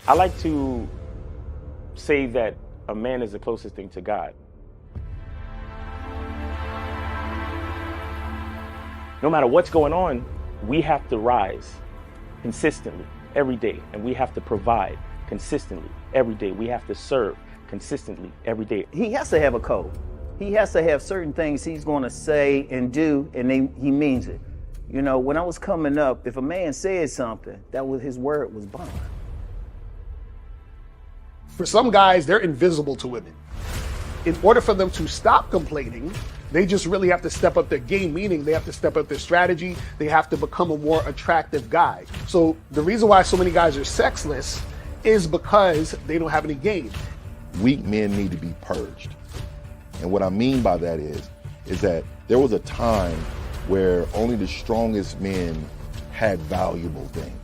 I like to say that a man is the closest thing to God. No matter what's going on, we have to rise consistently every day, and we have to provide consistently every day. We have to serve consistently every day. He has to have a code. He has to have certain things he's going to say and do, and he means it. You know, when I was coming up, if a man said something, that was his word was bond. For some guys, they're invisible to women. In order for them to stop complaining, they just really have to step up their game, meaning they have to step up their strategy. They have to become a more attractive guy. So the reason why so many guys are sexless is because they don't have any game. Weak men need to be purged. And what I mean by that is that there was a time where only the strongest men had valuable things.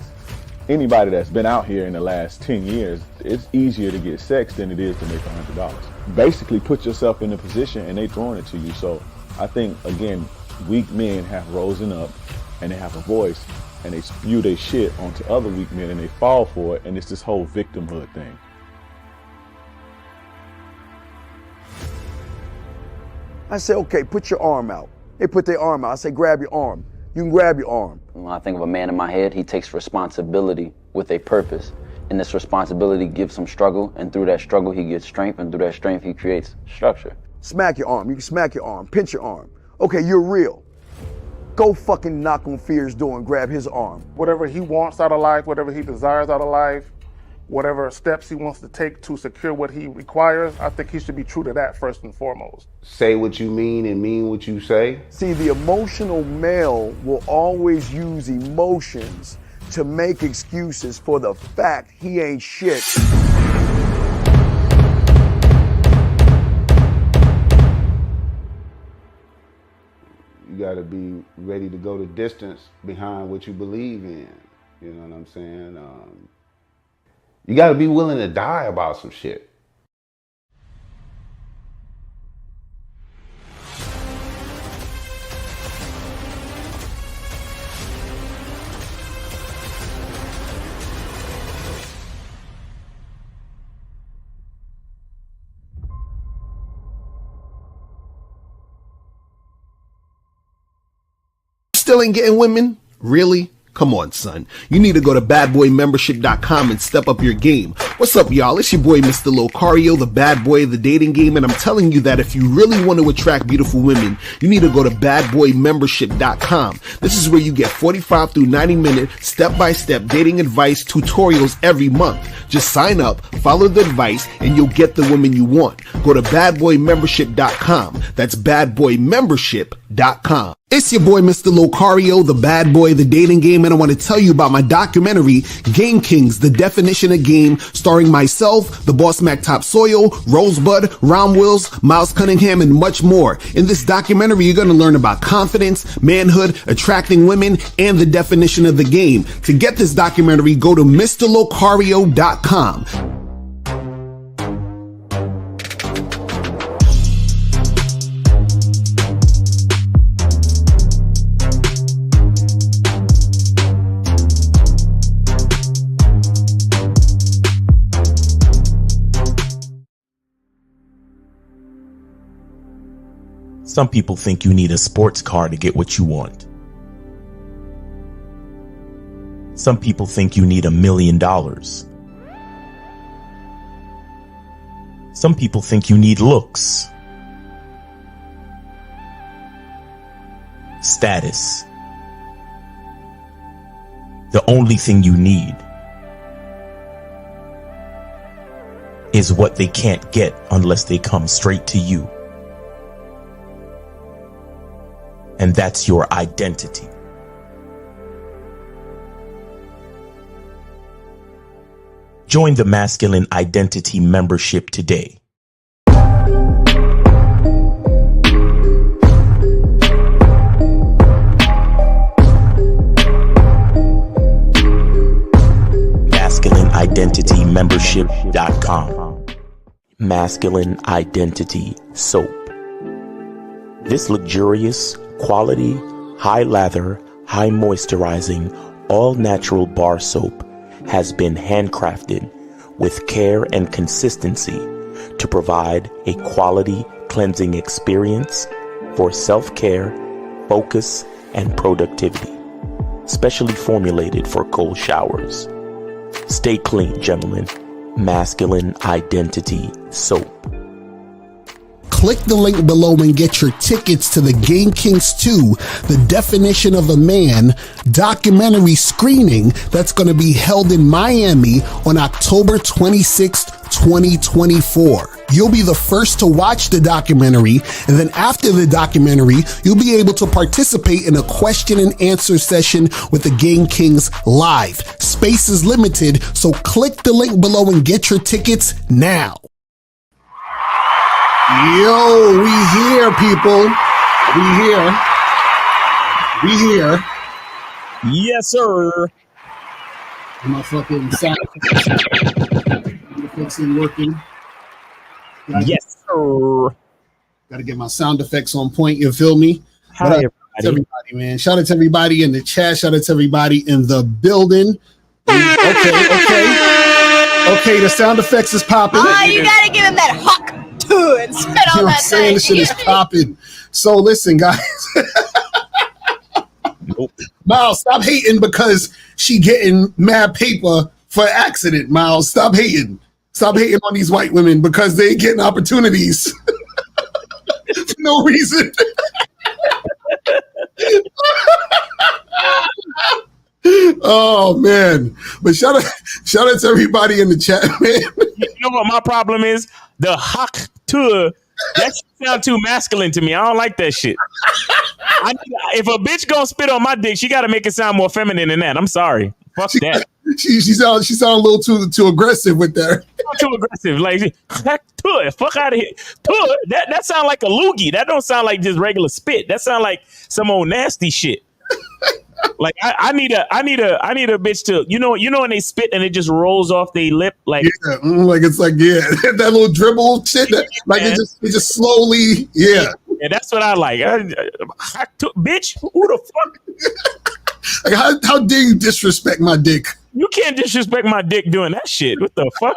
Anybody that's been out here in the last 10 years, it's easier to get sex than it is to make $100. Basically put yourself in a position and they throwing it to you. So I think, again, weak men have risen up and they have a voice and they spew their shit onto other weak men and they fall for it. And it's this whole victimhood thing. I say, okay, put your arm out. They put their arm out. I say, grab your arm. You can grab your arm. When I think of a man in my head, he takes responsibility with a purpose. And this responsibility gives him struggle, and through that struggle, he gets strength, and through that strength, he creates structure. Smack your arm. You can smack your arm. Pinch your arm. Okay, you're real. Go fucking knock on Fear's door and grab his arm. Whatever he wants out of life, whatever he desires out of life, whatever steps he wants to take to secure what he requires, I think he should be true to that first and foremost. Say what you mean and mean what you say. See, the emotional male will always use emotions to make excuses for the fact he ain't shit. You gotta be ready to go the distance behind what you believe in. You know what I'm saying? You gotta be willing to die about some shit. Still ain't getting women? Really? Come on, son. You need to go to badboymembership.com and step up your game. What's up, y'all? It's your boy, Mr. Locario, the bad boy of the dating game, and I'm telling you that if you really want to attract beautiful women, you need to go to badboymembership.com. This is where you get 45 through 90-minute step-by-step dating advice tutorials every month. Just sign up, follow the advice, and you'll get the women you want. Go to badboymembership.com. That's badboymembership.com. It's your boy, Mr. Locario, the bad boy of the dating game, and I want to tell you about my documentary, Game Kings, The Definition of Game, starring myself, the Boss Mac Top Soil, Rosebud, Ron Wills, Miles Cunningham, and much more. In this documentary, you're going to learn about confidence, manhood, attracting women, and the definition of the game. To get this documentary, go to MrLocario.com. Some people think you need a sports car to get what you want. Some people think you need $1 million. Some people think you need looks, status. The only thing you need is what they can't get unless they come straight to you. And that's your identity. Join the Masculine Identity membership today. MasculineIdentityMembership.com. Masculine Identity Soap. This luxurious, quality, high lather, high moisturizing, all natural bar soap has been handcrafted with care and consistency to provide a quality cleansing experience for self-care, focus, and productivity, specially formulated for cold showers. Stay clean, gentlemen. Masculine Identity Soap. Click the link below and get your tickets to the Game Kings 2, The Definition of a Man documentary screening that's going to be held in Miami on October 26th, 2024. You'll be the first to watch the documentary, and then after the documentary, you'll be able to participate in a question and answer session with the Game Kings live. Space is limited, so click the link below and get your tickets now. Yo, we here, people. We here. Yes, sir. My fucking sound effects ain't working. Yes, sir. Gotta get my sound effects on point, you feel me? Hi, everybody, man. Shout out to everybody in the chat. Shout out to everybody in the building. Okay, the sound effects is popping. Oh, you gotta give him that hawk too and spit all I'm that saying this shit is popping. So listen, guys. Nope. Miles, stop hating because she getting mad paper for accident. Miles, stop hating. Stop hating on these white women because they getting opportunities for no reason. Oh man! But shout out to everybody in the chat, man. You know what my problem is? The hawk tour. That sounds too masculine to me. I don't like that shit. If a bitch gonna spit on my dick, she got to make it sound more feminine than that. I'm sorry. Fuck that. She sound a little too aggressive with that. Too aggressive. Like fuck out of here. That sound like a loogie. That don't sound like just regular spit. That sound like some old nasty shit. Like I need a bitch to you know when they spit and it just rolls off their lip like that little dribble shit it just slowly yeah that's what I like. Bitch, who the fuck? Like how dare you disrespect my dick? You can't disrespect my dick doing that shit. What the fuck?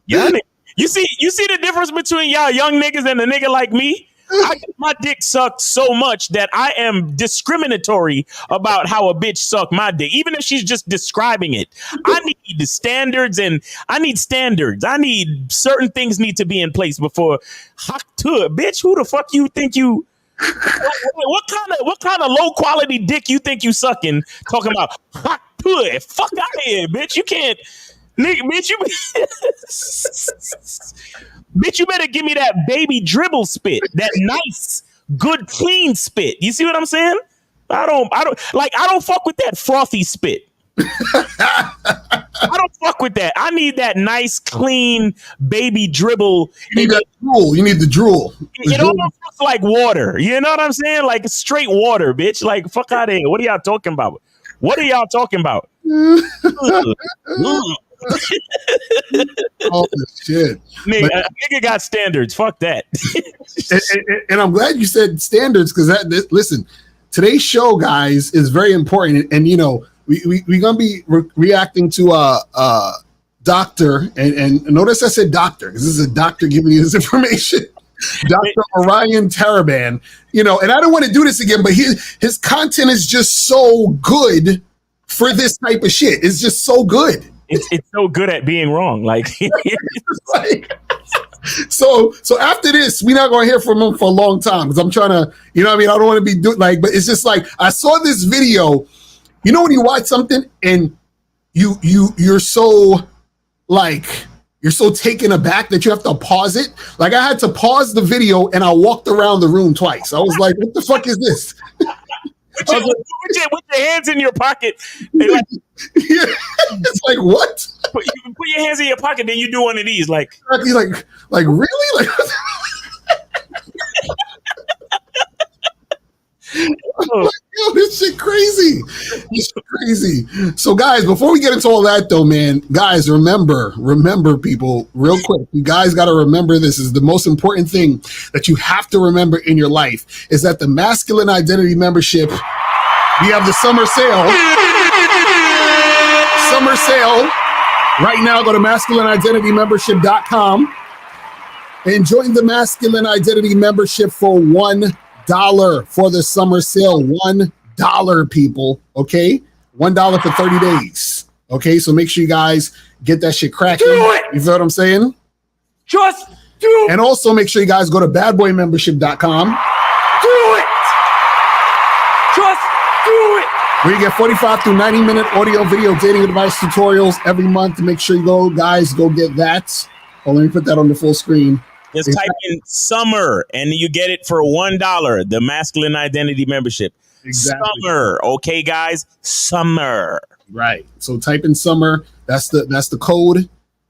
Yeah, you see the difference between y'all young niggas and a nigga like me? I get my dick sucked so much that I am discriminatory about how a bitch suck my dick, even if she's just describing it. I need the standards, and I need standards. I need certain things need to be in place before hawk to it. Bitch, who the fuck you think you? What kind of low quality dick you think you sucking? Talking about hawk to it. Fuck out of here, bitch. You can't, nigga, bitch. Bitch, you better give me that baby dribble spit, that nice, good, clean spit. You see what I'm saying? I don't fuck with that frothy spit. I don't fuck with that. I need that nice, clean baby dribble. You need that drool. You need the drool. It almost looks like water. You know what I'm saying? Like straight water, bitch. Like fuck out of here. What are y'all talking about? Oh shit! Nigga got standards. Fuck that. and I'm glad you said standards because listen, today's show, guys, is very important. And you know, we're gonna be reacting to a doctor. And notice I said doctor because this is a doctor giving you this information. Dr. Orion Taraban. You know, and I don't want to do this again, but his content is just so good for this type of shit. It's just so good. It's so good at being wrong. Like, so after this, we're not going to hear from him for a long time because I'm trying to, you know what I mean? I don't want to be doing but it's just like, I saw this video, you know, when you watch something and you're so like, you're so taken aback that you have to pause it. Like I had to pause the video and I walked around the room twice. I was like, what the fuck is this? With your hands in your pocket. Like, yeah, it's like, what? Put your hands in your pocket, then you do one of these. Like really? Like, yo, this shit crazy. This shit crazy. So, guys, before we get into all that, though, man, guys, remember, people, real quick, you guys got to remember this is the most important thing that you have to remember in your life is that the Masculine Identity membership, we have the summer sale right now. Go to masculineidentitymembership.com and join the Masculine Identity Membership for $1 for the summer sale. $1, people. Okay, $1 for 30 days. Okay, so make sure you guys get that shit cracking. Do it. You feel what I'm saying? Just do it. And also make sure you guys go to badboymembership.com. Do it. Just do it. Where you get 45 through 90-minute audio, video, dating advice tutorials every month. Make sure you go get that. Oh, let me put that on the full screen. Just type in summer and you get it for $1. The Masculine Identity Membership. Exactly. Summer. Okay, guys. Summer. Right. So type in summer. That's the code,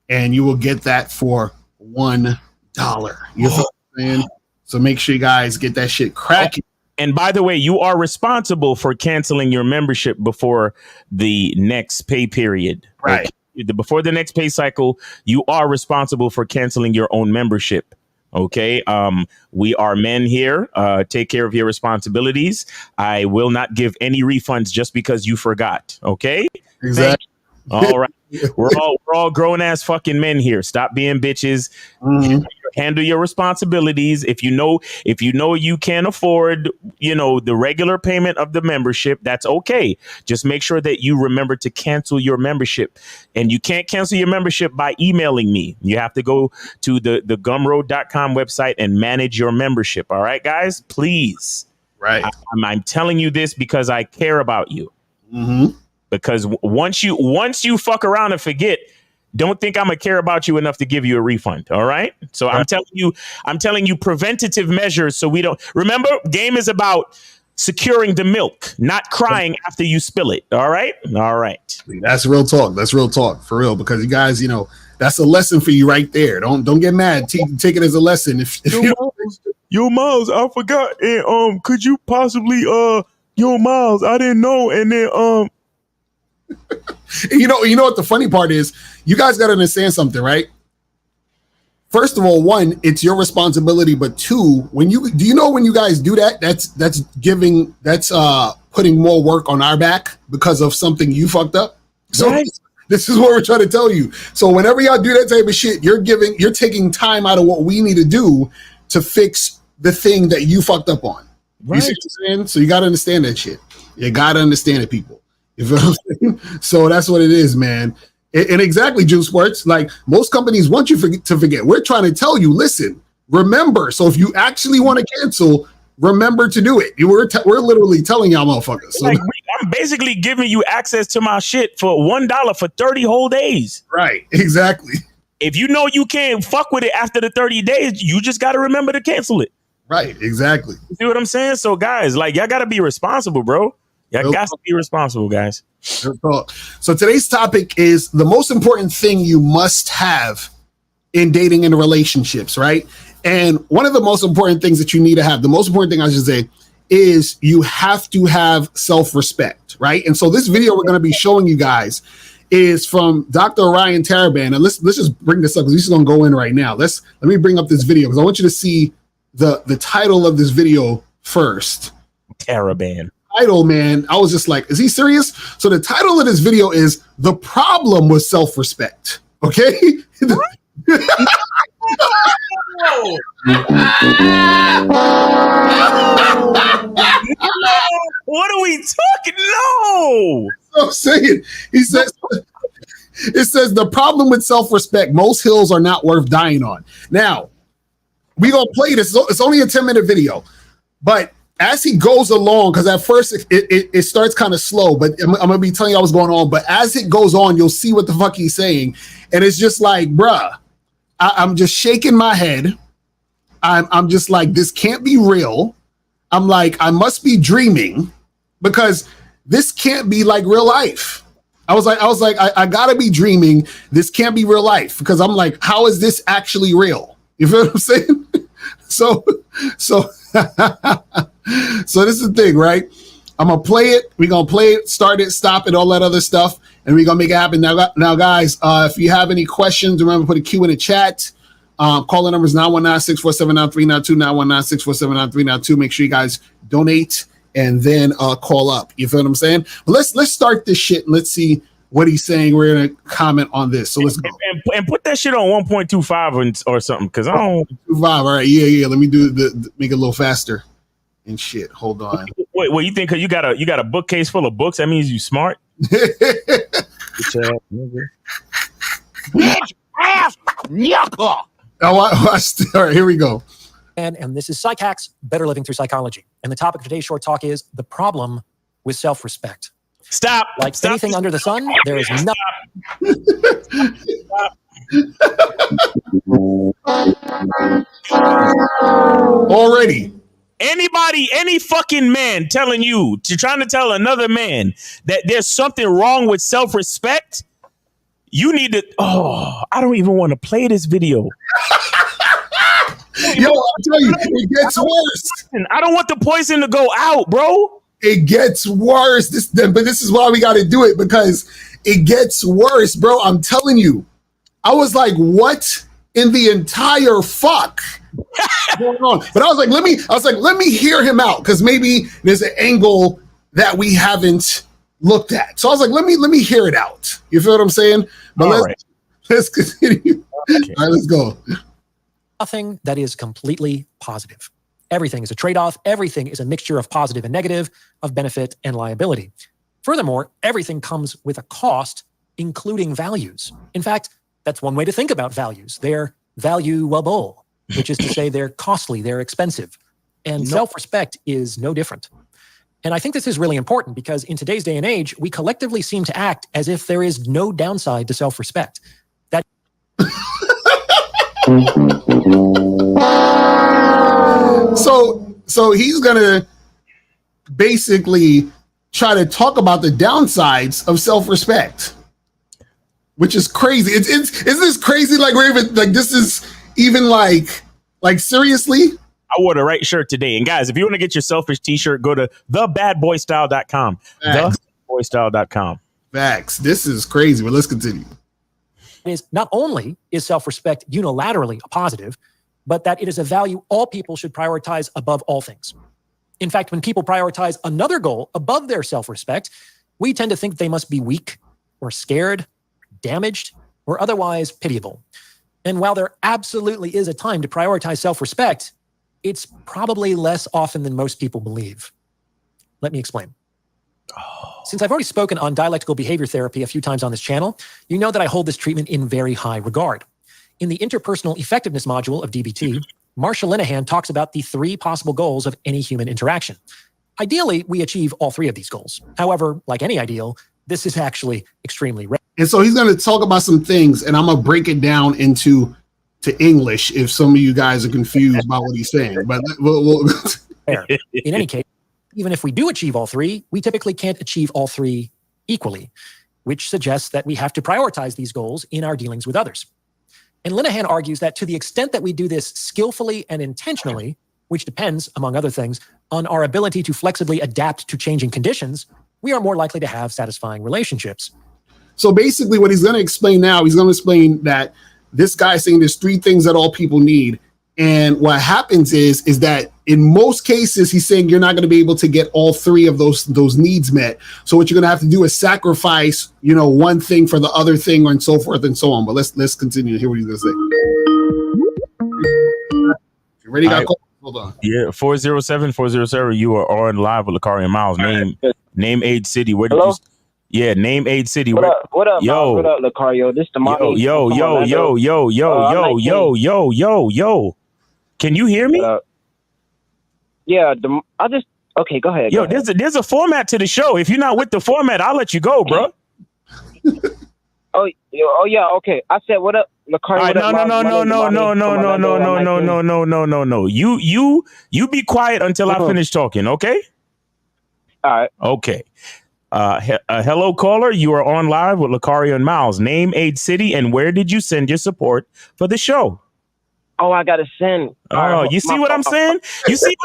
and you will get that for $1. You know what I'm saying? So make sure you guys get that shit cracking. And by the way, you are responsible for canceling your membership before the next pay period. Right. Okay? Before the next pay cycle, you are responsible for canceling your own membership. Okay. We are men here. Take care of your responsibilities. I will not give any refunds just because you forgot. Okay. Exactly. All right. We're all grown ass fucking men here. Stop being bitches. Mm-hmm. Handle your responsibilities. If you know you can't afford, the regular payment of the membership, that's okay. Just make sure that you remember to cancel your membership. And you can't cancel your membership by emailing me. You have to go to the gumroad.com website and manage your membership. All right, guys, please. Right. I'm telling you this because I care about you. Mm-hmm. Because once you fuck around and forget, don't think I'm gonna care about you enough to give you a refund. All right. So right. I'm telling you preventative measures. So we don't remember, game is about securing the milk, not crying after you spill it. All right. All right. That's real talk. That's real talk for real. Because you guys, that's a lesson for you right there. Don't get mad. Take it as a lesson. Yo, Miles, I forgot. And could you possibly Miles, I didn't know. And then you know what the funny part is? You guys got to understand something, right? First of all, one, it's your responsibility, but two, when you guys do that, that's putting more work on our back because of something you fucked up. So right. This is what we're trying to tell you. So whenever y'all do that type of shit, you're taking time out of what we need to do to fix the thing that you fucked up on. Right. You see what I'm saying? So you got to understand that shit. You got to understand it, people. You feel what I'm saying? So that's what it is, man. And exactly, Juice Sports, like most companies want you to forget. We're trying to tell you, listen, remember. So if you actually want to cancel, remember to do it. We're literally telling y'all motherfuckers. So, I'm basically giving you access to my shit for $1 for 30 whole days. Right, exactly. If you know you can't fuck with it after the 30 days, you just got to remember to cancel it. Right, exactly. You see what I'm saying? So guys, like y'all got to be responsible, bro. Y'all got to be responsible, guys. So today's topic is the most important thing you must have in dating and relationships, right? And one of the most important things that you need to have, the most important thing I should say, is you have to have self-respect, right? And so this video we're going to be showing you guys is from Dr. Orion Taraban. And let's just bring this up because this is going to go in right now. Let me bring up this video because I want you to see the title of this video first. Taraban. Title, man, I was just like, is he serious? So the title of this video is The Problem with Self-Respect. Okay? What are we talking? No. I'm saying. It says the problem with self-respect, most hills are not worth dying on. Now, we're going to play this. It's only a 10-minute video. But as he goes along, because at first it starts kind of slow, but I'm going to be telling you what's going on. But as it goes on, you'll see what the fuck he's saying. And it's just like, bruh, I'm just shaking my head. I'm just like, this can't be real. I'm like, I must be dreaming because this can't be like real life. I was like, I gotta be dreaming. This can't be real life because I'm like, how is this actually real? You feel what I'm saying? So this is the thing, right? I'm gonna play it. We're gonna play it, start it, stop it, all that other stuff, and we're gonna make it happen. Now, guys, if you have any questions, remember put a Q in the chat. Call the numbers 919-647-9392, 919-647-9392. Make sure you guys donate and then call up. You feel what I'm saying? But let's start this shit and let's see what he's saying. We're gonna comment on this. So let's go and put that shit on 1.25 or something, because I don't. 2.5. All right, yeah. Let me do the make it a little faster and shit. Hold on. Wait, you think you got a bookcase full of books? That means you smart. All right, here we go. And this is Psych Hacks, Better Living Through Psychology. And the topic of today's short talk is the problem with self-respect. Stop. Like anything under the sun, there is nothing. Already. Any fucking man trying to tell another man that there's something wrong with self-respect, you need to. Oh, I don't even want to play this video. Yo, I'll tell you, it gets worse. I don't want the poison to go out, bro. It gets worse. But this is why we got to do it, because it gets worse, bro. I'm telling you. I was like, what in the entire fuck going on? But I was like, let me hear him out, because maybe there's an angle that we haven't looked at. So I was like, let me hear it out. You feel what I'm saying? But let's continue. Okay. All right, let's go. Nothing that is completely positive. Everything is a trade-off. Everything is a mixture of positive and negative, of benefit and liability. Furthermore, everything comes with a cost, including values. In fact, that's one way to think about values. They're valuable, which is to say they're costly, they're expensive. And self-respect is no different. And I think this is really important, because in today's day and age, we collectively seem to act as if there is no downside to self-respect. So he's gonna basically try to talk about the downsides of self-respect, which is crazy. Is this crazy? Like we're even like this is even like seriously? I wore the right shirt today. And guys, if you want to get your selfish t-shirt, go to thebadboystyle.com. Thebadboystyle.com. Facts. This is crazy. But let's continue. Not only is self-respect unilaterally a positive, but that it is a value all people should prioritize above all things. In fact, when people prioritize another goal above their self-respect, we tend to think they must be weak or scared, damaged, or otherwise pitiable. And while there absolutely is a time to prioritize self-respect, it's probably less often than most people believe. Let me explain. Since I've already spoken on dialectical behavior therapy a few times on this channel, you know that I hold this treatment in very high regard. In the interpersonal effectiveness module of DBT, Marsha Linehan talks about the 3 possible goals of any human interaction. Ideally, we achieve all 3 of these goals. However, like any ideal, this is actually extremely rare. And so he's going to talk about some things, and I'm going to break it down to English if some of you guys are confused about what he's saying. But we'll in any case, even if we do achieve all 3, we typically can't achieve all 3 equally, which suggests that we have to prioritize these goals in our dealings with others. And Linehan argues that to the extent that we do this skillfully and intentionally, which depends, among other things, on our ability to flexibly adapt to changing conditions, we are more likely to have satisfying relationships. So basically what he's going to explain now, he's going to explain that this guy's saying there's 3 things that all people need. And what happens is that in most cases, he's saying you're not going to be able to get all 3 of those needs met. So what you're going to have to do is sacrifice, one thing for the other thing, and so forth and so on. But let's continue to hear what he's going to say. You ready? Hold on. Yeah, 407, you are on live with Lakari and Miles. Name, age, city. Where did you? Yeah, name, age, city. What up, Miles? What up, Lucario? This the money. Yo. Can you hear me? Yeah, okay, go ahead. Yo, there's a format to the show. If you're not with the format, I'll let you go, bro. Oh yeah, okay. I said, what up, Lucario? No. You be quiet until I finish talking, okay? All right. Okay. Hello, caller. You are on live with Lucario and Miles. Name, age, city, and where did you send your support for the show? Oh, I gotta send. Oh, you see what I'm saying? You see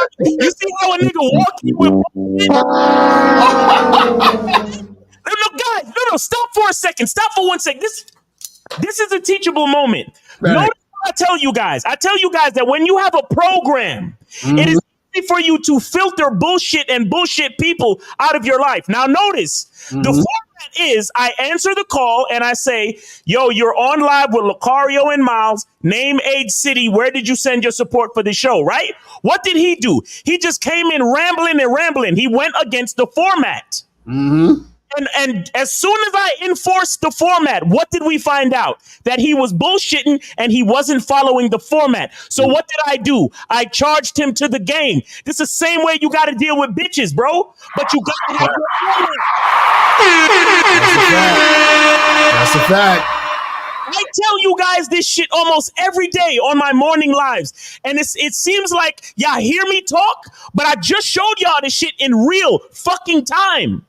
how a nigga walk you with? No, stop for a second. Stop for 1 second. This is a teachable moment. Right. Notice what I tell you guys. I tell you guys that when you have a program, it is for you to filter bullshit and bullshit people out of your life. Now, notice the format is I answer the call and I say, yo, you're on live with Lucario and Miles. Name, age, city. Where did you send your support for the show? Right? What did he do? He just came in rambling. He went against the format. And as soon as I enforced the format, what did we find out? That he was bullshitting and he wasn't following the format. So what did I do? I charged him to the game. This is the same way you got to deal with bitches, bro. But you got to have your format. That's a fact. I tell you guys this shit almost every day on my morning lives. And it seems like y'all hear me talk, but I just showed y'all this shit in real fucking time.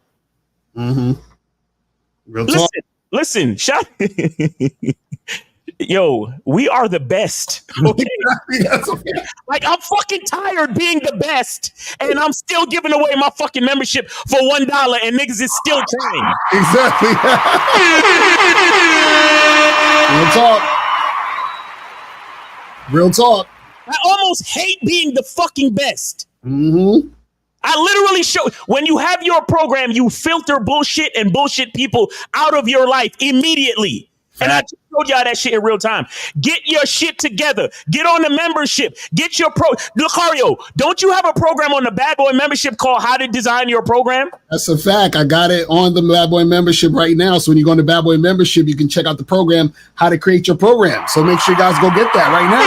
Real talk. Listen, shout. Yo, we are the best. Okay. Like, I'm fucking tired being the best, and I'm still giving away my fucking membership for $1, and niggas is still trying. Exactly. Real talk. Real talk. I almost hate being the fucking best. I literally show when you have your program, you filter bullshit and bullshit people out of your life immediately. And I just showed y'all that shit in real time. Get your shit together. Get on the membership. Get your Lucario, don't you have a program on the Bad Boy membership called How to Design Your Program? That's a fact. I got it on the Bad Boy membership right now. So when you go on the Bad Boy membership, you can check out the program, How to Create Your Program. So make sure you guys go get that right now.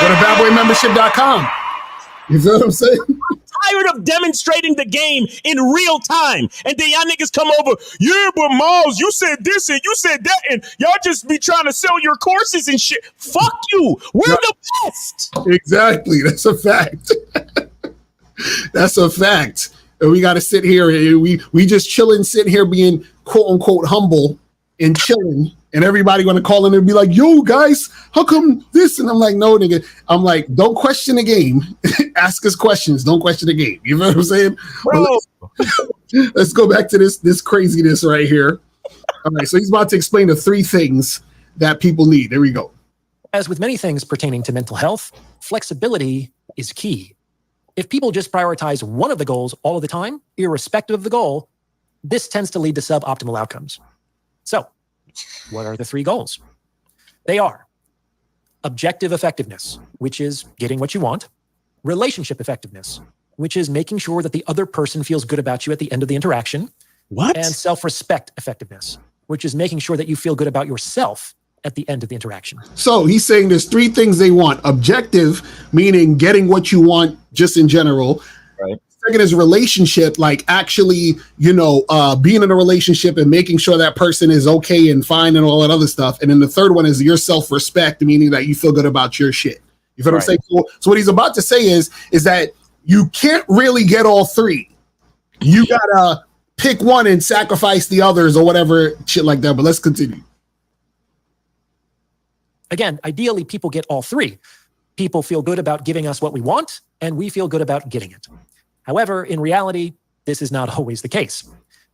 Go to badboymembership.com. You feel what I'm saying? I'm tired of demonstrating the game in real time. And then y'all niggas come over, yeah, but Miles, you said this and you said that, and y'all just be trying to sell your courses and shit. Fuck you. We're the best. Exactly. That's a fact. That's a fact. And we got to sit here and we just chilling, sitting here being quote unquote humble and chilling. And everybody going to call in and be like, yo, guys, how come this? And I'm like, no, nigga. I'm like, don't question the game. Ask us questions. Don't question the game. You know what I'm saying? Well, let's go back to this craziness right here. All right. So he's about to explain the 3 things that people need. There we go. As with many things pertaining to mental health, flexibility is key. If people just prioritize one of the goals all of the time, irrespective of the goal, this tends to lead to suboptimal outcomes. So, what are the 3 goals? They are objective effectiveness, which is getting what you want, relationship effectiveness, which is making sure that the other person feels good about you at the end of the interaction, and self-respect effectiveness, which is making sure that you feel good about yourself at the end of the interaction. So he's saying there's 3 things they want. Objective, meaning getting what you want just in general. Right. Second is relationship, like actually, being in a relationship and making sure that person is okay and fine and all that other stuff. And then the third one is your self-respect, meaning that you feel good about your shit. You feel what I'm saying? So what he's about to say is that you can't really get all 3. You gotta pick one and sacrifice the others or whatever shit like that. But let's continue. Again, ideally, people get all 3. People feel good about giving us what we want, and we feel good about getting it. However, in reality, this is not always the case.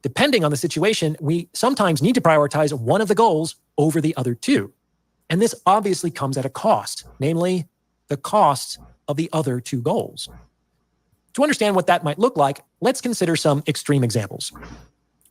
Depending on the situation, we sometimes need to prioritize one of the goals over the other 2. And this obviously comes at a cost, namely the cost of the other 2 goals. To understand what that might look like, let's consider some extreme examples.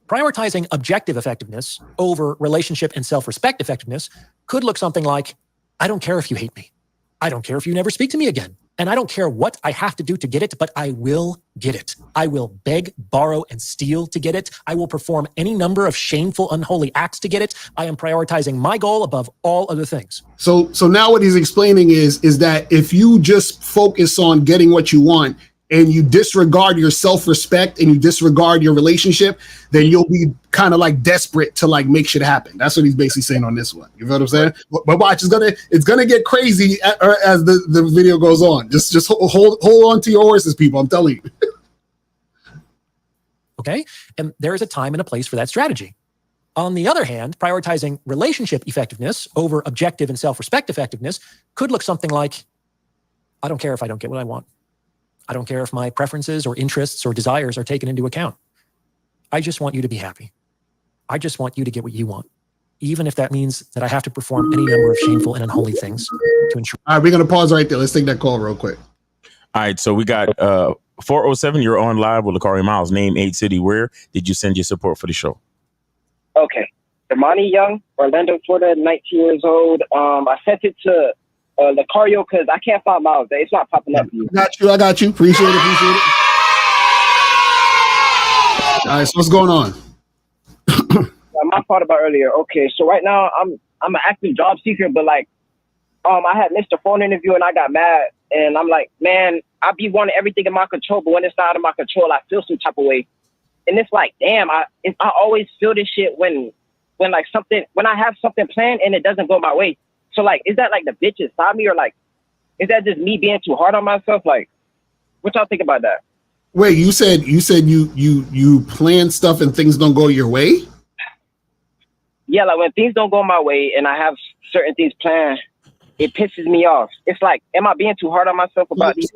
Prioritizing objective effectiveness over relationship and self-respect effectiveness could look something like, I don't care if you hate me. I don't care if you never speak to me again. And I don't care what I have to do to get it, but I will get it. I will beg, borrow, and steal to get it. I will perform any number of shameful, unholy acts to get it. I am prioritizing my goal above all other things. So now what he's explaining is that if you just focus on getting what you want and you disregard your self-respect and you disregard your relationship, then you'll be kind of like desperate to like make shit happen. That's what he's basically saying on this one. You know what I'm saying? But watch, it's gonna get crazy as the video goes on. Just hold on to your horses, people. I'm telling you. Okay, and there is a time and a place for that strategy. On the other hand, prioritizing relationship effectiveness over objective and self-respect effectiveness could look something like, I don't care if I don't get what I want. I don't care if my preferences or interests or desires are taken into account. I just want you to be happy. I just want you to get what you want, even if that means that I have to perform any number of shameful and unholy things to ensure. All right, we're going to pause right there. Let's take that call real quick. All right, so we got 407. You're on live with Lakari Miles. Name, age, city. Where did you send your support for the show? Okay. Damani Young, Orlando, Florida, 19 years old. I sent it to Lucario because I can't find Miles. It's not popping up. I got you. Appreciate it. All right, so what's going on? My fault about earlier. Okay, so right now I'm an active job seeker, but like, I had missed a phone interview and I got mad, and I'm like, man, I be wanting everything in my control, but when it's not out of my control, I feel some type of way, and it's like, damn, I always feel this shit when I have something planned and it doesn't go my way. So like, is that like the bitch inside me, or like, is that just me being too hard on myself? Like, what y'all think about that? Wait, you said you plan stuff and things don't go your way? Yeah, like when things don't go my way and I have certain things planned, it pisses me off. It's like, am I being too hard on myself about these?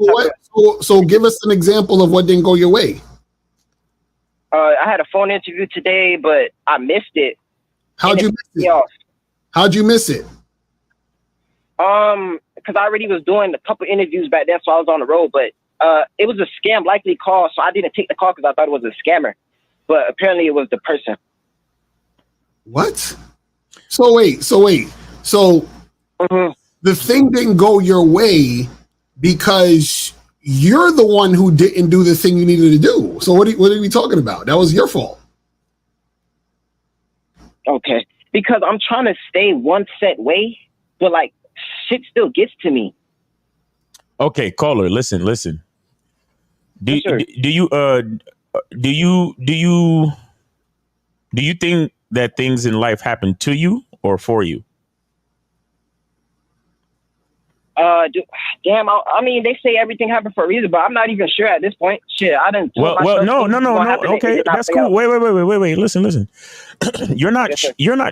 So give us an example of what didn't go your way. I had a phone interview today, but I missed it. How'd you miss it? How'd you miss it? Because I already was doing a couple interviews back then, so I was on the road. But it was a scam likely call, so I didn't take the call because I thought it was a scammer. But apparently, it was the person. What? So wait. So the thing didn't go your way because you're the one who didn't do the thing you needed to do. So what are we talking about? That was your fault. Okay, because I'm trying to stay one set way, but like shit still gets to me. Okay, caller, listen. Do you think that things in life happen to you or for you? Damn, I mean, they say everything happened for a reason, but I'm not even sure at this point. Shit, I didn't. No. Okay, that's cool. Wait. Listen. You're not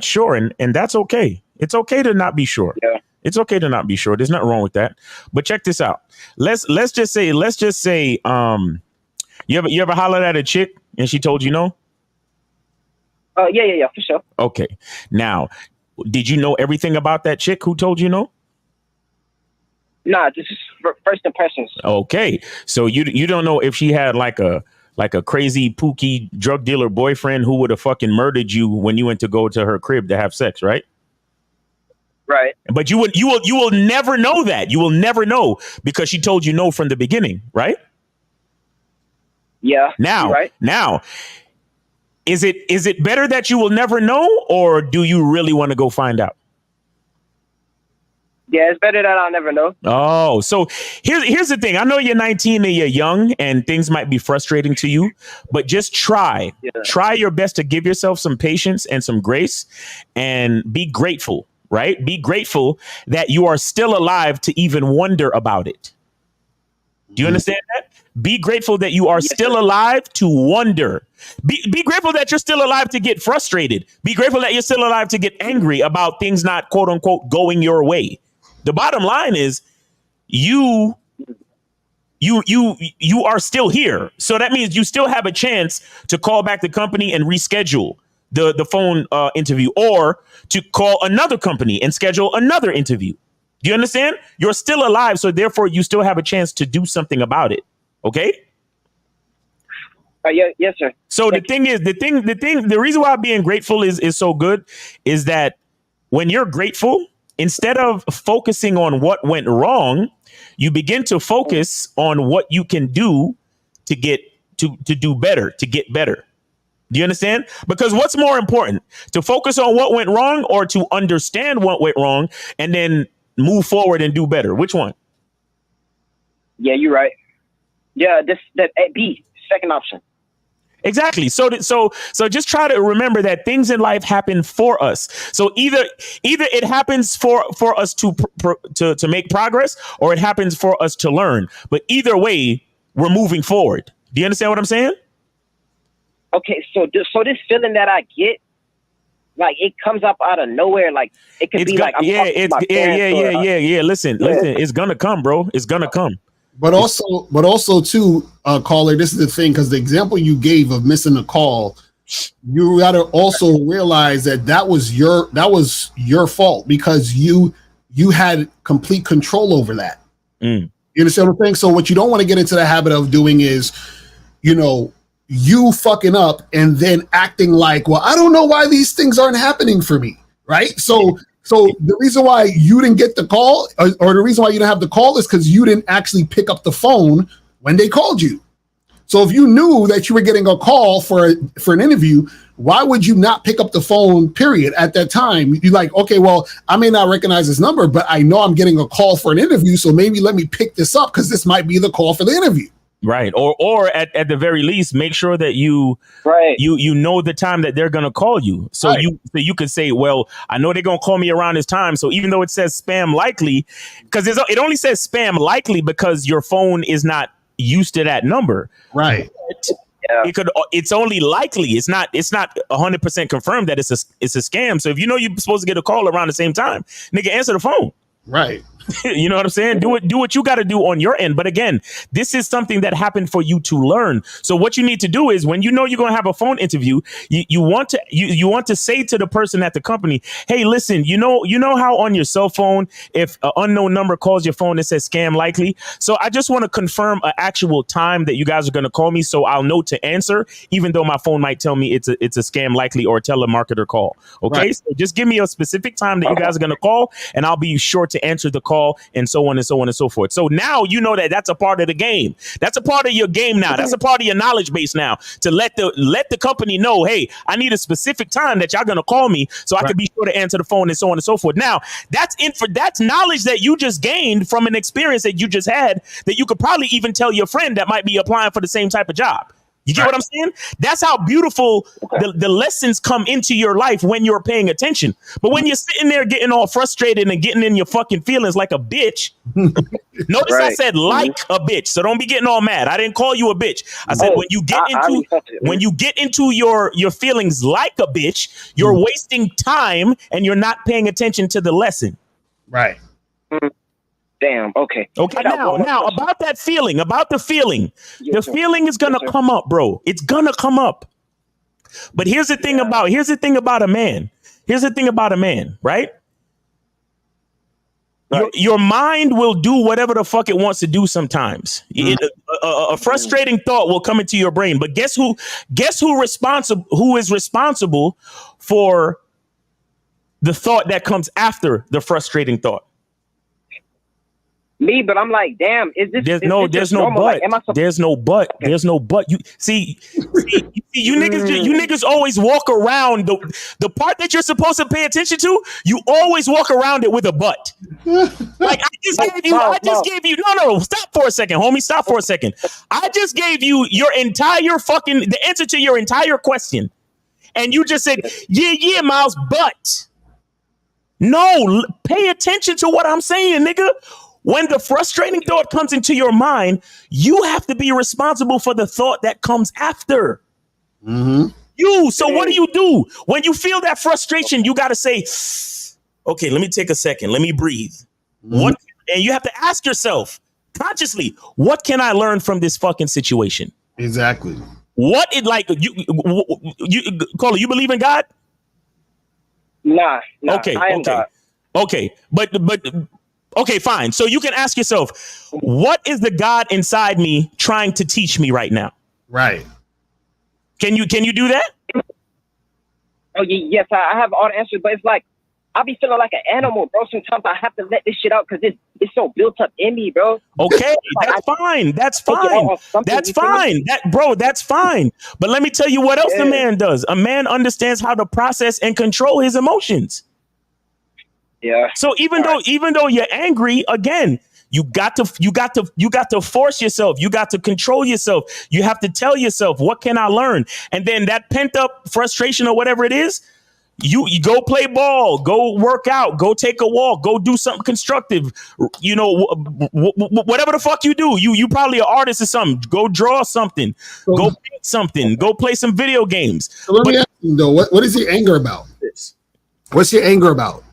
sure, and that's okay. It's okay to not be sure. Yeah. It's okay to not be sure. There's nothing wrong with that. But check this out. Let's just say, you ever hollered at a chick and she told you no? Yeah, for sure. Okay. Now, did you know everything about that chick who told you no? Nah, this is first impressions. Okay. So you don't know if she had like a crazy pooky drug dealer boyfriend who would have fucking murdered you when you went to go to her crib to have sex, right? Right. But you will never know that. You will never know because she told you no from the beginning, right? Yeah. Now, is it better that you will never know, or do you really want to go find out? Yeah, it's better that I'll never know. Oh, so here's the thing. I know you're 19 and you're young and things might be frustrating to you, but just try your best to give yourself some patience and some grace and be grateful, right? Be grateful that you are still alive to even wonder about it. Do you understand that? Be grateful that you are still alive to wonder. Be grateful that you're still alive to get frustrated. Be grateful that you're still alive to get angry about things not, quote unquote, going your way. The bottom line is you are still here. So that means you still have a chance to call back the company and reschedule the phone interview, or to call another company and schedule another interview. Do you understand? You're still alive. So therefore you still have a chance to do something about it. Okay. Yes, sir. So the reason why being grateful is so good is that when you're grateful, instead of focusing on what went wrong, you begin to focus on what you can do to get to do better, to get better. Do you understand? Because what's more important, to focus on what went wrong or to understand what went wrong and then move forward and do better? Which one? Yeah, you're right. Yeah, that B, second option. Exactly. So just try to remember that things in life happen for us. So either it happens for us to make progress, or it happens for us to learn. But either way, we're moving forward. Do you understand what I'm saying? Okay, so this feeling that I get, like it comes up out of nowhere. Like it could be like I'm talking to my parents. Listen, it's gonna come, bro. It's gonna come. But also too, caller, this is the thing, because the example you gave of missing a call, you got to also realize that was your fault, because you had complete control over that. You You understand what I'm saying? So what you don't want to get into the habit of doing is, you fucking up and then acting like, well, I don't know why these things aren't happening for me, right? So the reason why you didn't get the call or the reason why you didn't have the call is because you didn't actually pick up the phone when they called you. So if you knew that you were getting a call for an interview, why would you not pick up the phone, period, at that time? You're like, okay, well, I may not recognize this number, but I know I'm getting a call for an interview, so maybe let me pick this up because this might be the call for the interview. Right. Or at the very least, make sure that you know the time that they're gonna call you. So you could say, well, I know they're gonna call me around this time. So even though it says spam likely, because it only says spam likely because your phone is not used to that number. Right. It's only likely. It's not 100% confirmed that it's a scam. So if you know you're supposed to get a call around the same time, nigga, answer the phone. Right. You know what I'm saying? Do what you got to do on your end. But again, this is something that happened for you to learn. So what you need to do is when you know you're going to have a phone interview, you want to say to the person at the company, hey, listen, you know how on your cell phone, if an unknown number calls your phone, it says scam likely. So I just want to confirm an actual time that you guys are going to call me so I'll know to answer, even though my phone might tell me it's a scam likely or a telemarketer call. OK, right. So just give me a specific time that you guys are going to call and I'll be sure to answer the call and so on and so on and so forth. So now you know that that's a part of the game. That's a part of your game now. That's a part of your knowledge base now to let the company know, hey, I need a specific time that y'all gonna call me so I can be sure to answer the phone and so on and so forth. Now that's knowledge that you just gained from an experience that you just had that you could probably even tell your friend that might be applying for the same type of job. You get what I'm saying? That's how beautiful the lessons come into your life when you're paying attention. But when you're sitting there getting all frustrated and getting in your fucking feelings like a bitch, notice I said like a bitch. So don't be getting all mad. I didn't call you a bitch. I said when you get into your feelings like a bitch, you're wasting time and you're not paying attention to the lesson. Right. Damn. Okay. Now about that feeling, the feeling is gonna come up, bro. It's gonna come up. But here's the thing about a man. Right? Your mind will do whatever the fuck it wants to do sometimes. A frustrating thought will come into your brain. But guess who is responsible for the thought that comes after the frustrating thought? Me, but I'm like, damn, is this? There's no but. There's no but. There's no but. You see, you niggas always walk around the part that you're supposed to pay attention to. You always walk around it with a but. Like I just gave you. No. Stop for a second, homie. Stop for a second. I just gave you your entire the answer to your entire question, and you just said, yeah, Miles, but. No, pay attention to what I'm saying, nigga. When the frustrating thought comes into your mind, you have to be responsible for the thought that comes after. So what do you do? When you feel that frustration, you got to say, okay, let me take a second. Let me breathe. And you have to ask yourself consciously, what can I learn from this fucking situation? Exactly. What it like you Caller, you believe in God? Nah. Okay. God. Okay. But okay, fine. So you can ask yourself, what is the God inside me trying to teach me right now? Right. Can you do that? Oh, yes, I have all the answers, but it's like, I be feeling like an animal, bro. Sometimes I have to let this shit out because it's so built up in me, bro. Okay, that's fine. That's fine. That's fine. That's fine. But let me tell you what else the man does. A man understands how to process and control his emotions. Yeah. So even though you're angry, again, you got to force yourself. You got to control yourself. You have to tell yourself, what can I learn? And then that pent up frustration or whatever it is, you go play ball, go work out, go take a walk, go do something constructive. You know, whatever the fuck you do, you probably an artist or something. Go draw something, go paint something, go play some video games. So let me ask you though, what is your anger about? What's your anger about?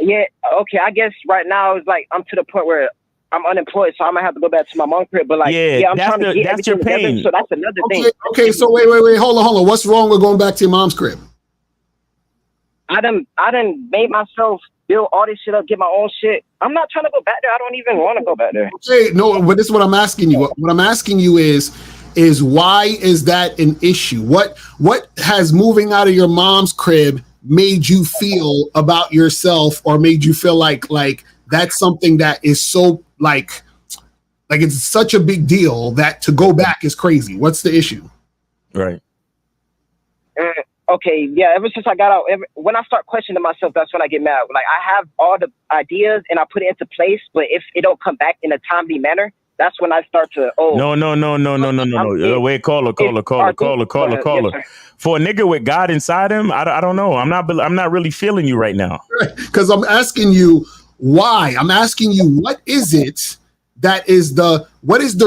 Yeah, okay, I guess right now it's like I'm to the point where I'm unemployed, so I'm gonna have to go back to my mom's crib. But like, I'm trying to get everything together, so that's another thing. Okay, so wait, hold on. What's wrong with going back to your mom's crib? I done made myself build all this shit up, get my own shit. I'm not trying to go back there. I don't even want to go back there. Okay, no, but this is what I'm asking you. What I'm asking you is why is that an issue? What has moving out of your mom's crib made you feel about yourself, or made you feel like that's something that is so like it's such a big deal that to go back is crazy? What's the issue? Right. Okay, yeah, ever since I got out, when I start questioning myself, that's when I get mad. Like, I have all the ideas and I put it into place, but if it don't come back in a timely manner, that's when I start to, No. Wait, caller. Yes, For a nigga with God inside him, I don't know. I'm not really feeling you right now. Because I'm asking you why. I'm asking you, what is it that is the,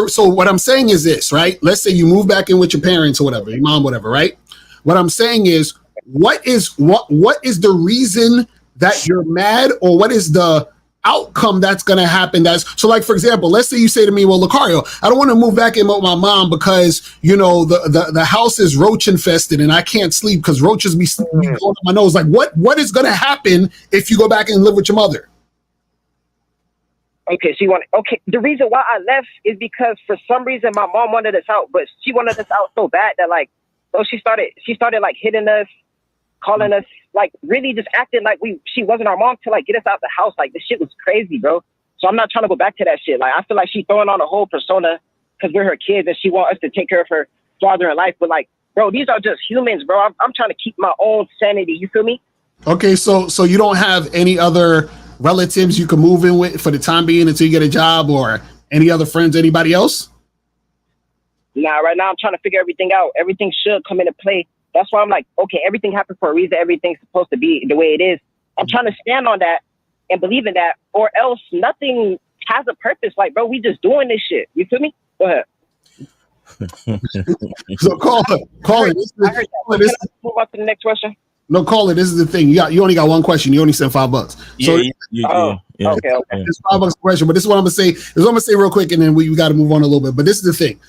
so what I'm saying is this, right? Let's say you move back in with your parents or whatever, your mom, whatever, right? What I'm saying is, what is the reason that you're mad, or what is the outcome that's going to happen? So like, for example, let's say you say to me, well, Lucario, I don't want to move back in with my mom because, you know, the house is roach infested and I can't sleep because roaches be going up my nose. Like, what is going to happen if you go back and live with your mother? Okay, the reason why I left is because for some reason my mom wanted us out, but she wanted us out so bad that she started like hitting us, calling us, like really just acting like she wasn't our mom to like get us out the house. Like, this shit was crazy, bro. So I'm not trying to go back to that shit. Like, I feel like she's throwing on a whole persona because we're her kids and she wants us to take care of her father in life. But like, bro, these are just humans, bro. I'm trying to keep my own sanity. You feel me? Okay, so you don't have any other relatives you can move in with for the time being until you get a job, or any other friends, anybody else? Nah, right now I'm trying to figure everything out. Everything should come into play. That's why I'm like, okay, everything happened for a reason. Everything's supposed to be the way it is. I'm trying to stand on that and believe in that, or else nothing has a purpose. Like, bro, we just doing this shit. You feel me? Go ahead. So call it. I heard that. Can I move on to the next question? No, call it. This is the thing. You only got one question. You only sent $5. Okay. It's $5 question, but this is what I'm gonna say. This is what I'm gonna say real quick, and then we got to move on a little bit. But this is the thing.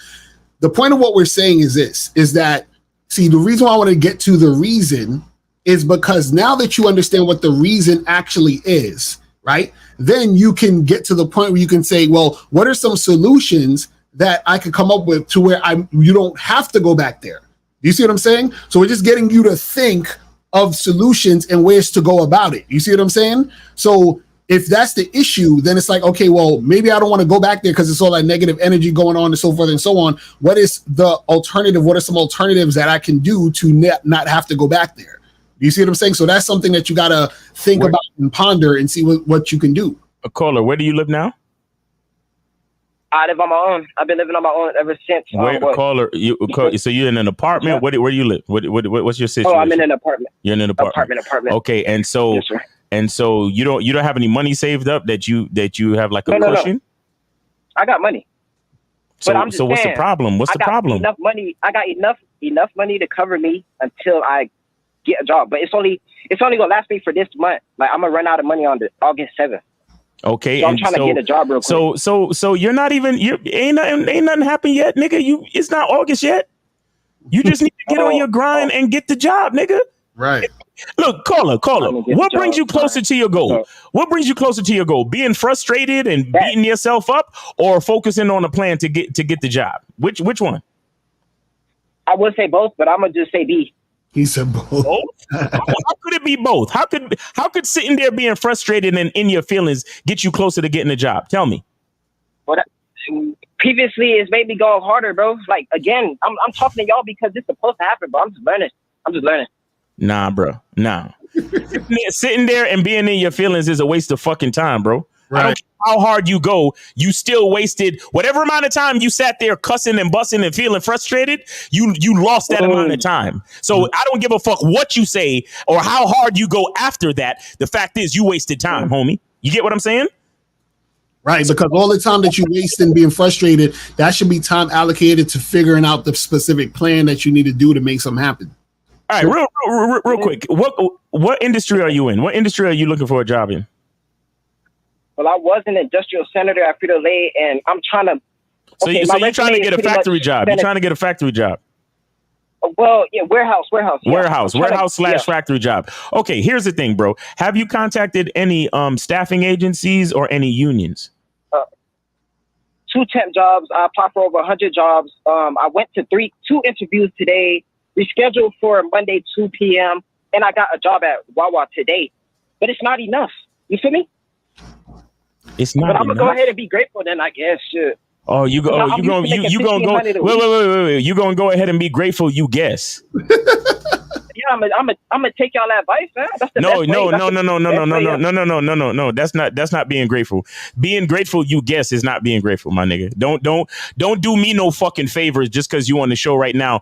The point of what we're saying is this: is that, see, the reason why I want to get to the reason is because now that you understand what the reason actually is, right? Then you can get to the point where you can say, well, what are some solutions that I could come up with to where you don't have to go back there? You see what I'm saying? So we're just getting you to think of solutions and ways to go about it. You see what I'm saying? So if that's the issue, then it's like, okay, well, maybe I don't want to go back there because it's all that negative energy going on and so forth and so on. What is the alternative? What are some alternatives that I can do to not have to go back there? You see what I'm saying? So that's something that you got to think about and ponder and see what you can do. A caller, where do you live now? I live on my own. I've been living on my own ever since. So you're in an apartment? Yeah. Where do you live? What's your situation? Oh, I'm in an apartment. You're in an apartment. Apartment. Okay, and so yes, sir. And so you don't have any money saved up that you have like a cushion? No. I got money. So what's the problem? What's the problem? Enough money. I got enough money to cover me until I get a job. But it's only gonna last me for this month. Like, I'm gonna run out of money on August 7th. Okay, so I'm trying to get a job real quick. So you're not even ain't nothing happened yet, nigga. It's not August yet. You just need to get on your grind and get the job, nigga. Right. Look, caller. What brings you closer to your goal? What brings you closer to your goal? Being frustrated and beating yourself up, or focusing on a plan to get the job? Which one? I would say both, but I'm gonna just say B. He said both. How could it be both? How could sitting there being frustrated and in your feelings get you closer to getting a job? Tell me. Well, previously it's made me go harder, bro. Like, again, I'm talking to y'all because it's supposed to happen, but I'm just learning. Nah, bro. Nah. Sitting there and being in your feelings is a waste of fucking time, bro. Right. I don't care how hard you go, you still wasted whatever amount of time you sat there cussing and bussing and feeling frustrated. You lost that amount of time. So I don't give a fuck what you say or how hard you go after that. The fact is, you wasted time, homie. You get what I'm saying? Right, because all the time that you waste in being frustrated, that should be time allocated to figuring out the specific plan that you need to do to make something happen. All right, real quick. What industry are you in? What industry are you looking for a job in? Well, I was an industrial senator at Frito-Lay, and I'm trying to. So you're trying to get a factory job. You're trying to get a factory job. Well, yeah, warehouse. Yeah. Warehouse / factory job. Okay, here's the thing, bro. Have you contacted any staffing agencies or any unions? 2 temp jobs. I applied for over 100 jobs. I went to 2 interviews today. Rescheduled for Monday 2 p.m. and I got a job at Wawa today. But it's not enough. You feel me? It's not. But I'm gonna go ahead and be grateful then, I guess. Shit. Oh, you gonna go? Wait. You gonna go ahead and be grateful? You guess? Yeah, I'm gonna take y'all advice, man. That's the best way. No. That's not being grateful. Being grateful, you guess, is not being grateful, my nigga. Don't do me no fucking favors just because you on the show right now,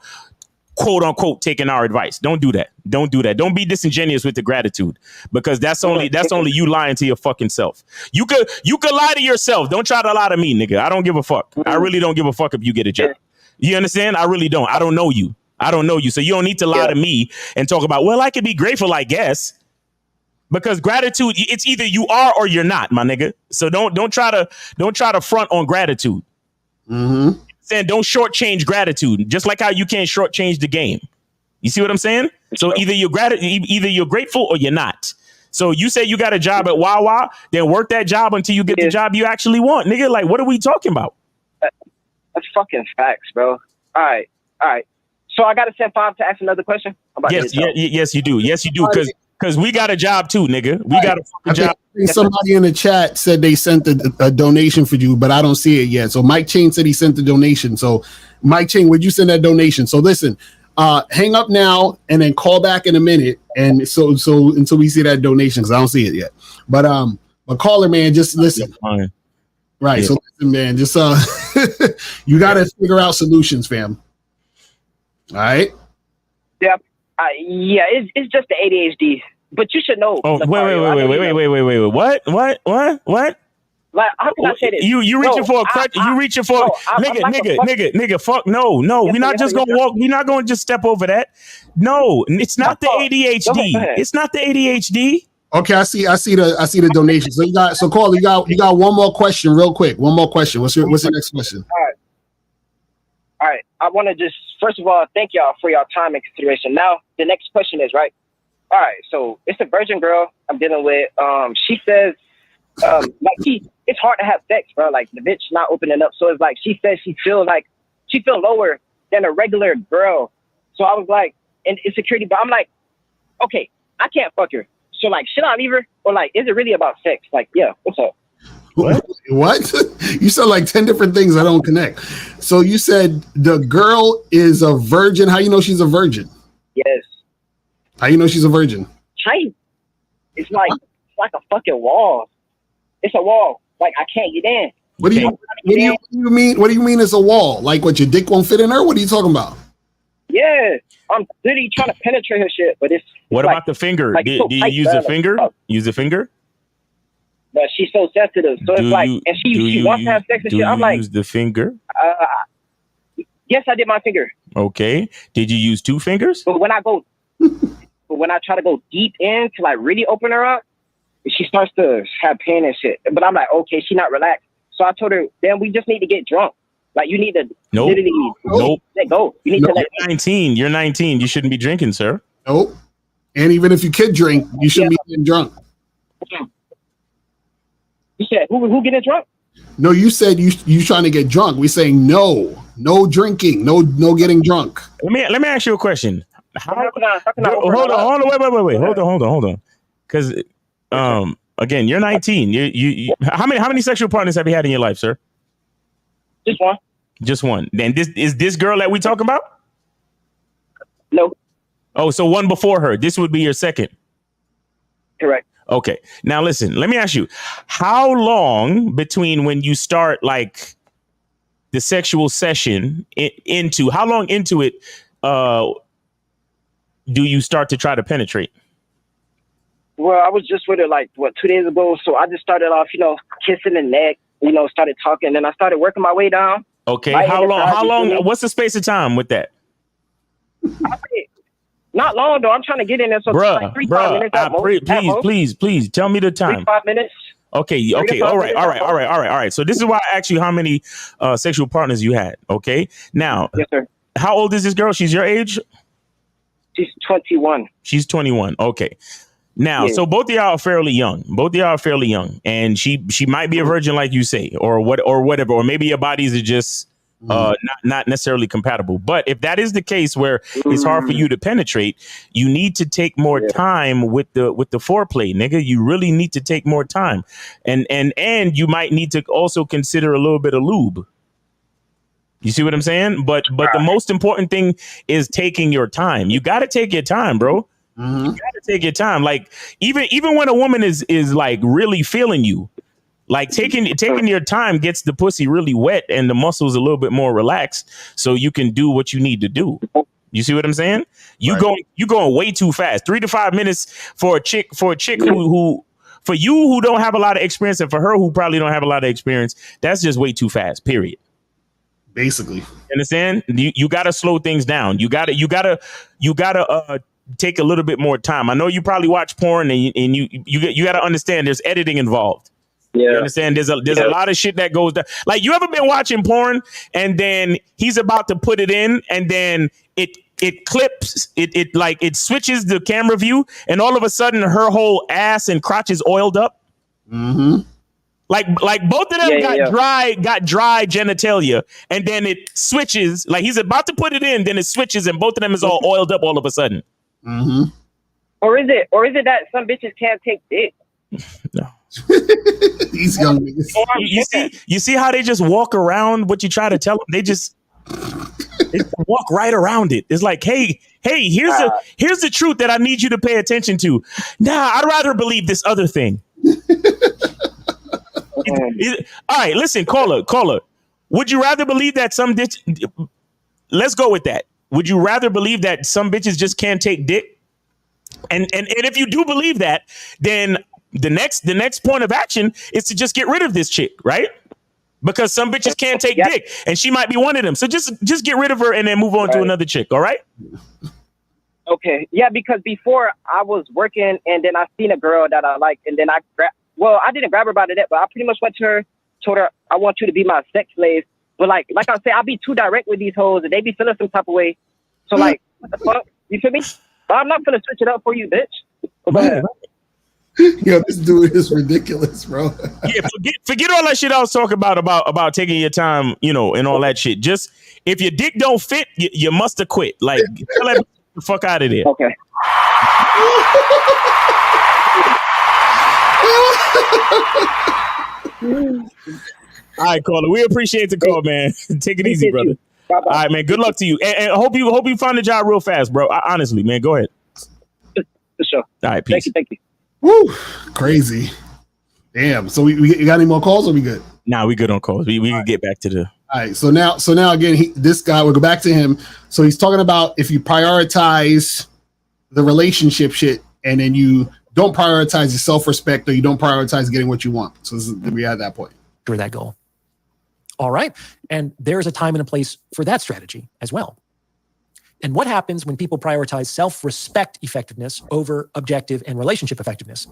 quote unquote, taking our advice. Don't do that. Don't be disingenuous with the gratitude, because that's only you lying to your fucking self. You could lie to yourself. Don't try to lie to me, nigga. I don't give a fuck. I really don't give a fuck if you get a job. You understand? I really don't. I don't know you. So you don't need to lie to me and talk about, well, I could be grateful, I guess. Because gratitude, it's either you are or you're not, my nigga. So don't try to front on gratitude. Mm-hmm. Saying don't shortchange gratitude, just like how you can't shortchange the game. You see what I'm saying? So either you're grateful or you're not. So you say you got a job at Wawa, then work that job until you get the job you actually want, nigga. Like, what are we talking about? That's fucking facts, bro. All right. So I got to send 5 to ask another question? Yes, you do. Because we got a job too, nigga. We got a job. Somebody in the chat said they sent a donation for you, but I don't see it yet. So Mike Chain said he sent the donation. So Mike Chain, would you send that donation? So listen, hang up now and then call back in a minute. And so until we see that donation, because I don't see it yet. But caller, man, just listen. Right. Yeah. So listen, man, just you got to figure out solutions, fam. All right. Yeah. It's just the ADHD, but you should know. Oh, wait. What? Like, how can I say this? You reaching for a crutch? You reaching for nigga? Fuck no. We're not just gonna walk. We're not gonna just step over that. No, it's not the ADHD. It's not the ADHD. Okay, I see the donation. So Carl, you got one more question, real quick. One more question. What's your next question? All right. I want to just, first of all, thank y'all for your time and consideration. Now, the next question is, right? All right. So it's a virgin girl I'm dealing with. She says, it's hard to have sex, bro. Like, the bitch not opening up. So it's like, she says she feel lower than a regular girl. So I was like, and insecurity, but I'm like, okay, I can't fuck her. So like, should I leave her? Or like, is it really about sex? Like, yeah, what's up? What? You said like 10 different things I don't connect. So you said the girl is a virgin. How you know she's a virgin? Yes. How you know she's a virgin? It's like a fucking wall. It's a wall. Like, I can't get in. What do you mean? What do you mean it's a wall? Like what, your dick won't fit in her? What are you talking about? Yeah, I'm literally trying to penetrate her shit, but it's. What about the finger? Do you use the finger? Use the finger? But she's so sensitive, so it's like, and she wants to have sex and shit. I'm like, use the finger? Yes, I did my finger. Okay. Did you use 2 fingers? But when I try to go deep in to like really open her up, she starts to have pain and shit. But I'm like, okay, she not relaxed. So I told her, then we just need to get drunk. Like, you need to Nope. let go. You need to let go. 19. You're 19. You shouldn't be drinking, sir. Nope. And even if you could drink, you shouldn't be getting drunk. You said who getting drunk? No, you said you trying to get drunk. We're saying no drinking, no getting drunk. Let me ask you a question. Hold on. Wait. Hold on. Because again, you're 19. You how many sexual partners have you had in your life, sir? Just one. Just one. Then this girl that we talking about? No. Oh, so one before her. This would be your second. Correct. Okay. Now listen, let me ask you, how long between when you start like the sexual session how long into it do you start to try to penetrate? Well, I was just with her like 2 days ago. So I just started off, kissing the neck, started talking, and I started working my way down. Okay. How long? What's the space of time with that? Not long though. I'm trying to get in there. So like 3-5 minutes. Please tell me the time. 3-5 minutes. Okay. All right. So this is why I asked you how many sexual partners you had. Okay. Now, yes, sir. How old is this girl? She's your age? She's 21. She's 21. Okay. Now, so both of y'all are fairly young. And she might be a virgin, like you say, or whatever, or maybe your bodies are just not necessarily compatible. But if that is the case, where it's hard for you to penetrate, you need to take more time with the foreplay, nigga. You really need to take more time, and you might need to also consider a little bit of lube. You see what I'm saying? But the most important thing is taking your time. You got to take your time, bro. You gotta take your time. Like even when a woman is like really feeling you, like taking your time gets the pussy really wet and the muscles a little bit more relaxed, so you can do what you need to do. You see what I'm saying? You going way too fast. 3 to 5 minutes for a chick who for you who don't have a lot of experience, and for her who probably don't have a lot of experience, that's just way too fast. Period. Basically, understand? You got to slow things down. You gotta take a little bit more time. I know you probably watch porn, and you got to understand there's editing involved. Yeah. You understand? There's a lot of shit that goes down. Like, you ever been watching porn and then he's about to put it in, and then it clips, it switches the camera view, and all of a sudden her whole ass and crotch is oiled up. Mm-hmm. Like both of them got dry genitalia, and then it switches. Like, he's about to put it in, then it switches, and both of them is all oiled up all of a sudden. Mm-hmm. Or is it that some bitches can't take dick? No. These young niggas. You see how they just walk around what you try to tell them? They just walk right around it. It's like, hey, here's the truth that I need you to pay attention to. Nah, I'd rather believe this other thing. All right, listen, caller. Would you rather believe that let's go with that. Would you rather believe that some bitches just can't take dick? And if you do believe that, then the next point of action is to just get rid of this chick, right? Because some bitches can't take dick, and she might be one of them. So just get rid of her and then move on to another chick, all right? Okay. Yeah, because before I was working, and then I seen a girl that I liked, and then I didn't grab her by the neck, but I pretty much went to her, told her, I want you to be my sex slave. But like I said, I'll be too direct with these hoes, and they be feeling some type of way. So like, what the fuck? You feel me? But I'm not gonna switch it up for you, bitch. Go ahead. Yo, this dude is ridiculous, bro. Yeah, forget all that shit I was talking about taking your time, and all that shit. Just, if your dick don't fit, you must have quit. Like, tell that the fuck out of there. Okay. All right, caller. We appreciate the call, man. Take it easy, brother. Bye-bye. All right, man. Good luck to you, and I hope you find a job real fast, bro. Honestly, man. Go ahead. For sure. All right, peace. Thank you. Woo, crazy. Damn. So we got any more calls, or we good? Nah, we good on calls. We can get back to the. All right. So now again, this guy. We'll go back to him. So he's talking about if you prioritize the relationship shit, and then you don't prioritize your self-respect, or you don't prioritize getting what you want. So we had that point. For that goal. All right. And there's a time and a place for that strategy as well. And what happens when people prioritize self-respect effectiveness over objective and relationship effectiveness?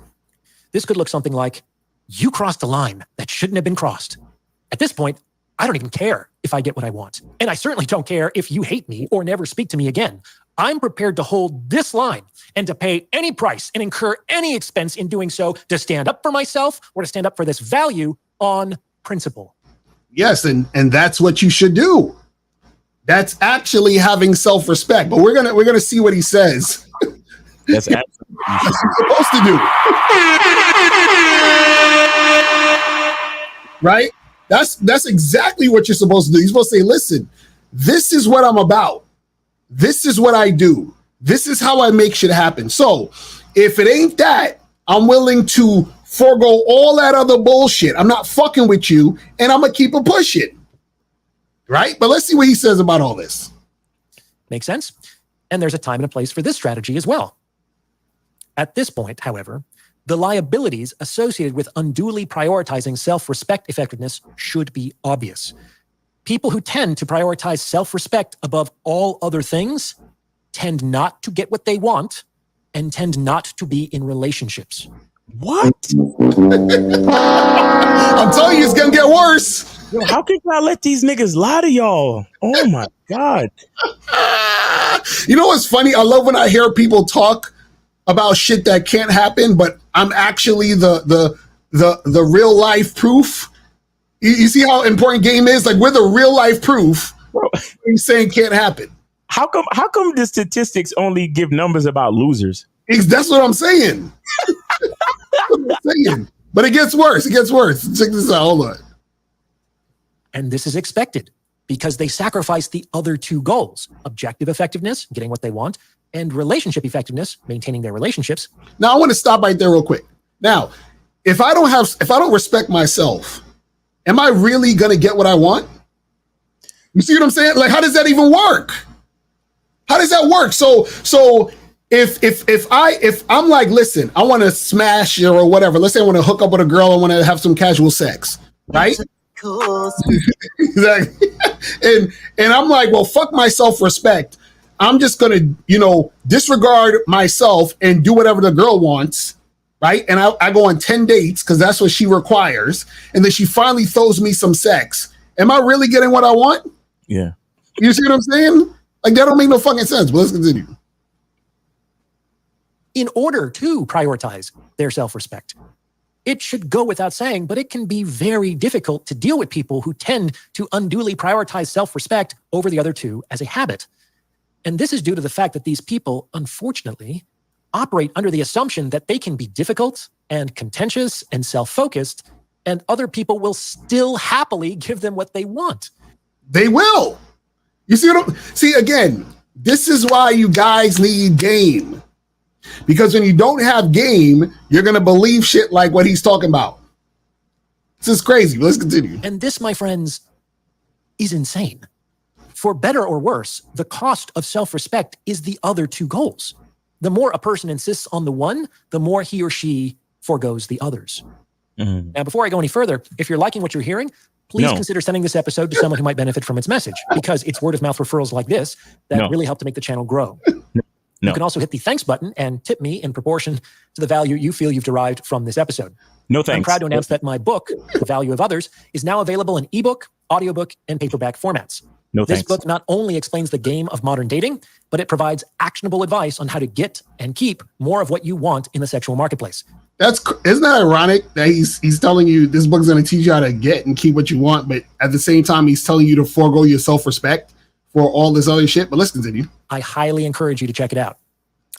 This could look something like, you crossed a line that shouldn't have been crossed. At this point, I don't even care if I get what I want. And I certainly don't care if you hate me or never speak to me again. I'm prepared to hold this line and to pay any price and incur any expense in doing so, to stand up for myself or to stand up for this value on principle. Yes, and that's what you should do. That's actually having self-respect. But we're gonna see what he says. That's absolutely what you're supposed to do. Right? That's exactly what you're supposed to do. You're supposed to say, listen, this is what I'm about. This is what I do. This is how I make shit happen. So if it ain't that, I'm willing to forego all that other bullshit. I'm not fucking with you, and I'm gonna keep it pushing. Right? But let's see what he says about all this. Makes sense? And there's a time and a place for this strategy as well. At this point, however, the liabilities associated with unduly prioritizing self-respect effectiveness should be obvious. People who tend to prioritize self-respect above all other things tend not to get what they want and tend not to be in relationships. What? I'm telling you, it's gonna get worse. Yo, how could y'all let these niggas lie to y'all? Oh my God. You know what's funny? I love when I hear people talk about shit that can't happen, but I'm actually the real life proof. You see how important game is? Like, we're the real life proof. He's saying can't happen. How come the statistics only give numbers about losers? That's what I'm saying. But it gets worse. It gets worse. Check this out. Hold on. And this is expected because they sacrifice the other two goals: objective effectiveness, getting what they want, and relationship effectiveness, maintaining their relationships. Now I want to stop right there real quick. Now, if I don't respect myself, am I really gonna get what I want? You see what I'm saying? Like, how does that even work? How does that work? So if I'm like, listen, I want to smash you or whatever. Let's say I want to hook up with a girl. I want to have some casual sex, right? Exactly. And I'm like, well, fuck my self-respect. I'm just gonna, disregard myself and do whatever the girl wants, right? And I go on 10 dates because that's what she requires, and then she finally throws me some sex. Am I really getting what I want? Yeah. You see what I'm saying? Like, that don't make no fucking sense. But let's continue. In order to prioritize their self-respect, it should go without saying, but it can be very difficult to deal with people who tend to unduly prioritize self-respect over the other two as a habit. And this is due to the fact that these people, unfortunately, operate under the assumption that they can be difficult and contentious and self-focused, and other people will still happily give them what they want. They will. You see again, this is why you guys need game. Because when you don't have game, you're going to believe shit like what he's talking about. This is crazy. Let's continue. And this, my friends, is insane. For better or worse, the cost of self-respect is the other two goals. The more a person insists on the one, the more he or she forgoes the others. Mm-hmm. Now, before I go any further, if you're liking what you're hearing, please consider sending this episode to someone who might benefit from its message, because it's word of mouth referrals like this that really help to make the channel grow. You can also hit the thanks button and tip me in proportion to the value you feel you've derived from this episode. No thanks. I'm proud to announce that my book, The Value of Others, is now available in ebook, audiobook, and paperback formats. This book not only explains the game of modern dating, but it provides actionable advice on how to get and keep more of what you want in the sexual marketplace. Isn't that ironic that he's telling you this book's going to teach you how to get and keep what you want, but at the same time he's telling you to forego your self-respect for all this other shit? But let's continue. I highly encourage you to check it out.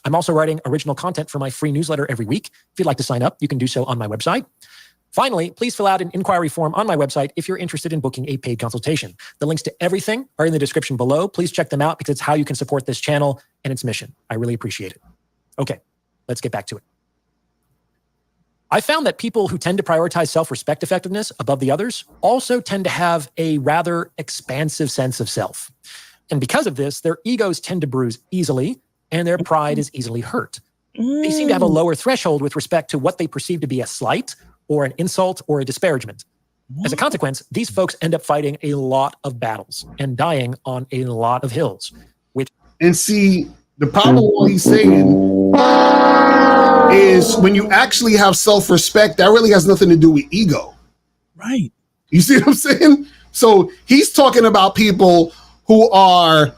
I'm also writing original content for my free newsletter every week. If you'd like to sign up, you can do so on my website. Finally, please fill out an inquiry form on my website if you're interested in booking a paid consultation. The links to everything are in the description below. Please check them out because it's how you can support this channel and its mission. I really appreciate it. Okay, let's get back to it. I found that people who tend to prioritize self-respect effectiveness above the others also tend to have a rather expansive sense of self. And because of this, their egos tend to bruise easily and their pride is easily hurt. They seem to have a lower threshold with respect to what they perceive to be a slight or an insult or a disparagement. As a consequence, these folks end up fighting a lot of battles and dying on a lot of hills. And see, the problem with what he's saying is when you actually have self-respect, that really has nothing to do with ego. Right. You see what I'm saying? So he's talking about people who are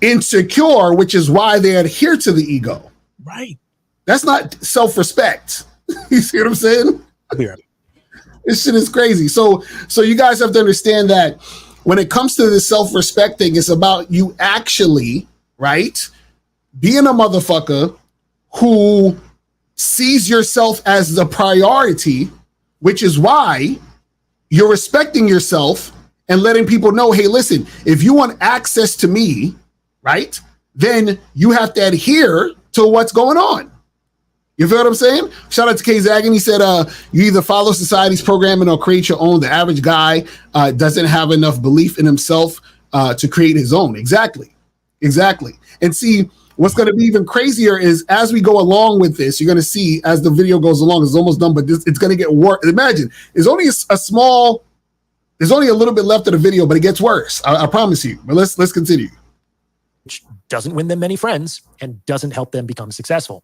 insecure, which is why they adhere to the ego. Right. That's not self-respect. You see what I'm saying? Yeah. This shit is crazy. So you guys have to understand that when it comes to this self-respect thing, it's about you actually, right, being a motherfucker who sees yourself as the priority, which is why you're respecting yourself and letting people know, hey, listen, if you want access to me, right, then you have to adhere to what's going on. You feel what I'm saying? Shout out to K Zagan. He said, you either follow society's programming or create your own. The average guy doesn't have enough belief in himself to create his own. Exactly. And see, what's going to be even crazier is as we go along with this, you're going to see as the video goes along, it's almost done, but it's going to get worse. Imagine, there's only there's only a little bit left of the video, but it gets worse. I promise you. But let's continue. Which doesn't win them many friends and doesn't help them become successful.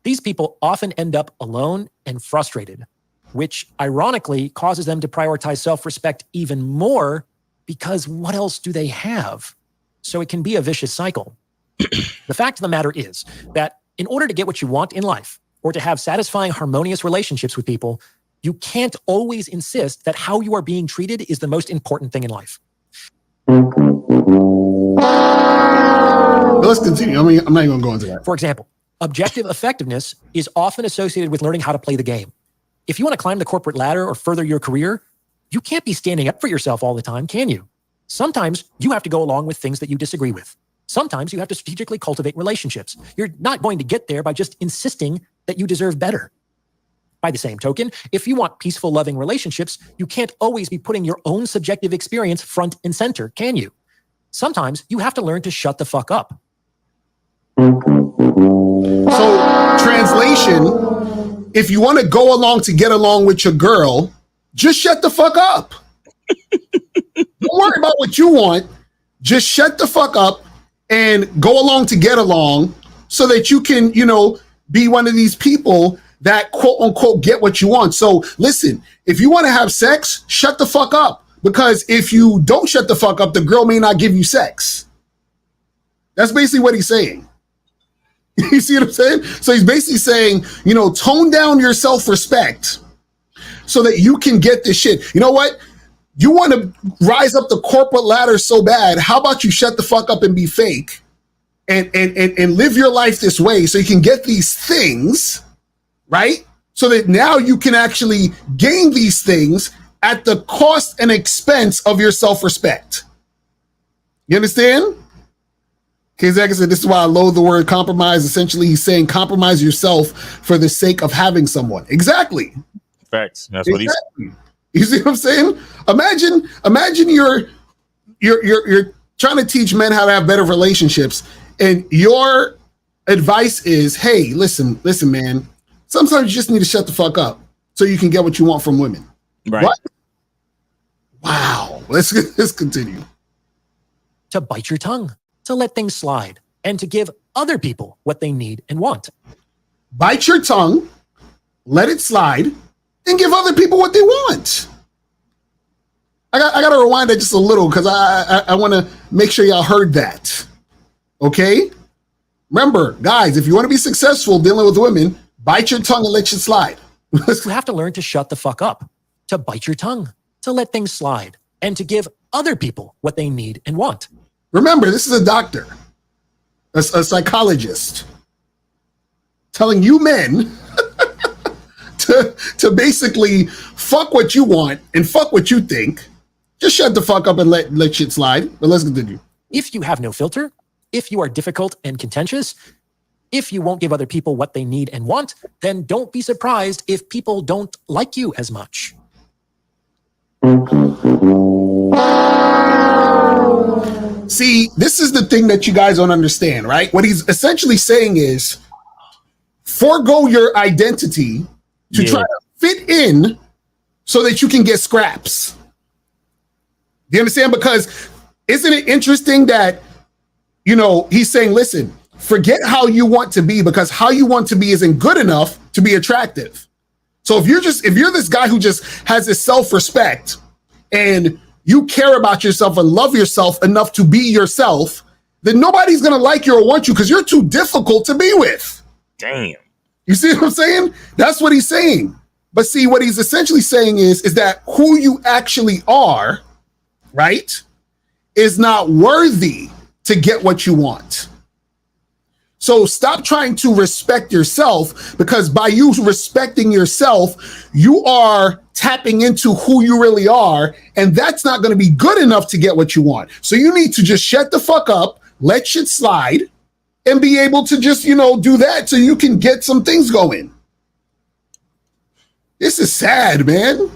These people often end up alone and frustrated which ironically causes them to prioritize self-respect even more because what else do they have? So it can be a vicious cycle. The fact of the matter is that in order to get what you want in life or to have satisfying, harmonious relationships with people, you can't always insist that how you are being treated is the most important thing in life. But let's continue. I mean, I'm not even going to go into that. For example, objective effectiveness is often associated with learning how to play the game. If you want to climb the corporate ladder or further your career, you can't be standing up for yourself all the time, can you? Sometimes you have to go along with things that you disagree with. Sometimes you have to strategically cultivate relationships. You're not going to get there by just insisting that you deserve better. By the same token, if you want peaceful, loving relationships, you can't always be putting your own subjective experience front and center, can you? Sometimes you have to learn to shut the fuck up. So, translation, if you want to go along to get along with your girl, just shut the fuck up. Don't worry about what you want. Just shut the fuck up and go along to get along so that you can, be one of these people that quote unquote get what you want. So listen, if you want to have sex, shut the fuck up. Because if you don't shut the fuck up, the girl may not give you sex. That's basically what he's saying. You see what I'm saying? So he's basically saying, tone down your self-respect so that you can get this shit. You know what? You want to rise up the corporate ladder so bad. How about you shut the fuck up and be fake and live your life this way so you can get these things, right? So that now you can actually gain these things at the cost and expense of your self-respect. You understand? K-Zach said, this is why I loathe the word compromise. Essentially, he's saying compromise yourself for the sake of having someone. Exactly. Facts. That's what he's saying. You see what I'm saying? Imagine you're trying to teach men how to have better relationships, and your advice is, hey, listen, man. Sometimes you just need to shut the fuck up so you can get what you want from women. Right. What? Wow. Let's continue. To bite your tongue, to let things slide, and to give other people what they need and want. Bite your tongue, let it slide, and give other people what they want. I got to rewind that just a little because I want to make sure y'all heard that. Okay? Remember, guys, if you want to be successful dealing with women, bite your tongue and let it slide. You have to learn to shut the fuck up, to bite your tongue, to let things slide, and to give other people what they need and want. Remember, this is a doctor, a psychologist, telling you men to basically fuck what you want and fuck what you think. Just shut the fuck up and let shit slide. But let's continue. If you have no filter, if you are difficult and contentious, if you won't give other people what they need and want, then don't be surprised if people don't like you as much. See, this is the thing that you guys don't understand, right? What he's essentially saying is forego your identity to try to fit in so that you can get scraps. Do you understand? Because isn't it interesting that, he's saying, listen, forget how you want to be because how you want to be isn't good enough to be attractive. So if you're this guy who just has this self-respect and you care about yourself and love yourself enough to be yourself, then nobody's going to like you or want you because you're too difficult to be with. Damn. You see what I'm saying? That's what he's saying. But see, what he's essentially saying is that who you actually are, right, is not worthy to get what you want. So stop trying to respect yourself because by you respecting yourself, you are tapping into who you really are. And that's not going to be good enough to get what you want. So you need to just shut the fuck up, let shit slide, and be able to just, do that so you can get some things going. This is sad, man.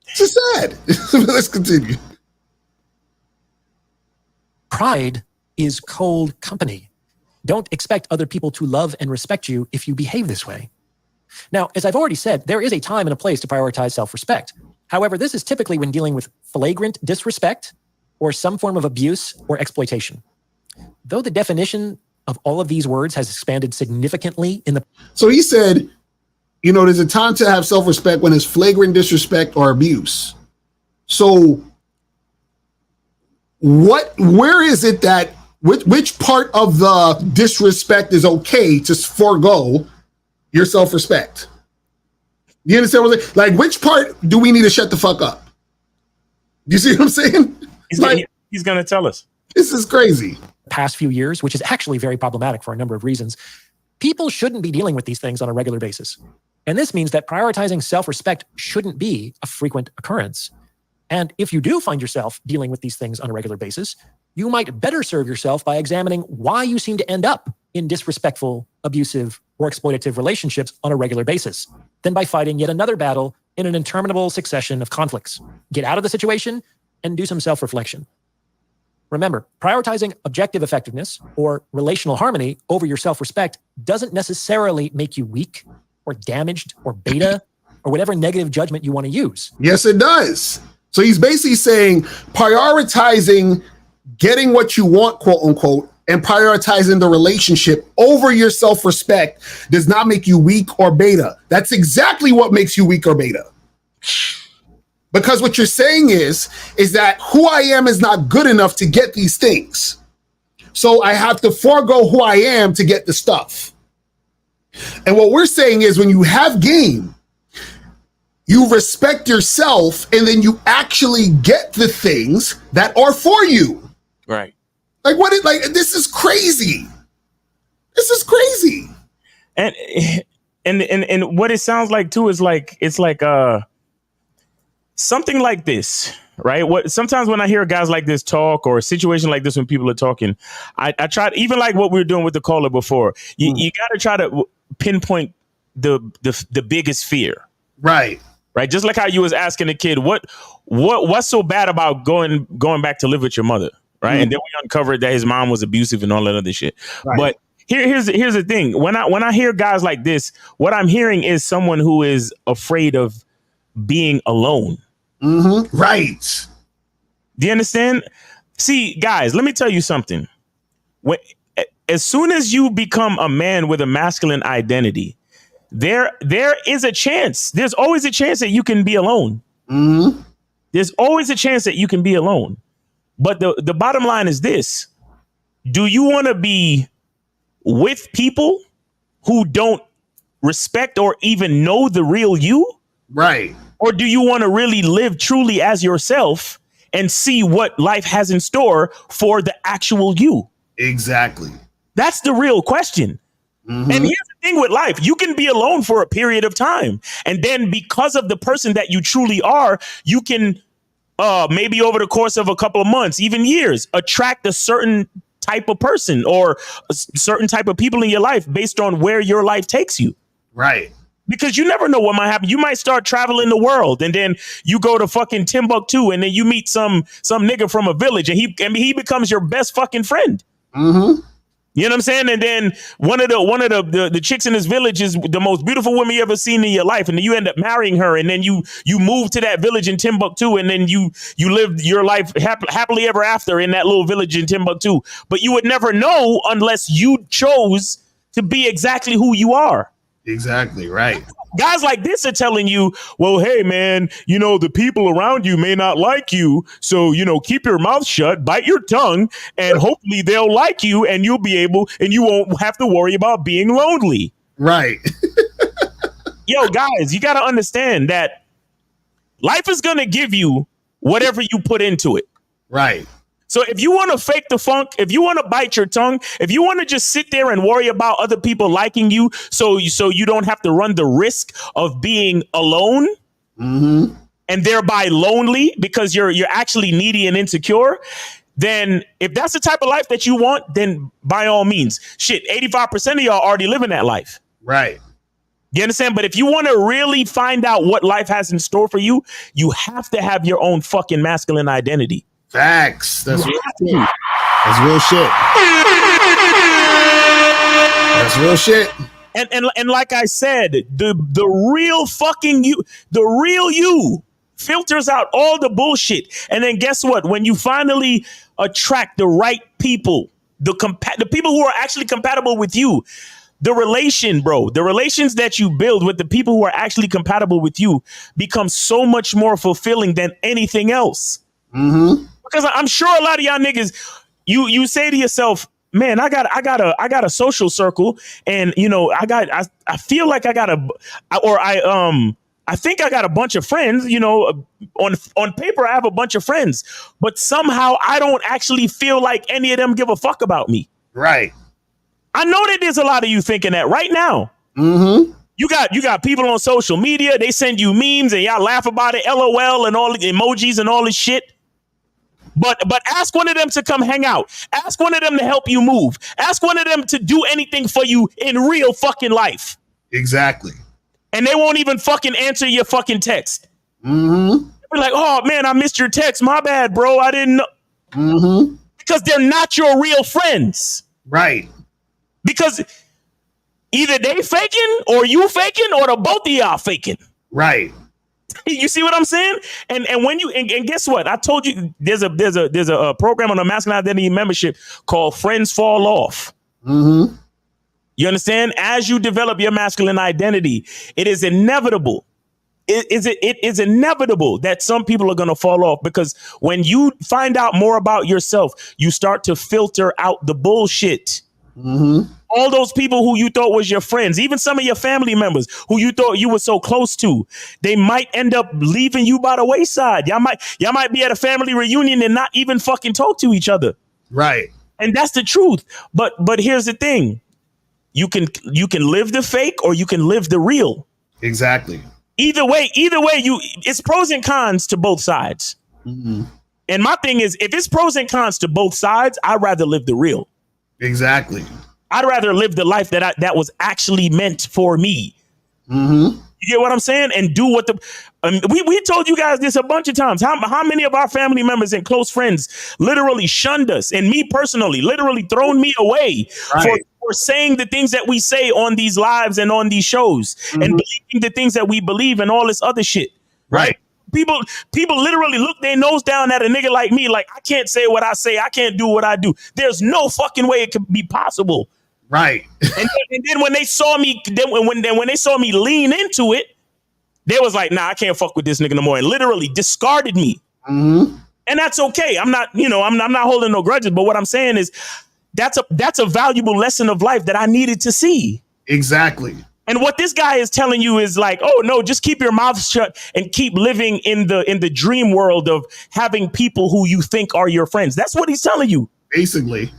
This is sad. Let's continue. Pride is cold company. Don't expect other people to love and respect you if you behave this way. Now, as I've already said, there is a time and a place to prioritize self-respect. However, this is typically when dealing with flagrant disrespect or some form of abuse or exploitation. Though the definition of all of these words has expanded significantly in the... So he said, You know, there's a time to have self-respect when it's flagrant disrespect or abuse. So where is it that, which part of the disrespect is okay to forego your self-respect? You understand what I'm saying? Like, which part do we need to shut the fuck up? You see what I'm saying? He's going to tell us. This is crazy. Past few years, which is actually very problematic for a number of reasons, people shouldn't be dealing with these things on a regular basis. And this means that prioritizing self-respect shouldn't be a frequent occurrence. And if you do find yourself dealing with these things on a regular basis, you might better serve yourself by examining why you seem to end up in disrespectful, abusive, or exploitative relationships on a regular basis than by fighting yet another battle in an interminable succession of conflicts. Get out of the situation and do some self-reflection. Remember, prioritizing objective effectiveness or relational harmony over your self-respect doesn't necessarily make you weak or damaged or beta or whatever negative judgment you want to use. Yes, it does. So he's basically saying prioritizing getting what you want, quote unquote, and prioritizing the relationship over your self-respect does not make you weak or beta. That's exactly what makes you weak or beta. Because what you're saying is that who I am is not good enough to get these things. So I have to forego who I am to get the stuff. And what we're saying is when you have game, you respect yourself and then you actually get the things that are for you. Right. Like this is crazy. This is crazy. And what it sounds like too is like, it's like, something like this, right? Sometimes when I hear guys like this talk or a situation like this, when people are talking, I try to, even like what we were doing with the caller before, you got to try to pinpoint the biggest fear. Right. Right. Just like how you was asking the kid, what's so bad about going back to live with your mother? Right. And then we uncovered that his mom was abusive and all that other shit. Right. But here's the thing. When I hear guys like this, what I'm hearing is someone who is afraid of being alone. Mm-hmm. Right. Do you understand? See, guys, let me tell you something. As soon as you become a man with a masculine identity, there is a chance. There's always a chance that you can be alone. Mm-hmm. There's always a chance that you can be alone. But the bottom line is this. Do you want to be with people who don't respect or even know the real you? Right. Or do you want to really live truly as yourself and see what life has in store for the actual you? Exactly. That's the real question. Mm-hmm. And here's the thing with life. You can be alone for a period of time. And then because of the person that you truly are, you can maybe over the course of a couple of months, even years, attract a certain type of person or a certain type of people in your life based on where your life takes you. Right. Because you never know what might happen. You might start traveling the world and then you go to fucking Timbuktu and then you meet some nigga from a village and he becomes your best fucking friend. Mm-hmm. You know what I'm saying? And then one of the chicks in this village is the most beautiful woman you ever seen in your life. And then you end up marrying her. And then you move to that village in Timbuktu and then you live your life happily ever after in that little village in Timbuktu. But you would never know unless you chose to be exactly who you are. Exactly right. Guys like this are telling you, well, hey, man, the people around you may not like you. So, keep your mouth shut, bite your tongue, and hopefully they'll like you and you'll be able and you won't have to worry about being lonely. Right. Yo, guys, you got to understand that life is going to give you whatever you put into it. Right. So if you want to fake the funk, if you want to bite your tongue, if you want to just sit there and worry about other people liking you so you don't have to run the risk of being alone mm-hmm. and thereby lonely because you're actually needy and insecure, then if that's the type of life that you want, then by all means, 85% of y'all already living that life. Right. You understand? But if you want to really find out what life has in store for you, you have to have your own fucking masculine identity. Facts. That's real shit. That's real shit. That's real shit. And like I said, the real fucking you, the real you filters out all the bullshit. And then guess what? When you finally attract the right people, the people who are actually compatible with you, the relations that you build with the people who are actually compatible with you become so much more fulfilling than anything else. Mm-hmm. Because I'm sure a lot of y'all niggas, you say to yourself, man, I got a social circle, and you know, I feel like I think I got a bunch of friends, you know, on paper, I have a bunch of friends, but somehow I don't actually feel like any of them give a fuck about me. Right. I know that there's a lot of you thinking that right now. Mm-hmm. You got people on social media, they send you memes and y'all laugh about it, LOL and all the emojis and all this shit. But ask one of them to come hang out. Ask one of them to help you move. Ask one of them to do anything for you in real fucking life. Exactly. And they won't even fucking answer your fucking text. Mm-hmm. Be like, oh man, I missed your text. My bad, bro. I didn't know. Mm-hmm. Because they're not your real friends. Right. Because either they faking or you faking or the both of y'all faking. Right. You see what I'm saying? And when you and guess what? I told you there's a program on the masculine identity membership called Friends Fall Off. Mm-hmm. You understand? As you develop your masculine identity, it is inevitable. It is inevitable that some people are going to fall off, because when you find out more about yourself, you start to filter out the bullshit. Mm-hmm. All those people who you thought was your friends, even some of your family members who you thought you were so close to, they might end up leaving you by the wayside. Y'all might be at a family reunion and not even fucking talk to each other. Right. And that's the truth. But here's the thing. You can live the fake or you can live the real. Exactly. Either way, it's pros and cons to both sides. Mm-hmm. And my thing is, if it's pros and cons to both sides, I'd rather live the real. Exactly. I'd rather live the life that was actually meant for me. Mm-hmm. You get what I'm saying? And do what we told you guys this a bunch of times. How many of our family members and close friends literally shunned us, and me personally, literally thrown me away for saying the things that we say on these lives and on these shows, and believing the things that we believe and all this other shit. Right? People literally look their nose down at a nigga like me, like, I can't say what I say, I can't do what I do. There's no fucking way it could be possible. Right. and then when they saw me, when they saw me lean into it, they was like, nah, I can't fuck with this nigga no more, and literally discarded me. Mm-hmm. And that's okay. I'm not holding no grudges. But what I'm saying is that's a valuable lesson of life that I needed to see. Exactly. And what this guy is telling you is like, oh no, just keep your mouth shut and keep living in the dream world of having people who you think are your friends. That's what he's telling you. Basically.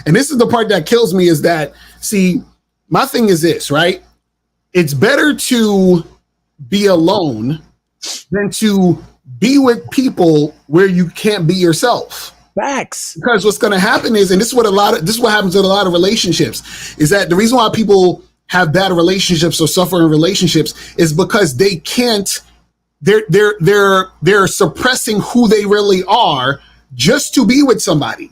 And this is the part that kills me, is that, see, my thing is this, right? It's better to be alone than to be with people where you can't be yourself. Facts. Because what's going to happen is, and this is what happens with a lot of relationships, is that the reason why people have bad relationships or suffer in relationships is because they can't, they're suppressing who they really are just to be with somebody.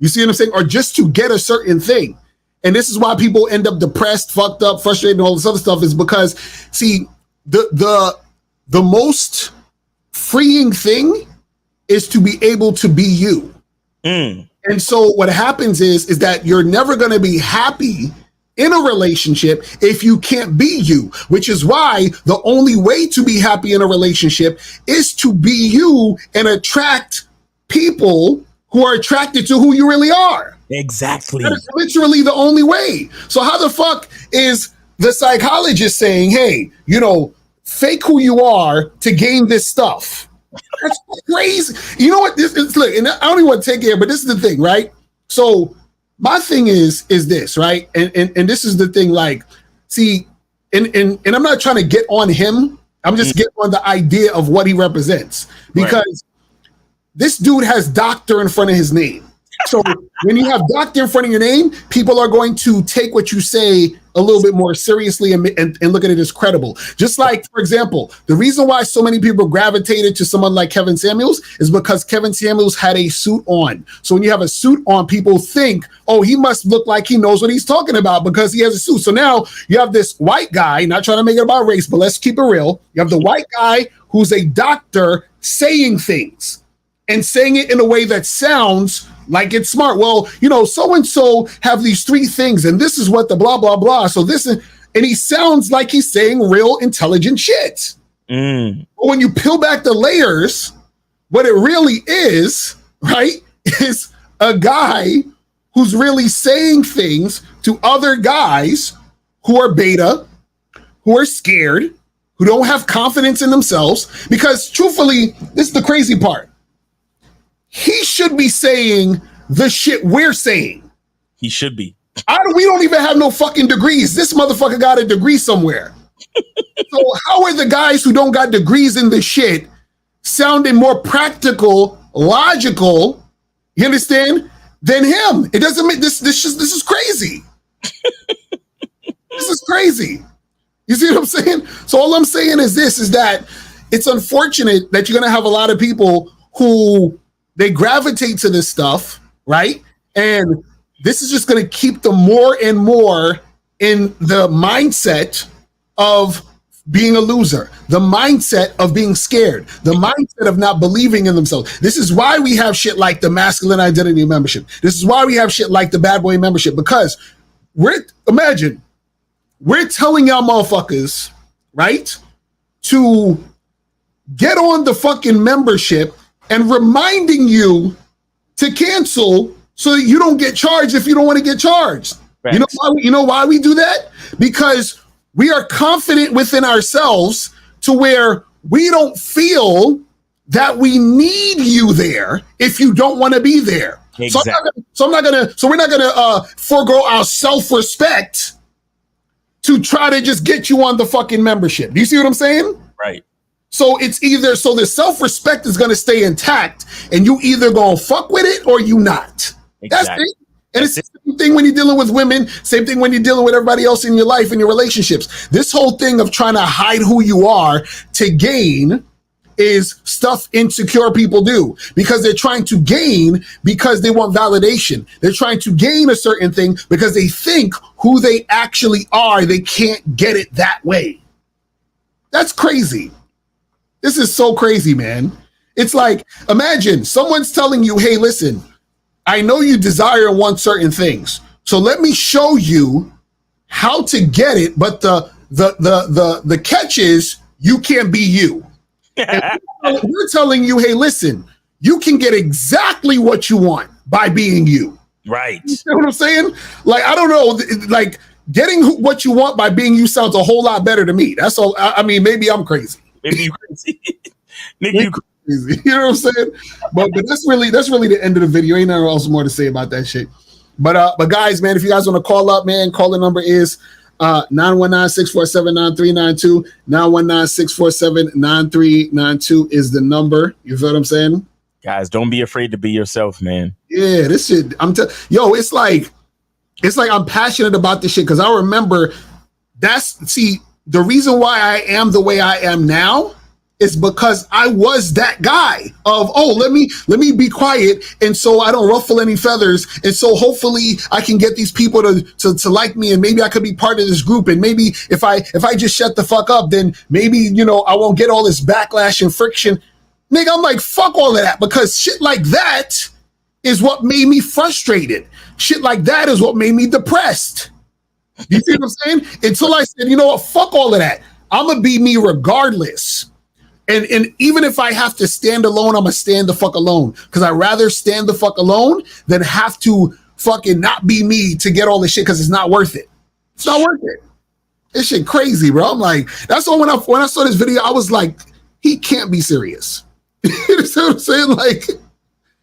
You see what I'm saying? Or just to get a certain thing. And this is why people end up depressed, fucked up, frustrated, and all this other stuff, is because, see, the most freeing thing is to be able to be you. And so what happens is that you're never going to be happy in a relationship if you can't be you, which is why the only way to be happy in a relationship is to be you and attract people who are attracted to who you really are. Exactly. That is literally the only way. So how the fuck is the psychologist saying, hey, fake who you are to gain this stuff? That's crazy. You know what? Look, and I don't even want to take it here, but this is the thing, right? So my thing is this, right? And this is the thing, like, see, and I'm not trying to get on him. I'm just getting on the idea of what he represents, because this dude has doctor in front of his name. So when you have doctor in front of your name, people are going to take what you say a little bit more seriously and look at it as credible. Just like, for example, the reason why so many people gravitated to someone like Kevin Samuels is because Kevin Samuels had a suit on. So when you have a suit on, people think, oh, he must look like he knows what he's talking about because he has a suit. So now you have this white guy, not trying to make it about race, but let's keep it real. You have the white guy who's a doctor saying things and saying it in a way that sounds Like it's smart. Well, so and so have these 3 things, and this is what the blah blah blah. So this is, and he sounds like he's saying real intelligent shit. But when you peel back the layers, what it really is, right, is a guy who's really saying things to other guys who are beta, who are scared, who don't have confidence in themselves. Because truthfully, this is the crazy part. He should be saying the shit we're saying. He should be. We don't even have no fucking degrees. This motherfucker got a degree somewhere. So how are the guys who don't got degrees in this shit sounding more practical, logical, you understand, than him? It doesn't make this is crazy. This is crazy. You see what I'm saying? So all I'm saying is that it's unfortunate that you're going to have a lot of people who they gravitate to this stuff, right? And this is just going to keep them more and more in the mindset of being a loser, the mindset of being scared, the mindset of not believing in themselves. This is why we have shit like the masculine identity membership. This is why we have shit like the bad boy membership, because we're telling y'all motherfuckers, right, to get on the fucking membership and reminding you to cancel so that you don't get charged if you don't want to get charged. Right. You know why we do that? Because we are confident within ourselves to where we don't feel that we need you there if you don't want to be there. Exactly. So we're not gonna forego our self-respect to try to just get you on the fucking membership. Do you see what I'm saying? Right. So it's either, so the self-respect is going to stay intact and you either going to fuck with it or you not. Exactly. That's it. And it's the same thing when you're dealing with women, same thing when you're dealing with everybody else in your life and your relationships. This whole thing of trying to hide who you are to gain is stuff insecure people do, because they're trying to gain because they want validation. They're trying to gain a certain thing because they think who they actually are, they can't get it that way. That's crazy. This is so crazy, man. It's like, imagine someone's telling you, hey, listen, I know you desire and want certain things, so let me show you how to get it. But the catch is you can't be you. We're telling you, hey, listen, you can get exactly what you want by being you. Right. You know what I'm saying? Like, I don't know, like getting what you want by being you sounds a whole lot better to me. That's all. I mean, maybe I'm crazy. Maybe you crazy. Nigga, you crazy. You know what I'm saying? But that's really the end of the video. Ain't nothing else more to say about that shit. But guys, man, if you guys want to call up, man, call the number is 919-647-9392. 919-647-9392 is the number. You feel what I'm saying? Guys, don't be afraid to be yourself, man. Yeah, this shit. It's like I'm passionate about this shit because I remember the reason why I am the way I am now is because I was that guy of, let me be quiet, and so I don't ruffle any feathers, and so hopefully I can get these people to like me, and maybe I could be part of this group, and maybe if I just shut the fuck up, then maybe I won't get all this backlash and friction. Nigga, I'm like, fuck all of that, because shit like that is what made me frustrated. Shit like that is what made me depressed. You see what I'm saying? Until I said, you know what, fuck all of that. I'm gonna be me regardless. And even if I have to stand alone, I'm gonna stand the fuck alone. Because I'd rather stand the fuck alone than have to fucking not be me to get all this shit, because it's not worth it. It's not worth it. This shit crazy, bro. I'm like, that's why when I saw this video, I was like, he can't be serious. You see what I'm saying? Like,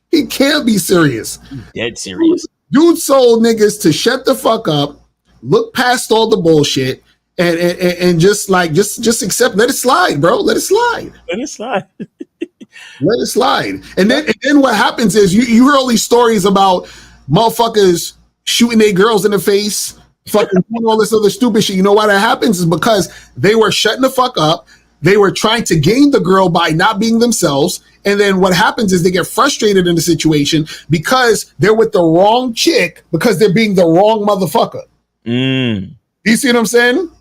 he can't be serious. Dead serious. Dude told niggas to shut the fuck up, look past all the bullshit, and just accept, let it slide, bro. Let it slide. Let it slide. Let it slide. And then what happens is you hear all these stories about motherfuckers shooting their girls in the face, fucking doing all this other stupid shit. You know why that happens? Is because they were shutting the fuck up. They were trying to gain the girl by not being themselves. And then what happens is they get frustrated in the situation because they're with the wrong chick, because they're being the wrong motherfucker. Do you see what I'm saying?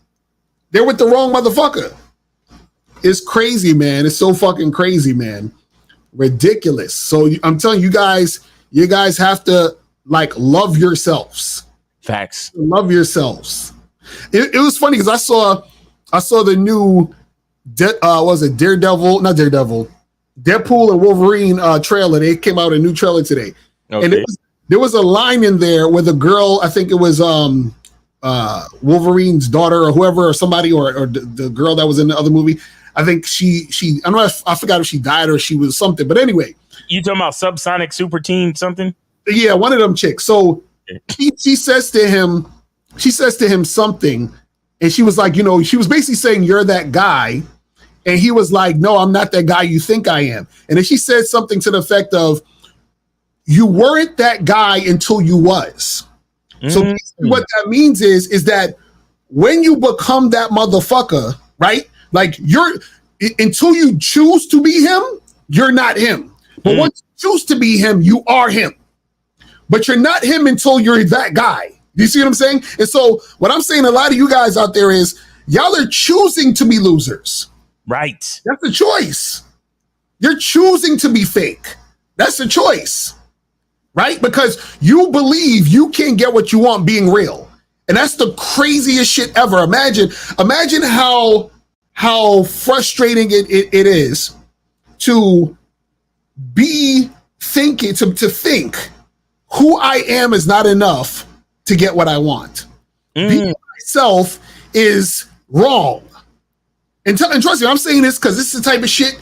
They're with the wrong motherfucker. It's crazy, man. It's so fucking crazy, man. Ridiculous. So I'm telling you guys, you guys have to like love yourselves. Facts. Love yourselves. It was funny because I saw the new was it Daredevil, not Daredevil, Deadpool and Wolverine trailer. They came out a new trailer today. Okay. And there was a line in there where the girl, I think it was Wolverine's daughter or whoever or somebody or the girl that was in the other movie. I think she I don't know, I forgot if she died or she was something. But anyway. You talking about Subsonic Super Team something? Yeah, one of them chicks. So she says to him something, and she was like, you know, she was basically saying, you're that guy. And he was like, no, I'm not that guy you think I am. And then she said something to the effect of, you weren't that guy until you was. So basically what that means is that when you become that motherfucker, right? Like until you choose to be him, you're not him. But once you choose to be him, you are him. But you're not him until you're that guy. You see what I'm saying? And so what I'm saying, a lot of you guys out there is y'all are choosing to be losers. Right. That's a choice. You're choosing to be fake. That's a choice. Right? Because you believe you can't get what you want being real. And that's the craziest shit ever. Imagine how frustrating it is to be thinking, to think who I am is not enough to get what I want. Being myself is wrong. And trust me, I'm saying this because this is the type of shit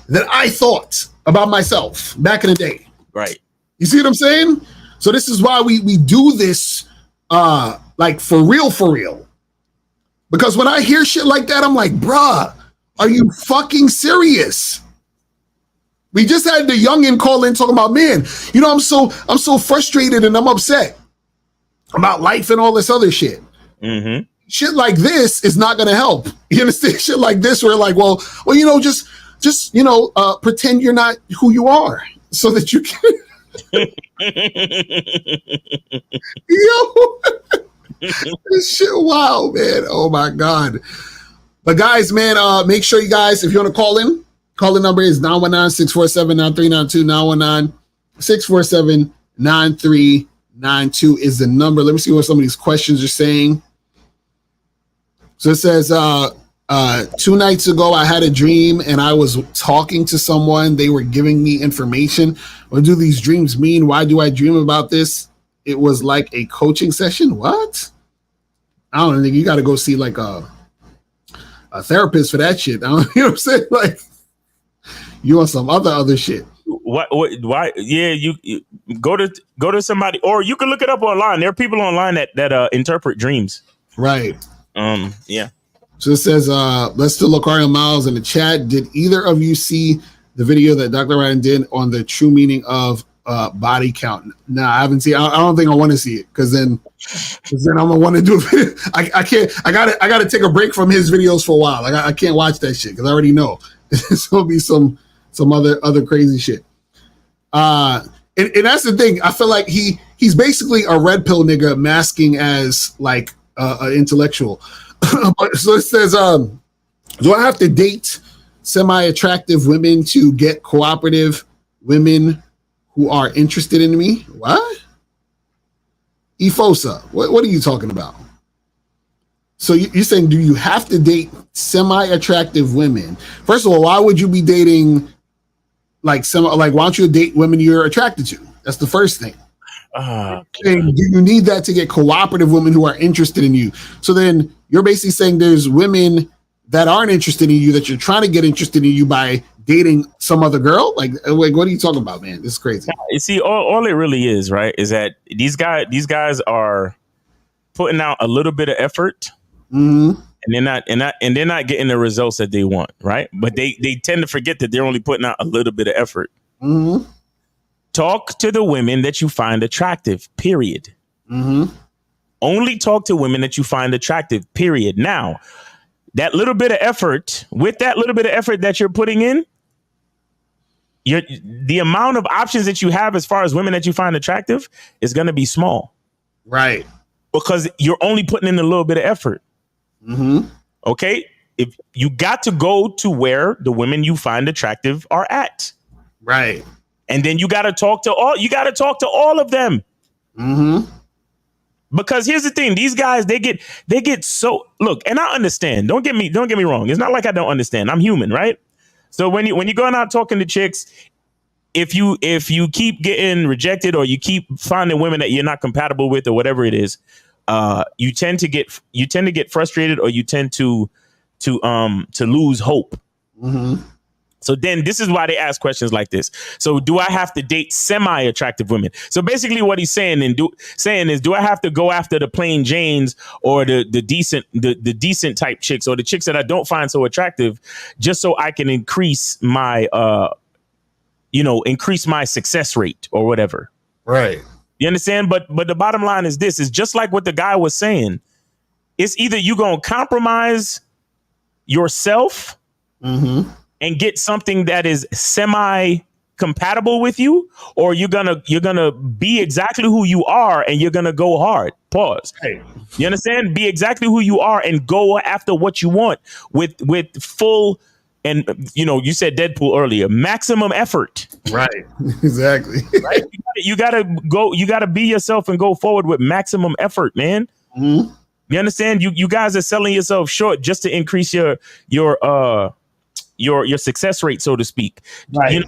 that I thought about myself back in the day. Right. You see what I'm saying? So this is why we do this like for real. Because when I hear shit like that, I'm like, bruh, are you fucking serious? We just had the youngin call in talking about, man, you know, I'm so frustrated and I'm upset about life and all this other shit. Mm-hmm. Shit like this is not going to help. You understand? Shit like this, where like, well, you know, just you know, pretend you're not who you are, so that you can. Yo, this shit wild, man. Oh my god. But guys, man, make sure you guys, if you want to call in, call number is 919-647-9392. 919-647-9392 is the number. Let me see what some of these questions are saying. So it says, 2 nights ago, I had a dream and I was talking to someone. They were giving me information. What do these dreams mean? Why do I dream about this? It was like a coaching session. What? I don't think you got to go see like a therapist for that shit. I don't, you know what I'm saying? Like, you want some other shit. What? Why? Yeah, you go to somebody, or you can look it up online. There are people online that interpret dreams. Right. Yeah. So it says, let's do Lucario Miles in the chat. Did either of you see the video that Dr. Ryan did on the true meaning of body count? No, I haven't seen. I don't think I want to see it because then I'm gonna want to do it. I can't. I gotta take a break from his videos for a while. Like I can't watch that shit because I already know it's gonna be some other crazy shit. And that's the thing. I feel like he's basically a red pill nigga masking as like an intellectual. So it says, do I have to date semi-attractive women to get cooperative women who are interested in me? What? Efosa, what are you talking about? So you're saying, do you have to date semi-attractive women? First of all, why would you be dating why don't you date women you're attracted to? That's the first thing. Do you need that to get cooperative women who are interested in you? So then you're basically saying there's women that aren't interested in you that you're trying to get interested in you by dating some other girl. Like what are you talking about, man? This is crazy. You see, all it really is, right, is that these guys are putting out a little bit of effort, and they're not getting the results that they want, right? But they tend to forget that they're only putting out a little bit of effort. Mm-hmm. Talk to the women that you find attractive, period. Mm-hmm. Only talk to women that you find attractive, period. Now, that little bit of effort, with that little bit of effort that you're putting in, the amount of options that you have as far as women that you find attractive is going to be small. Right. Because you're only putting in a little bit of effort. Mm-hmm. Okay? If you got to go to where the women you find attractive are at. Right. And then you got to talk to all of them. Mm-hmm. Because here's the thing, these guys, they get so, look, and I understand. Don't get me wrong. It's not like I don't understand. I'm human, right? So when you're going out talking to chicks, if you keep getting rejected or you keep finding women that you're not compatible with or whatever it is, you tend to get frustrated, or you tend to lose hope. Mm-hmm. So then this is why they ask questions like this. So do I have to date semi-attractive women? So basically what he's saying is, do I have to go after the plain Janes or the decent type chicks, or the chicks that I don't find so attractive, just so I can increase my success rate or whatever? Right. You understand? But the bottom line is this, is just like what the guy was saying. It's either you going to compromise yourself Mm-hmm. and get something that is semi compatible with you, or you're gonna be exactly who you are and you're gonna go hard. Pause. Hey. You understand? Be exactly who you are and go after what you want with full, and you said Deadpool earlier, maximum effort. Right. Exactly. Right? You gotta be yourself and go forward with maximum effort, man. Mm-hmm. You understand? You guys are selling yourself short just to increase your success rate, so to speak. Right.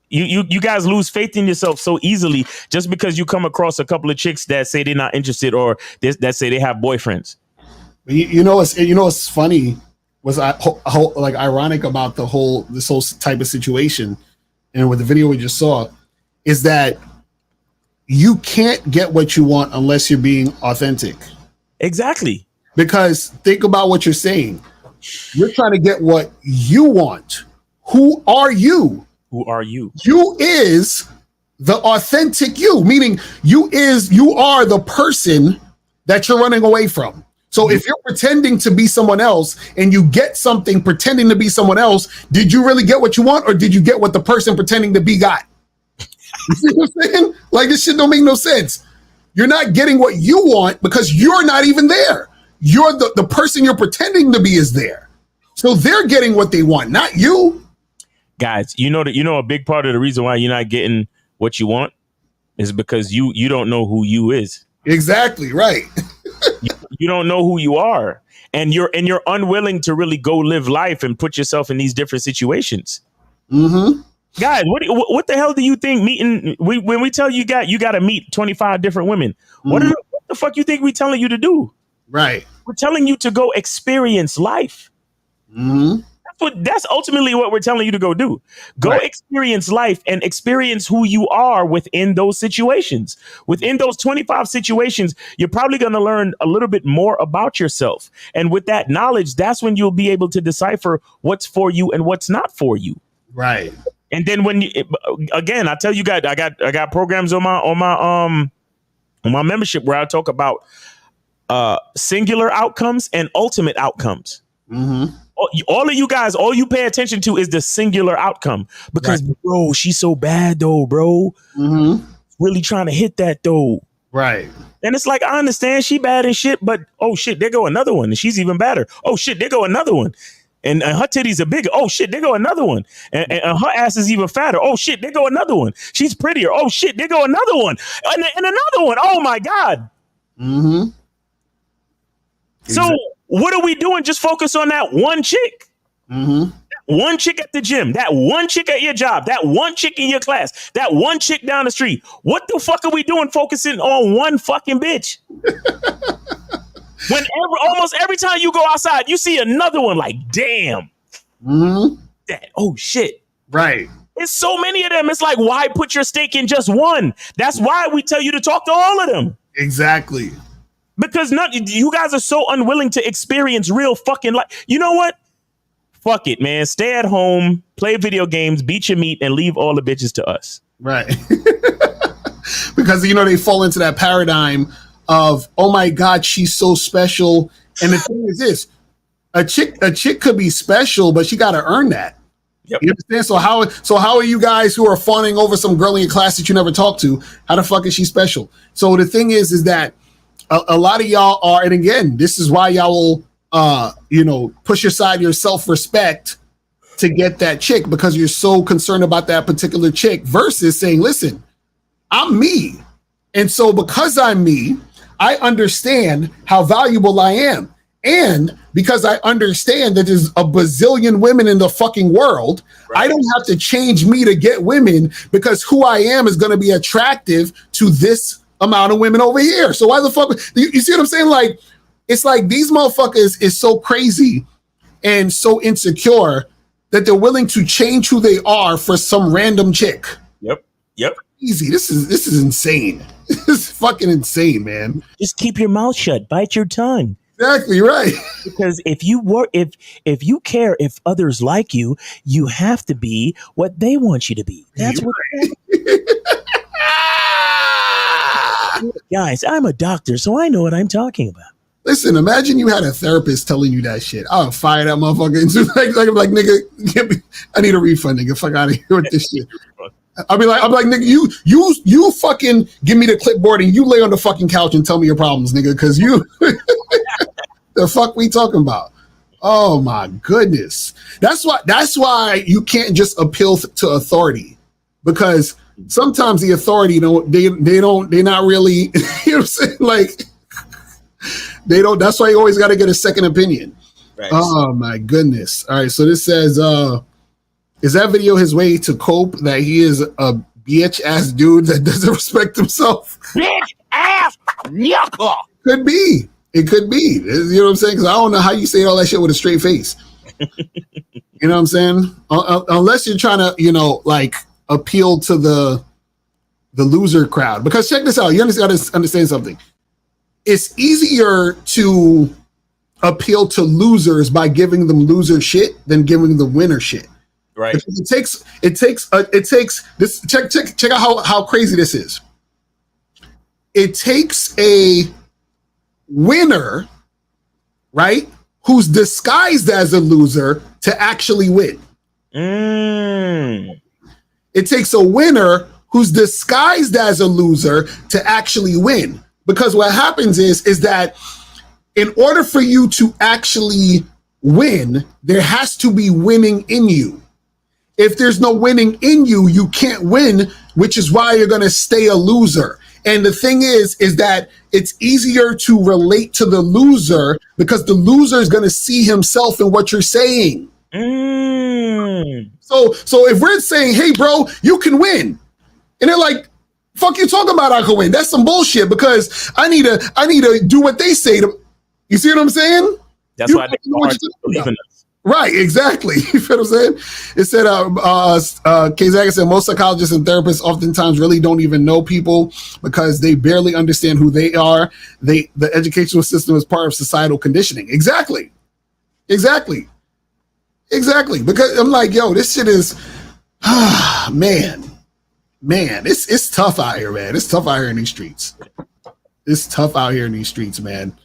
You guys lose faith in yourself so easily just because you come across a couple of chicks that say they're not interested, or that say they have boyfriends. What's funny was like ironic about this whole type of situation, and with the video we just saw, is that you can't get what you want unless you're being authentic. Exactly. Because think about what you're saying. You're trying to get what you want. Who are you? Who are you? You is the authentic you, meaning you are the person that you're running away from. So if you're pretending to be someone else and you get something pretending to be someone else, did you really get what you want, or did you get what the person pretending to be got? You see what I'm saying? Like, this shit don't make no sense. You're not getting what you want because you're not even there. You're the person you're pretending to be is there. So they're getting what they want, not you. Guys, a big part of the reason why you're not getting what you want is because you don't know who you is. Exactly, right. You don't know who you are. And you're unwilling to really go live life and put yourself in these different situations. Mm-hmm. Guys, what the hell do you think when we tell you got to meet 25 different women? Mm-hmm. What the fuck you think we telling you to do? Right. We're telling you to go experience life. Mm-hmm. That's ultimately what we're telling you to go do. Go experience life and experience who you are within those situations. Within those 25 situations, you're probably going to learn a little bit more about yourself. And with that knowledge, that's when you'll be able to decipher what's for you and what's not for you. Right. And then again, I tell you guys, I got programs on my membership where I talk about singular outcomes and ultimate outcomes. Mm-hmm. All of you guys, all you pay attention to is the singular outcome, because bro, she's so bad though, bro. Mm-hmm. Really trying to hit that though. Right. And it's like, I understand she bad and shit, but oh shit, there go another one, and she's even badder. Oh shit, there go another one. And her titties are bigger. Oh shit, there go another one. And her ass is even fatter. Oh shit, there go another one. She's prettier. Oh shit, there go another one. And another one. Oh my God. Mm-hmm. So what are we doing? Just focus on that one chick. Mm-hmm. One chick at the gym, that one chick at your job, that one chick in your class, that one chick down the street. What the fuck are we doing focusing on one fucking bitch? When almost every time you go outside, you see another one, like, damn. Mm-hmm. That, oh shit. Right. There's so many of them. It's like, why put your stake in just one? That's why we tell you to talk to all of them. Exactly. Because you guys are so unwilling to experience real fucking life. You know what? Fuck it, man. Stay at home, play video games, beat your meat, and leave all the bitches to us. Right. Because, they fall into that paradigm of, oh my God, she's so special. And the thing is this, a chick could be special, but she got to earn that. Yep. You understand? So how are you guys who are fawning over some girl in your class that you never talked to? How the fuck is she special? So the thing is that a lot of y'all are, and again, this is why y'all will, push aside your self-respect to get that chick because you're so concerned about that particular chick versus saying, listen, I'm me. And so because I'm me, I understand how valuable I am. And because I understand that there's a bazillion women in the fucking world, I don't have to change me to get women because who I am is going to be attractive to this amount of women over here. So why the fuck? You see what I'm saying? Like, it's like these motherfuckers is so crazy and so insecure that they're willing to change who they are for some random chick. Yep. Easy. This is insane. This is fucking insane, man. Just keep your mouth shut. Bite your tongue. Exactly right. Because if you care if others like you, you have to be what they want you to be. That's what. Guys, I'm a doctor, so I know what I'm talking about. Listen, imagine you had a therapist telling you that shit. I'll fire that motherfucker into like nigga, I need a refund, nigga. Fuck out of here with this shit. I'm like, nigga, you fucking give me the clipboard and you lay on the fucking couch and tell me your problems, nigga, because you the fuck we talking about? Oh my goodness. That's why you can't just appeal to authority, because sometimes the authority they're not really, you know what I'm saying? Like they don't, that's why you always got to get a second opinion. Right. Oh my goodness. All right. So this says, is that video his way to cope that he is a bitch ass dude that doesn't respect himself? Bitch ass knuckle. Could be. It could be. You know what I'm saying? Because I don't know how you say all that shit with a straight face. You know what I'm saying? Unless you're trying to, like appeal to the loser crowd. Because check this out. You understand something. It's easier to appeal to losers by giving them loser shit than giving them winner shit. Right. It takes this. Check out how crazy this is. It takes a winner, right, who's disguised as a loser to actually win. It takes a winner who's disguised as a loser to actually win. Because what happens is that in order for you to actually win, there has to be winning in you. If there's no winning in you, you can't win, which is why you're going to stay a loser. And the thing is that it's easier to relate to the loser because the loser is going to see himself in what you're saying. So if we're saying, hey, bro, you can win. And they're like, fuck you talking about I can win. That's some bullshit because I need to do what they say. You see what I'm saying? That's why they believe in us. Right, exactly. You feel what I'm saying? It said, K-Zag said, most psychologists and therapists oftentimes really don't even know people because they barely understand who they are. The educational system is part of societal conditioning. Exactly. Because I'm like, yo, this shit is, man, it's tough out here, man. It's tough out here in these streets. Man.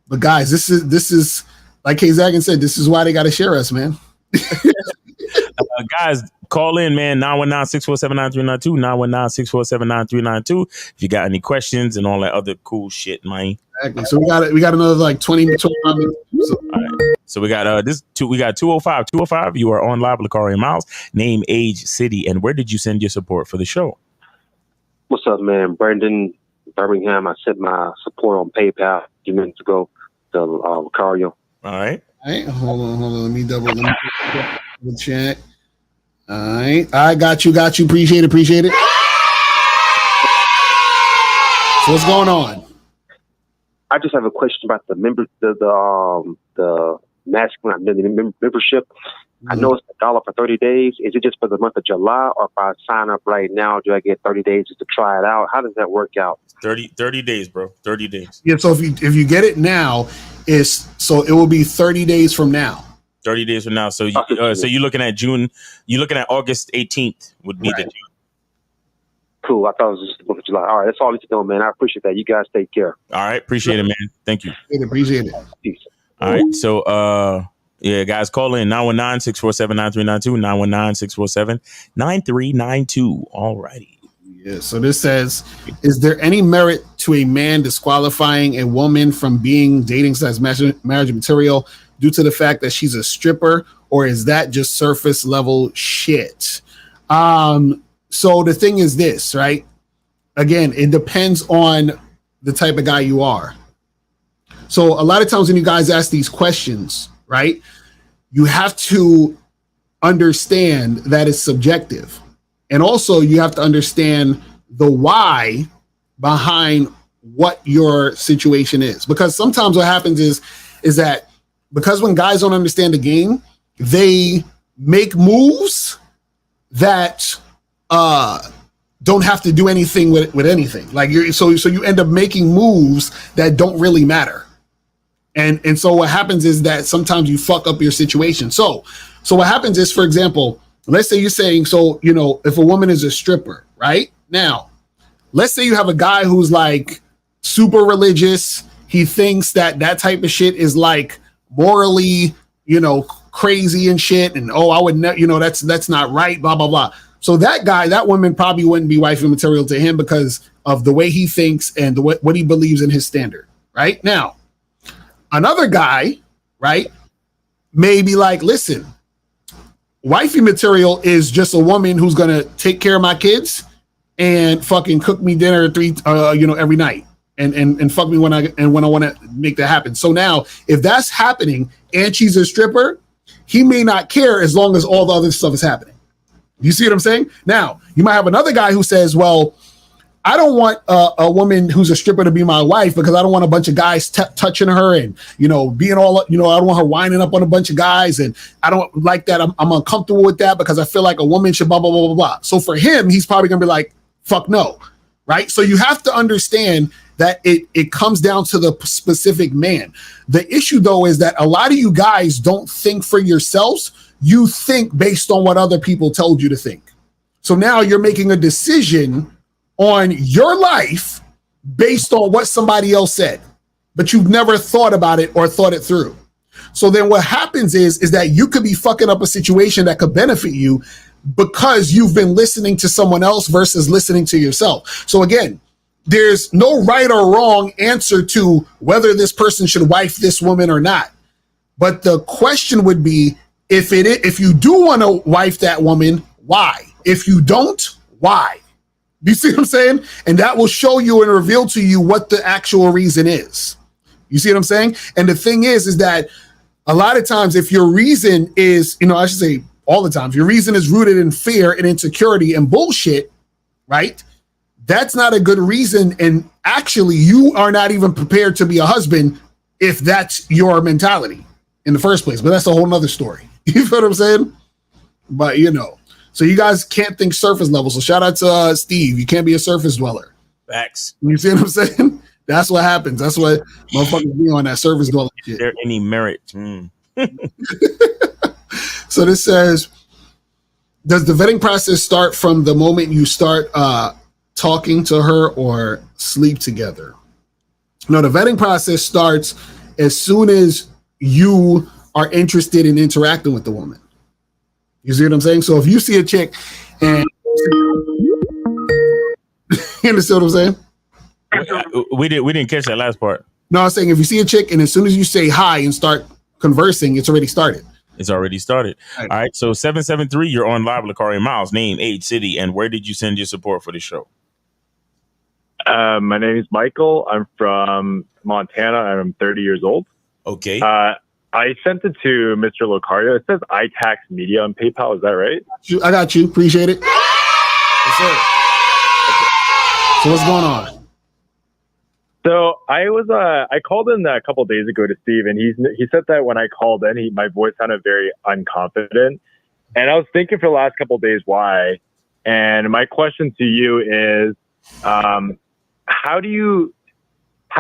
But guys, this is like K-Zagan said, this is why they got to share us, man. Guys, call in, man. 919-647-9392. 919-647-9392. If you got any questions and all that other cool shit, man. Exactly. So we got another like 20 minutes. So, all right. So we got 205. 205. You are on live with Lakari and Miles. Name, age, city, and where did you send your support for the show? What's up, man? Brandon, Birmingham. I sent my support on PayPal a few minutes ago to Lucario. All right. Hold on. Let me double check. All right. I got you. Appreciate it. So what's going on? I just have a question about the masculine membership. I know it's $1 for 30 days. Is it just for the month of July, or if I sign up right now, do I get 30 days just to try it out? How does that work out? 30 days, bro. 30 days. Yeah. So if you get it now, it will be 30 days from now. 30 days from now. So you're looking at June. You're looking at August 18th would be the June. Cool. I thought it was just the month of July. All right. That's all I need to know, man. I appreciate that. You guys take care. All right. Appreciate it, man. Thank you. Appreciate it. Peace. All right. So, yeah, guys, call in 919-647-9392, 919-647-9392. All righty. Yeah, so this says, is there any merit to a man disqualifying a woman from being dating / marriage material due to the fact that she's a stripper or is that just surface level shit? So the thing is this, right? Again, it depends on the type of guy you are. So a lot of times when you guys ask these questions, right, you have to understand that it's subjective. And also you have to understand the why behind what your situation is. Because sometimes what happens is that because when guys don't understand the game, they make moves that don't have to do anything with anything. Like so you end up making moves that don't really matter. And so what happens is that sometimes you fuck up your situation. So what happens is, for example, let's say you're saying, so, you know, if a woman is a stripper, right? Now, let's say you have a guy who's like super religious. He thinks that type of shit is like morally, you know, crazy and shit. And, oh, I would you know, that's not right, blah, blah, blah. So that woman probably wouldn't be wifey material to him because of the way he thinks and what he believes in his standard, right? Now, another guy, right, may be like, listen, wifey material is just a woman who's going to take care of my kids and fucking cook me dinner every night and fuck me when I want to make that happen. So now if that's happening and she's a stripper, he may not care as long as all the other stuff is happening. You see what I'm saying? Now, you might have another guy who says, well, I don't want a woman who's a stripper to be my wife because I don't want a bunch of guys touching her and, you know, being all, you know, I don't want her winding up on a bunch of guys. And I don't like that. I'm uncomfortable with that because I feel like a woman should blah, blah, blah, blah, blah. So for him, he's probably going to be like, fuck no. Right. So you have to understand that it comes down to the specific man. The issue, though, is that a lot of you guys don't think for yourselves. You think based on what other people told you to think. So now you're making a decision on your life based on what somebody else said, but you've never thought about it or thought it through. So then what happens is that you could be fucking up a situation that could benefit you because you've been listening to someone else versus listening to yourself. So again, there's no right or wrong answer to whether this person should wife this woman or not. But the question would be, if you do want to wife that woman, why? If you don't, why? Do you see what I'm saying? And that will show you and reveal to you what the actual reason is. You see what I'm saying? And the thing is that a lot of times if your reason is, you know, I should say all the time, if your reason is rooted in fear and insecurity and bullshit, right? That's not a good reason. And actually you are not even prepared to be a husband if that's your mentality in the first place. But that's a whole nother story. You feel what I'm saying? But, you know, so you guys can't think surface level. So shout out to Steve. You can't be a surface dweller. Facts. You see what I'm saying? That's what happens. That's what motherfuckers be on that surface dweller shit. Is there any merit? So this says, does the vetting process start from the moment you start talking to her or sleep together? No, the vetting process starts as soon as you are interested in interacting with the woman. You see what I'm saying? So if you see a chick and you understand what I'm saying? We didn't catch that last part. No, I was saying if you see a chick and as soon as you say hi and start conversing, it's already started. It's already started. All right. So 773, you're on live with Lakari Miles. Name, age, city, and where did you send your support for the show? My name is Michael. I'm from Montana. I'm 30 years old. Okay. I sent it to Mr. Locario. It says iTax Media on PayPal. Is that right? I got you. Appreciate it. Yes, sir. So what's going on? So I called in a couple days ago to Steve, and he said that when I called in, my voice sounded very unconfident, and I was thinking for the last couple of days why. And my question to you is, how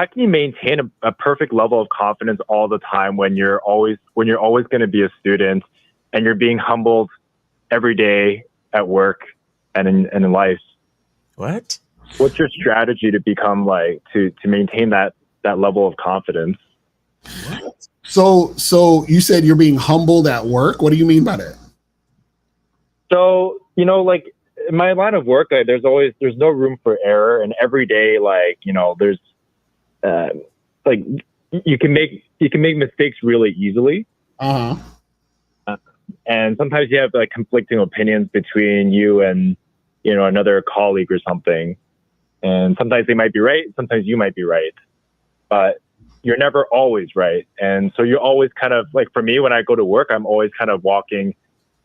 can you maintain a perfect level of confidence all the time when you're always going to be a student and you're being humbled every day at work and in life? What? What's your strategy to become to maintain that level of confidence? So you said you're being humbled at work. What do you mean by that? So, in my line of work, there's no room for error, and every day, there's you can make mistakes really easily. Uh-huh. and sometimes you have like conflicting opinions between you and, you know, another colleague or something. And sometimes they might be right, sometimes you might be right, but you're never always right. And so you're always kind of like, for me, when I go to work, I'm always kind of walking,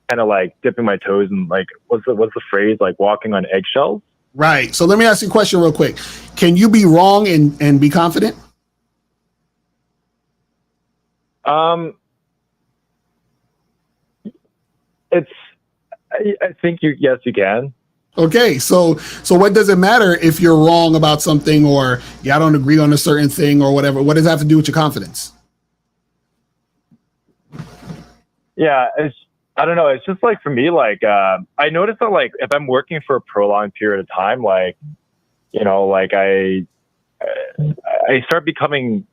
kind of like dipping my toes and like, what's the phrase? Like walking on eggshells. Right. So let me ask you a question real quick. Can you be wrong and be confident? I think yes, you can. Okay, so what does it matter if you're wrong about something or y'all don't agree on a certain thing or whatever? What does that have to do with your confidence? Yeah, I don't know. It's just like for me, like I noticed that like if I'm working for a prolonged period of time, like you know, like I start becoming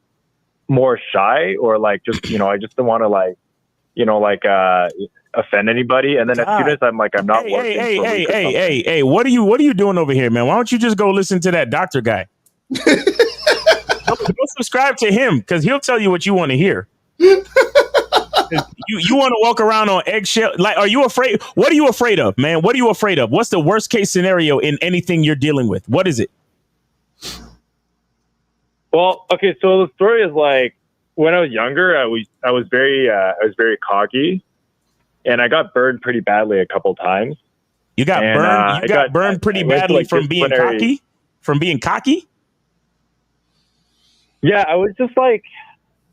more shy or like just you know I just don't want to like you know like offend anybody, and then as soon as I'm like I'm not working. Hey, what are you doing over here, man? Why don't you just go listen to that doctor guy? Go subscribe to him because he'll tell you what you want to hear. You want to walk around on eggshell? Like, are you afraid? What are you afraid of, man? What are you afraid of? What's the worst case scenario in anything you're dealing with? What is it? Well, okay, so the story is like when I was younger, I was very cocky. And I got burned pretty badly a couple times. You got burned. You got burned pretty badly like from being cocky. From being cocky. Yeah, I was just like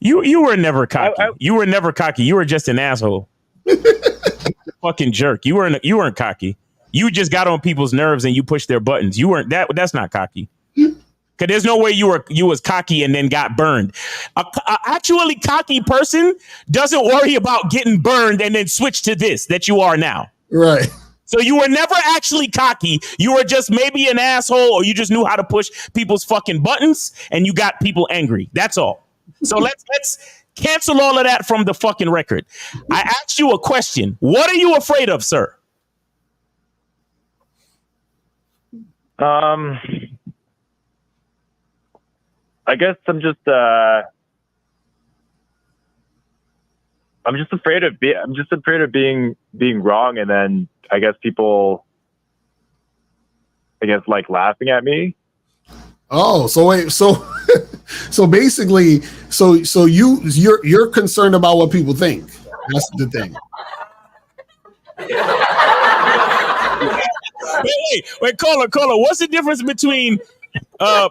you were never cocky. You were never cocky. You were just an asshole. Fucking jerk. You weren't cocky. You just got on people's nerves and you pushed their buttons. You weren't that. That's not cocky. Cause there's no way you was cocky and then got burned. A actually cocky person doesn't worry about getting burned and then switch to this that you are now. Right. So you were never actually cocky. You were just maybe an asshole, or you just knew how to push people's fucking buttons and you got people angry. That's all. So let's cancel all of that from the fucking record. I asked you a question. What are you afraid of, sir? I guess I'm just afraid of being wrong, and then I guess people, like laughing at me. Oh, so wait, so basically, so you're concerned about what people think. That's the thing. Wait, caller. What's the difference between some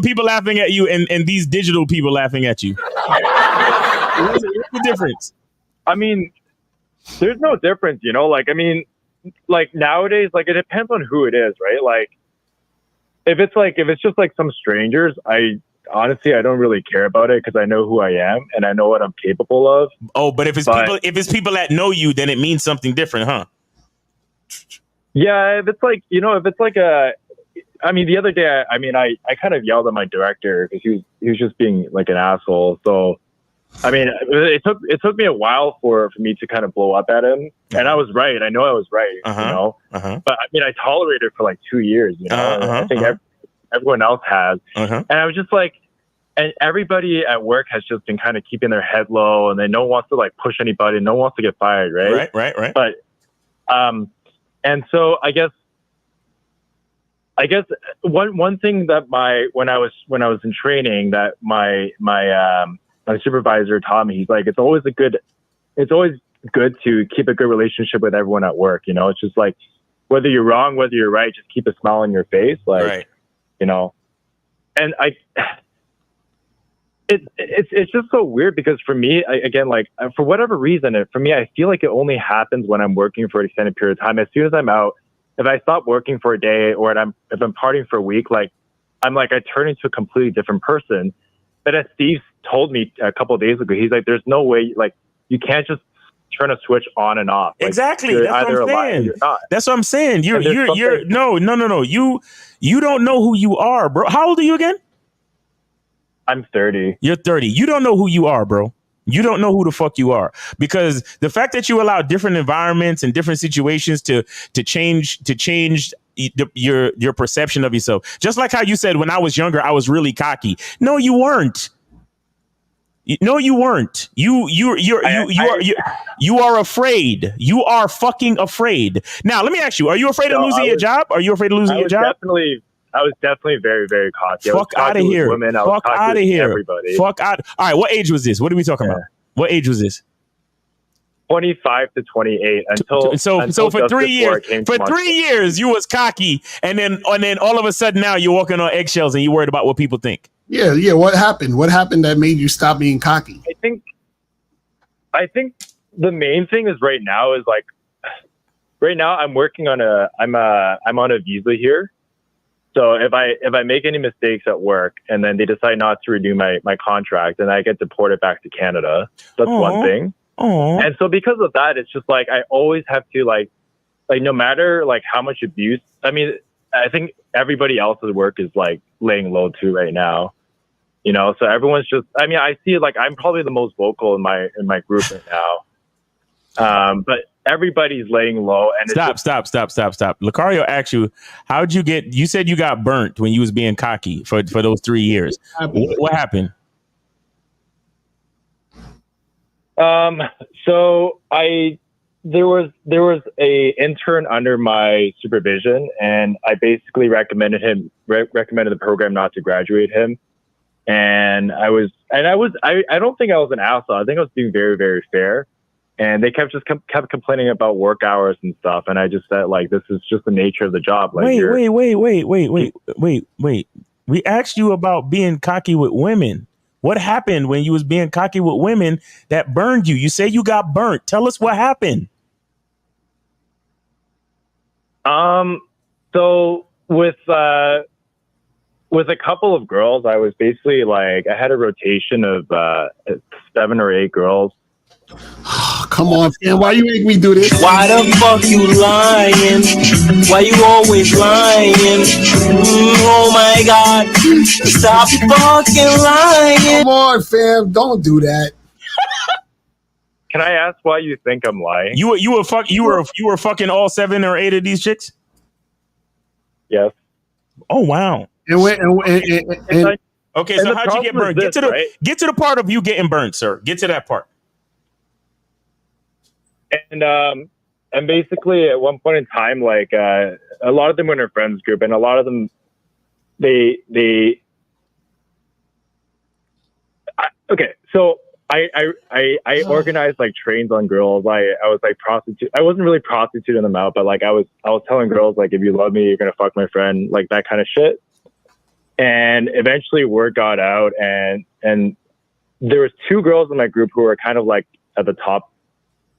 people laughing at you and these digital people laughing at you? What's the difference? I mean, there's no difference, you know. Like, I mean, like nowadays, like it depends on who it is, right? Like, if it's just like some strangers, I don't really care about it because I know who I am and I know what I'm capable of. Oh, but if it's people that know you, then it means something different, huh? Yeah, if it's like, you know, I mean, the other day, I kind of yelled at my director because he was just being like an asshole. So, I mean, it took me a while for me to kind of blow up at him, and I was right. I know I was right, you know. But I mean, I tolerated it for like 2 years, you know. I think everyone else has, and I was just like, and everybody at work has just been kind of keeping their head low, and no one wants to like push anybody, no one wants to get fired, right? Right. But, and so I guess one thing that when I was in training that my supervisor taught me, he's like, it's always good to keep a good relationship with everyone at work. You know, it's just like, whether you're wrong, whether you're right, just keep a smile on your face. Like, you know, and it's just so weird because for me, for whatever reason, for me, I feel like it only happens when I'm working for an extended period of time. As soon as I'm out, if I stop working for a day or if I'm partying for a week, like I turn into a completely different person. But as Steve told me a couple of days ago, he's like, there's no way, like you can't just turn a switch on and off. Like, exactly. You're That's either what I'm alive saying. or you're not. That's what I'm saying. No. You don't know who you are, bro. How old are you again? I'm 30. You're 30. You don't know who you are, bro. You don't know who the fuck you are, because the fact that you allow different environments and different situations to change your perception of yourself. Just like how you said, when I was younger, I was really cocky. No, you weren't. No, you weren't. You are afraid. You are fucking afraid. Now, let me ask you: are you afraid of losing your job? Are you afraid of losing your job? I was definitely very, very cocky. Fuck out of here. Women, Fuck out of here. Everybody. Fuck out. All right, what age was this? What are we talking about? What age was this? 25 to 28 until so for 3 years. For 3 years, you was cocky, and then all of a sudden now you're walking on eggshells and you're worried about what people think. Yeah. What happened? What happened that made you stop being cocky? I think the main thing is right now I'm working on I'm on a visa here. So if I make any mistakes at work and then they decide not to renew my contract, then I get deported back to Canada. That's one thing. And so because of that, it's just like I always have to like no matter like how much abuse. I mean, I think everybody else's work is like laying low too right now. You know, so everyone's just. I mean, I see like I'm probably the most vocal in my group right now. But everybody's laying low. And stop. Lucario asked you, how'd you get? You said you got burnt when you was being cocky for those 3 years. What happened? So there was a intern under my supervision, and I basically recommended the program not to graduate him. And I don't think I was an asshole. I think I was being very, very fair. And they kept complaining about work hours and stuff. And I just said, like, this is just the nature of the job. Like, wait. We asked you about being cocky with women. What happened when you was being cocky with women that burned you? You say you got burnt. Tell us what happened. So with a couple of girls, I was basically like, I had a rotation of 7 or 8 girls. Come on, man. Why you make me do this? Why the fuck you lying? Why you always lying? Oh my God. Stop fucking lying. Come on, fam. Don't do that. Can I ask why you think I'm lying? You were fucking all 7 or 8 of these chicks? Yes. Oh wow. Okay, so how'd you get burnt? Get to the part of you getting burnt, sir. Get to that part. And basically at one point in time, like a lot of them were in a friends group, and a lot of them so I organized like trains on girls. I was like prostitute. I wasn't really prostituting them out, but like I was telling girls like, if you love me, you're gonna fuck my friend, like that kind of shit. And eventually word got out, and there was 2 girls in my group who were kind of like at the top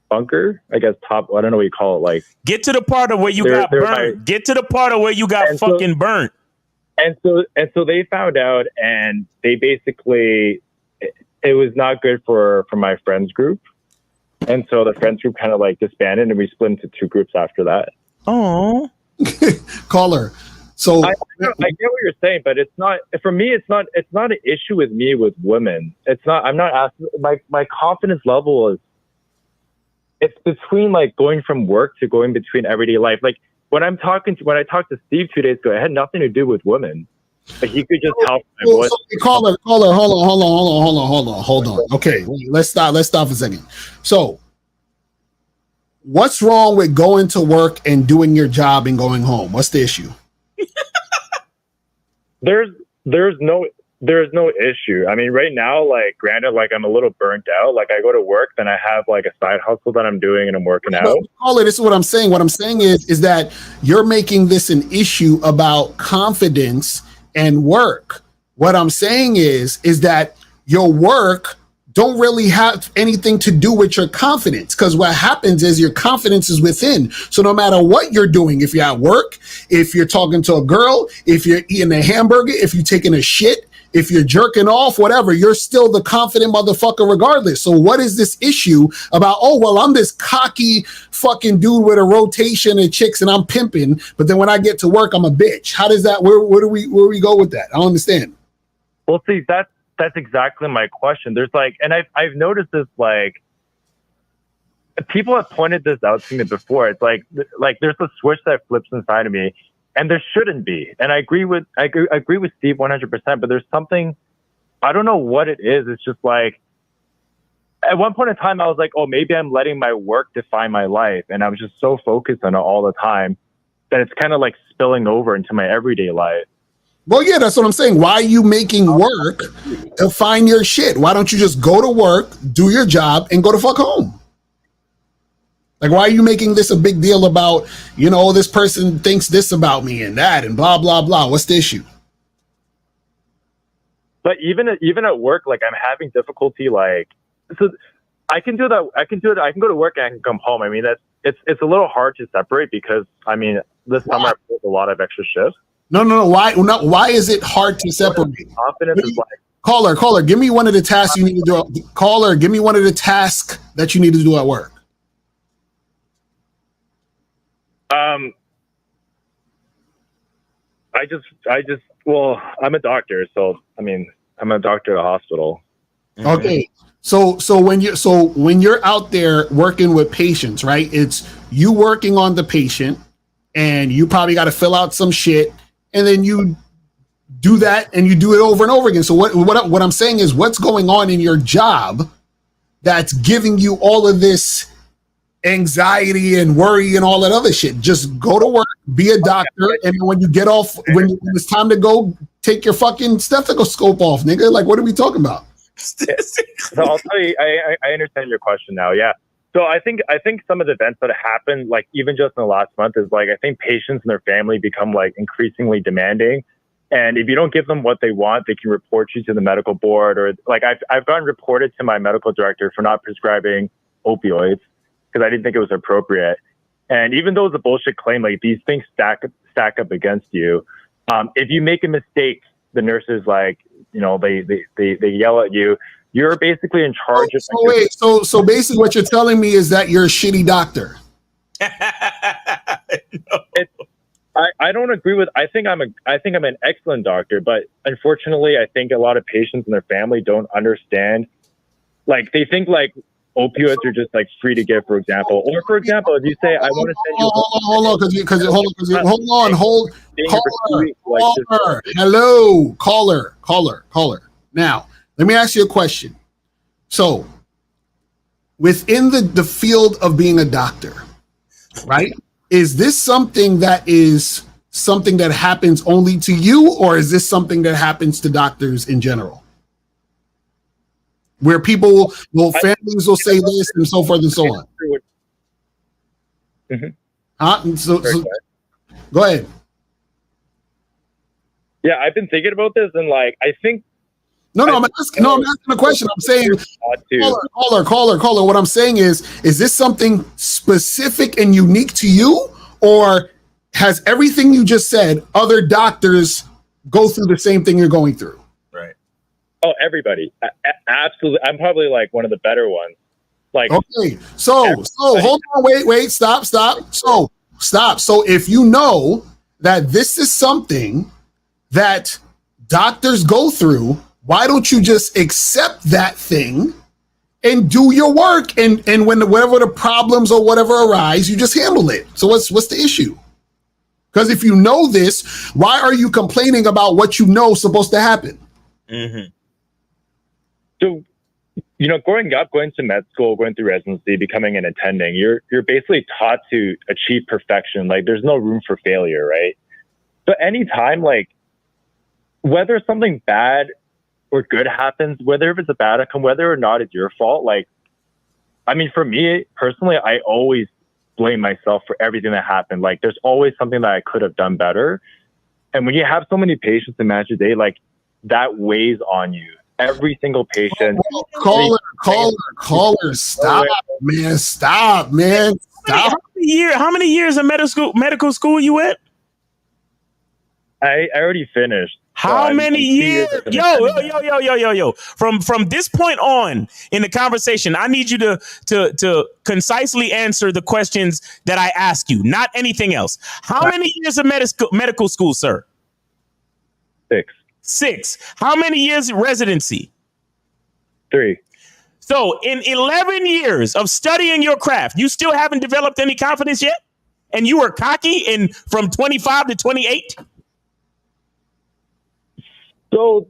bunker, I guess top. I don't know what you call it. Like, get to the part of where you got burnt. Get to the part of where you got fucking burnt. And so they found out, and they basically, it was not good for my friends group, and so the friends group kind of like disbanded, and we split into 2 groups after that. Oh, caller. So I get what you're saying, but it's not for me. It's not an issue with me with women. It's not. I'm not asking. My confidence level is. It's between like going from work to going between everyday life. Like when I talked to Steve 2 days ago, it had nothing to do with women. Like he could just help my voice. Caller, hold on. Okay, let's stop for a second. So, what's wrong with going to work and doing your job and going home? What's the issue? There's no issue. I mean, right now, like, granted, like, I'm a little burnt out. Like, I go to work, then I have, like, a side hustle that I'm doing, and I'm working out. Caller, this is what I'm saying. What I'm saying is that you're making this an issue about confidence and work. What I'm saying is that your work don't really have anything to do with your confidence, because what happens is your confidence is within. So no matter what you're doing, if you're at work, if you're talking to a girl, if you're eating a hamburger, if you're taking a shit, if you're jerking off, whatever, you're still the confident motherfucker regardless. So what is this issue about, oh, well, I'm this cocky fucking dude with a rotation of chicks and I'm pimping, but then when I get to work, I'm a bitch. How does that, where do we go with that? I don't understand. Well, see, that's exactly my question. There's like, and I've noticed this, like, people have pointed this out to me before. It's like there's a switch that flips inside of me, and there shouldn't be. And I agree with Steve 100%. But there's something, I don't know what it is. It's just like at one point in time, I was like, oh, maybe I'm letting my work define my life. And I was just so focused on it all the time that it's kind of like spilling over into my everyday life. Well, yeah, that's what I'm saying. Why are you making work define your shit? Why don't you just go to work, do your job, and go to fuck home? Like, why are you making this a big deal about, you know, this person thinks this about me and that and blah, blah, blah? What's the issue? But even at work, like I'm having difficulty, like, so I can do that. I can do it. I can go to work and I can come home. I mean, it's a little hard to separate because, I mean, this summer I pulled a lot of extra shifts. No. Why is it hard to separate? Confidence is like, Caller, give me one of the tasks you need to do. Caller, give me one of the tasks that you need to do at work. Well, I'm a doctor, so I mean, I'm a doctor at a hospital. Okay. So when you're out there working with patients, right? It's you working on the patient, and you probably got to fill out some shit, and then you do that, and you do it over and over again. So what I'm saying is, what's going on in your job that's giving you all of this anxiety and worry and all that other shit? Just go to work, be a doctor, and when you get off, when it's time to go, take your fucking stethoscope off, nigga. Like, what are we talking about? So I'll tell you, I understand your question now. Yeah. So I think some of the events that happened, like even just in the last month, is like I think patients and their family become like increasingly demanding, and if you don't give them what they want, they can report you to the medical board, or like I've gotten reported to my medical director for not prescribing opioids because I didn't think it was appropriate. And even though it's a bullshit claim, like these things stack up against you. If you make a mistake, the nurses like, you know, they yell at you. You're basically in charge of. So basically, what you're telling me is that you're a shitty doctor. I don't agree with. I think I'm an excellent doctor, but unfortunately, I think a lot of patients and their family don't understand. Like they think like opioids are just like free to give, for example. Or for example, if you say I want to send you. Hello, caller. Now, let me ask you a question. So, within the field of being a doctor, right? Is this something that happens only to you, or is this something that happens to doctors in general? Where people families will say this and so forth and so on. Mm-hmm. So go ahead. Yeah, I've been thinking about this, and like I think. I'm asking a question. I'm saying, caller. What I'm saying is this something specific and unique to you, or has everything you just said, other doctors go through the same thing you're going through? Right. Oh, everybody. Absolutely. I'm probably like one of the better ones. Like, okay. So hold on. Wait. Stop. So stop. So if you know that this is something that doctors go through, why don't you just accept that thing and do your work? And whenever the problems or whatever arise, you just handle it. So what's the issue? Because if you know this, why are you complaining about what you know is supposed to happen? Mm-hmm. So, you know, growing up, going to med school, going through residency, becoming an attending, you're basically taught to achieve perfection. Like there's no room for failure, right? So anytime, like, whether something bad or good happens, whether if it's a bad outcome, whether or not it's your fault, like, I mean, for me personally, I always blame myself for everything that happened. Like, there's always something that I could have done better. And when you have so many patients in manage a day, like, that weighs on you. Every single patient. Caller, stop, man. Stop. How many years of medical school you at? I already finished. How many years? Yo. From this point on in the conversation, I need you to concisely answer the questions that I ask you, not anything else. How many years of medical school, sir? 6. How many years residency? 3. So in 11 years of studying your craft, you still haven't developed any confidence yet? And you were cocky from 25 to 28? So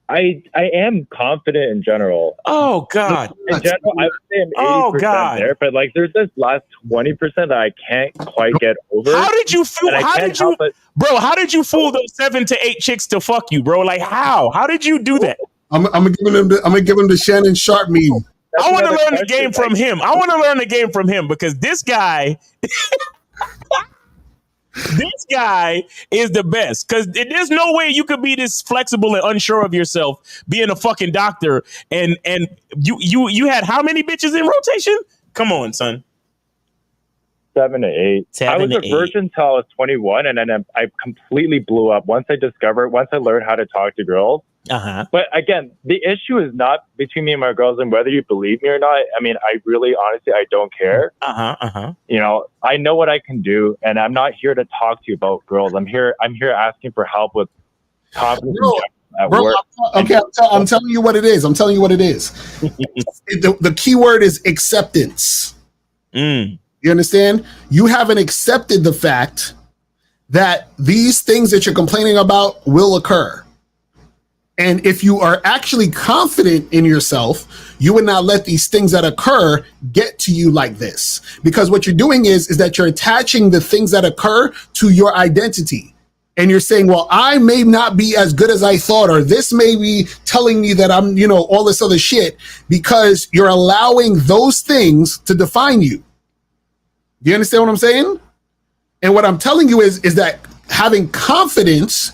I am confident in general. Oh God! In general, I would say I'm 80% there, but like there's this last 20% that I can't quite get over. How did you fool? How did you, bro? How did you fool those 7 to 8 chicks to fuck you, bro? Like how? How did you do that? I'm gonna give him the Shannon Sharp meme. I want to learn the game from him. I want to learn the game from him because this guy. This guy is the best because there's no way you could be this flexible and unsure of yourself being a fucking doctor. And you had how many bitches in rotation? Come on, son. 7 to 8. I was a virgin till I was 21, and then I completely blew up once I learned how to talk to girls. But again, the issue is not between me and my girls and whether you believe me or not. I mean, I really, honestly, I don't care. You know, I know what I can do, and I'm not here to talk to you about girls. I'm here asking for help with confidence at work. Okay, I'm telling you what it is. The key word is acceptance. You understand? You haven't accepted the fact that these things that you're complaining about will occur. And if you are actually confident in yourself, you would not let these things that occur get to you like this. Because what you're doing is that you're attaching the things that occur to your identity. And you're saying, well, I may not be as good as I thought, or this may be telling me that I'm, all this other shit, because you're allowing those things to define you. Do you understand what I'm saying? And what I'm telling you is that having confidence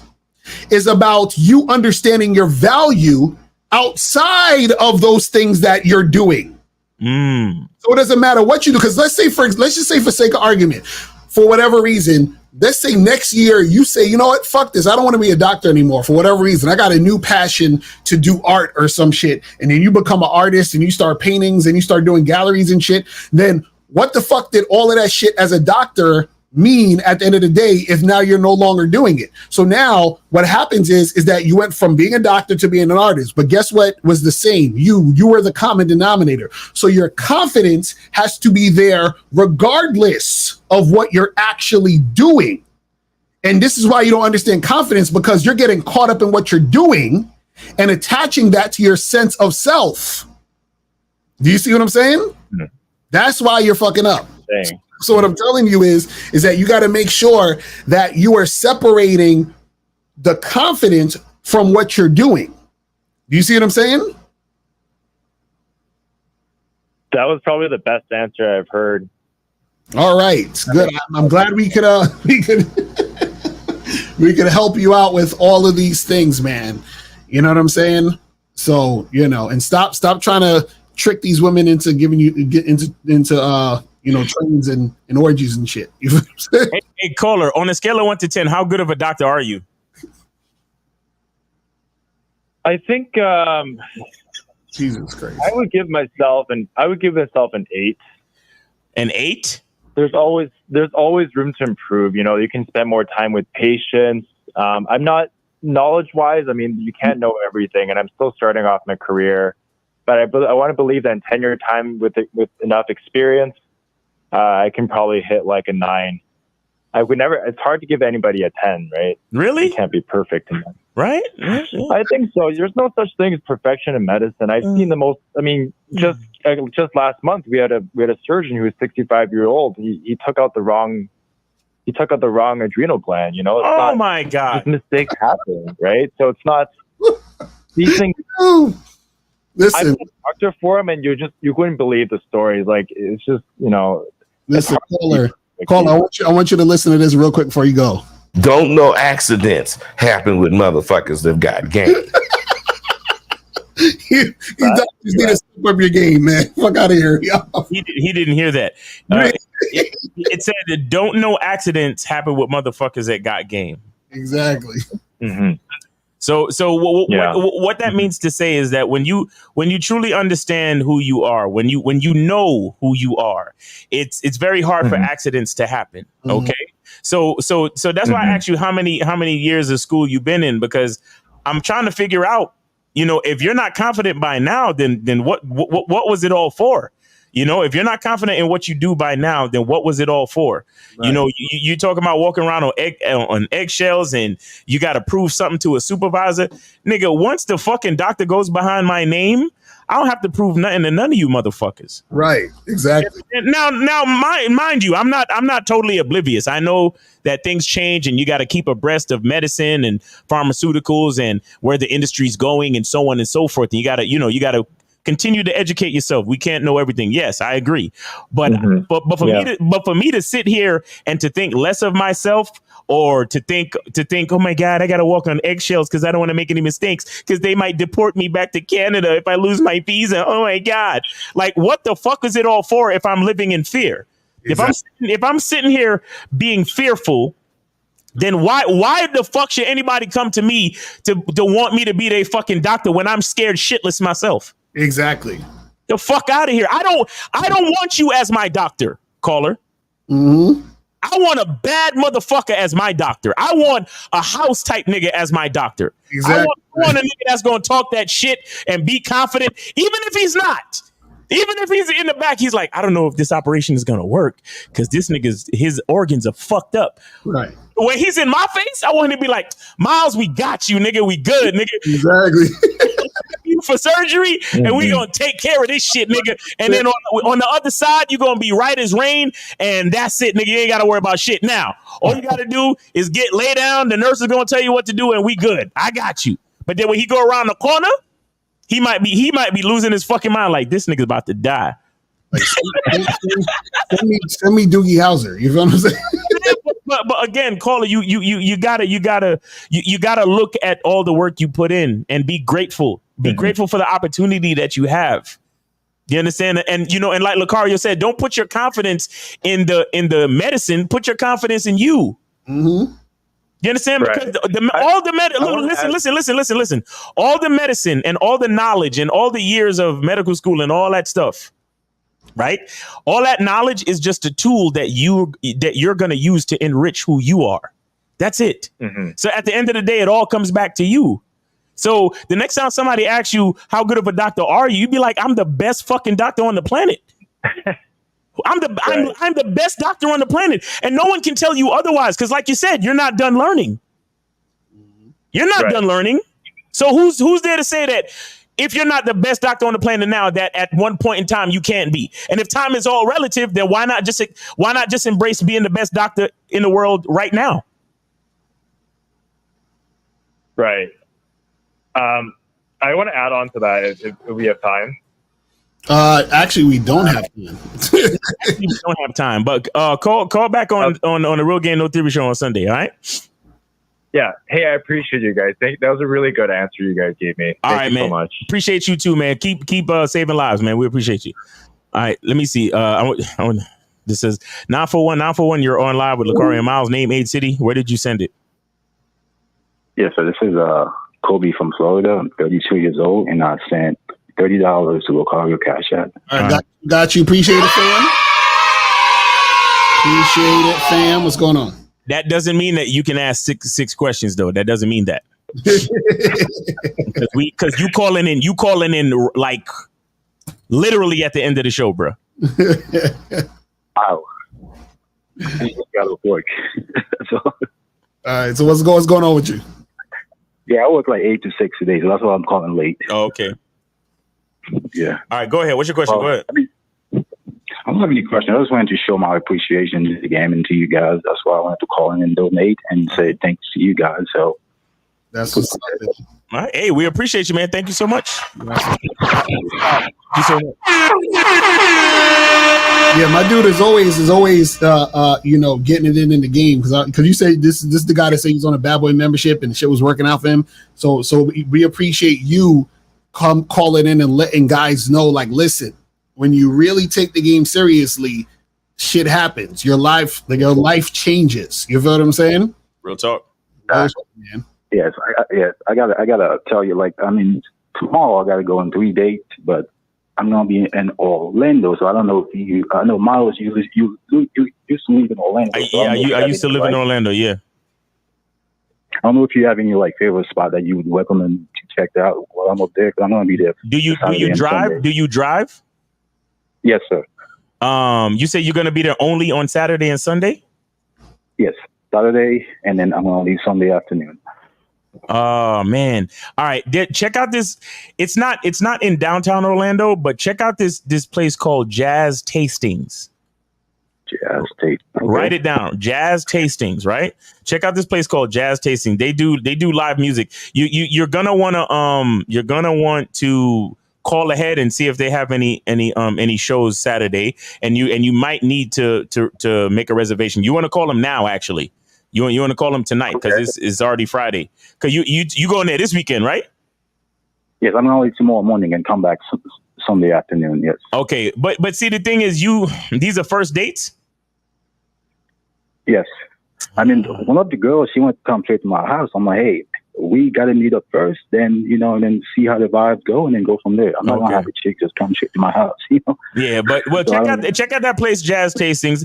is about you understanding your value outside of those things that you're doing. So it doesn't matter what you do, because let's just say for sake of argument, for whatever reason, let's say next year you say, you know what, fuck this, I don't want to be a doctor anymore for whatever reason. I got a new passion to do art or some shit, and then you become an artist and you start paintings and you start doing galleries and shit. Then what the fuck did all of that shit as a doctor mean at the end of the day if now you're no longer doing it? So now what happens is that you went from being a doctor to being an artist, but guess what was the same? You were the common denominator. So your confidence has to be there regardless of what you're actually doing. And this is why you don't understand confidence, because you're getting caught up in what you're doing and attaching that to your sense of self. Do you see what I'm saying? That's why you're fucking up. Dang. So what I'm telling you is that you got to make sure that you are separating the confidence from what you're doing. Do you see what I'm saying? That was probably the best answer I've heard. All right, good. I'm glad we could we could help you out with all of these things, man. You know what I'm saying? So, and stop trying to trick these women into giving you into trains and orgies and shit. You know what I'm saying? Hey, caller, on a scale of 1 to 10, how good of a doctor are you? I think Jesus Christ. I would give myself an 8. An 8? There's always room to improve. You can spend more time with patients. I'm not knowledge-wise. I mean, you can't know everything, and I'm still starting off my career. But I want to believe that in 10-year time with enough experience, I can probably hit like a 9. I would never. It's hard to give anybody a 10, right? Really? You can't be perfect in that. Right? I think so. There's no such thing as perfection in medicine. I've seen the most. I mean, just last month we had a surgeon who was 65 years old. He took out the wrong. He took out the wrong adrenal gland. It's my God! Mistakes happen, right? So it's not these things. Listen, I'm a doctor for him, and you wouldn't believe the stories. Like it's just Listen, caller, I want you to listen to this real quick before you go. Don't know accidents happen with motherfuckers that got game. You just need to step up your game, man. Fuck out of here. He didn't hear that. It said that don't know accidents happen with motherfuckers that got game. Exactly. Mm-hmm. So what that means to say is that when you truly understand who you are, when you know who you are, it's very hard for accidents to happen. Okay. So that's why I asked you how many years of school you've been in, because I'm trying to figure out, if you're not confident by now, then what was it all for? You know, if you're not confident in what you do by now, then what was it all for? Right. You know, you talk about walking around on eggshells and you got to prove something to a supervisor. Nigga, once the fucking doctor goes behind my name, I don't have to prove nothing to none of you motherfuckers. Right. Exactly. And now, mind you, I'm not totally oblivious. I know that things change and you got to keep abreast of medicine and pharmaceuticals and where the industry's going and so on and so forth. And you got to continue to educate yourself. We can't know everything. Yes, I agree. But for me to sit here and to think less of myself, or to think, oh my God, I got to walk on eggshells because I don't want to make any mistakes because they might deport me back to Canada if I lose my visa. Oh my God. Like, what the fuck is it all for if I'm living in fear? Exactly. If I'm sitting here being fearful, then why the fuck should anybody come to me to want me to be their fucking doctor when I'm scared shitless myself? Exactly. The fuck out of here. I don't want you as my doctor, caller. Mm-hmm. I want a bad motherfucker as my doctor. I want a house type nigga as my doctor. Exactly. I want a nigga that's going to talk that shit and be confident, even if he's not. Even if he's in the back, he's like, I don't know if this operation is going to work because this nigga's, his organs are fucked up. Right. When he's in my face, I want him to be like, Miles, we got you, nigga. We good, nigga. Exactly. For surgery, and we gonna take care of this shit, nigga. And then on the other side, you're gonna be right as rain, and that's it, nigga. You ain't gotta worry about shit. Now, all you gotta do is lay down. The nurse is gonna tell you what to do, and we good. I got you. But then when he go around the corner, he might be losing his fucking mind. Like, this nigga's about to die. Like, send me Doogie Howser. You feel what I'm saying? But again, caller, you gotta look at all the work you put in and be grateful. Be grateful for the opportunity that you have. You understand? And and like Lucario said, don't put your confidence in the medicine. Put your confidence in you. Mm-hmm. You understand? Right. Because listen. All the medicine and all the knowledge and all the years of medical school and all that stuff, right? All that knowledge is just a tool that you're going to use to enrich who you are. That's it. Mm-hmm. So at the end of the day, it all comes back to you. So the next time somebody asks you, how good of a doctor are you? You'd be like, I'm the best fucking doctor on the planet. I'm the best doctor on the planet. And no one can tell you otherwise. Because like you said, you're not done learning. You're not done learning. So who's there to say that if you're not the best doctor on the planet now, that at one point in time you can't be? And if time is all relative, then why not just embrace being the best doctor in the world right now? Right. I want to add on to that if we have time. Actually, we don't have time. We don't have time, but call back on the Real Game No Theory show on Sunday. All right. Yeah. Hey, I appreciate you guys. That was a really good answer you guys gave me. Thank you man. So much. Appreciate you too, man. Keep saving lives, man. We appreciate you. All right. Let me see. This says 941. You're on live with Lucario and Miles. Name, age, city. Where did you send it? Yeah. So this is Kobe from Florida. I'm 32 years old, and I sent $30 to Lucario Cash App. All right, got you. Appreciate it, fam. Appreciate it, fam. What's going on? That doesn't mean that you can ask six questions, though. That doesn't mean that. Because you calling in like literally at the end of the show, bro. Wow. Got to work. All right. So what's going on with you? Yeah, I work like 8 to 6 a day, so that's why I'm calling late. Oh, okay. Yeah. All right, go ahead. What's your question? Go ahead. I don't have any questions. I just wanted to show my appreciation to the game and to you guys. That's why I wanted to call in and donate and say thanks to you guys. So that's what's up. All right. Hey, we appreciate you, man. Thank you so much. Thank you so much. Yeah, my dude is always getting it in the game because you say this is the guy that said he's on a Bad Boy membership and the shit was working out for him. So we appreciate you calling in and letting guys know, like, listen, when you really take the game seriously, shit happens. Your life changes. You feel what I'm saying? Real talk. Man. Yes, I gotta tell you, like, I mean, tomorrow I gotta go on 3 dates, but I'm gonna be in Orlando, so I don't know if I know Miles, you used to live in Orlando. I used to live in Orlando. Yeah. I don't know if you have any like favorite spot that you would recommend to check out while I'm up there, because I'm gonna be there. Do you drive? Do you drive? Yes, sir. You say you're gonna be there only on Saturday and Sunday? Yes, Saturday, and then I'm gonna leave Sunday afternoon. Oh man! All right, check out this. It's not in downtown Orlando, but check out this place called Jazz Tastings. Jazz Tastings. Okay. Write it down. Jazz Tastings. Right. Check out this place called Jazz Tasting. They do live music. You're gonna want to call ahead and see if they have any shows Saturday, and you might need to make a reservation. You want to call them now, actually. You want to call them tonight because it's already Friday. Because you going there this weekend, right? Yes, I'm gonna leave tomorrow morning and come back Sunday afternoon. Yes. Okay, but see, the thing is, these are first dates. Yes, I mean, one of the girls, she went to come straight to my house. I'm like, hey, we gotta meet up first, then and then see how the vibes go, and then go from there. I'm not gonna have a chick just come straight to my house, Yeah, but check out that place, Jazz Tastings.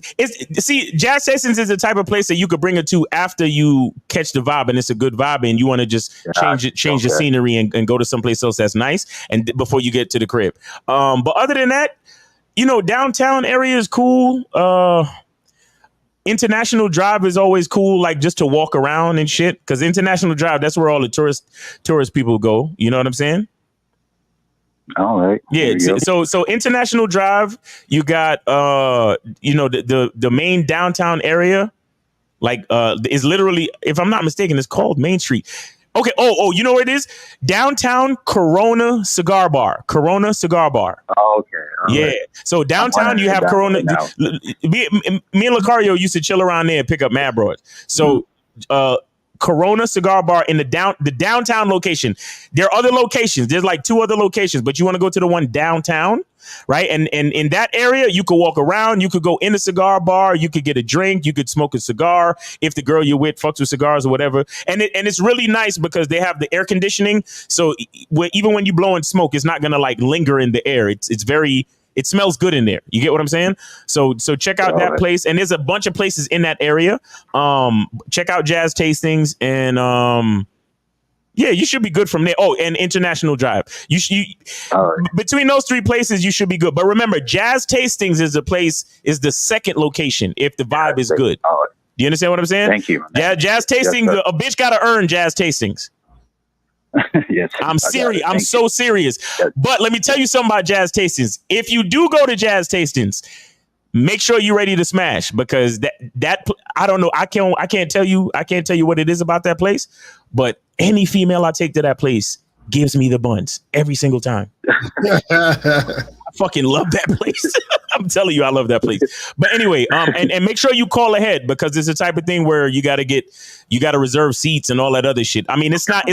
Jazz Tastings is the type of place that you could bring her to after you catch the vibe, and it's a good vibe, and you want to just change the scenery and go to someplace else that's nice, and before you get to the crib. But other than that, downtown area is cool. International Drive is always cool, like just to walk around and shit. Because International Drive, that's where all the tourist people go. You know what I'm saying? All right. Yeah. So International Drive, you got the main downtown area, like is literally, if I'm not mistaken, it's called Main Street. Okay. Oh, you know where it is? Downtown Corona Cigar Bar. Corona Cigar Bar. Oh, okay. Yeah. Right. So downtown you have Corona. Me and Lucario used to chill around there and pick up mad broads. So Corona Cigar Bar in the downtown location. There are other locations. There's like 2 other locations, but you want to go to the one downtown, right? And in that area, you could walk around. You could go in a cigar bar. You could get a drink. You could smoke a cigar if the girl you're with fucks with cigars or whatever. And it's really nice because they have the air conditioning. So even when you blow and smoke, it's not gonna like linger in the air. It smells good in there. You get what I'm saying? So check out that place. And there's a bunch of places in that area. Check out Jazz Tastings and yeah, you should be good from there. Oh, and International Drive. Between those 3 places, you should be good. But remember, Jazz Tastings is the second location if the vibe is good. Do you understand what I'm saying? Thank you. Yeah, Jazz Tastings. A bitch got to earn Jazz Tastings. Yes, I'm serious. I'm so serious. Yes. But let me tell you something about Jazz Tastings. If you do go to Jazz Tastings, make sure you're ready to smash because that I don't know. I can't tell you what it is about that place, but any female I take to that place gives me the buns every single time. I fucking love that place. I'm telling you, I love that place. But anyway, and make sure you call ahead because it's the type of thing where you got to reserve seats and all that other shit. I mean, it's not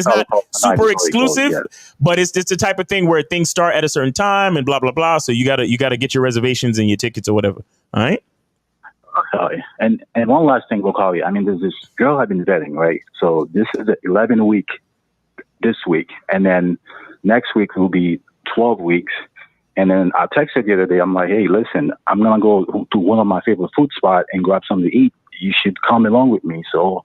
super exclusive, but it's the type of thing where things start at a certain time and blah blah blah. So you gotta get your reservations and your tickets or whatever. All right. And one last thing, Lucario. I mean, there's this girl I've been vetting, right? So this is the 11 week this week, and then next week will be 12 weeks. And then I texted the other day. I'm like, hey, listen, I'm gonna go to one of my favorite food spots and grab something to eat. You should come along with me. So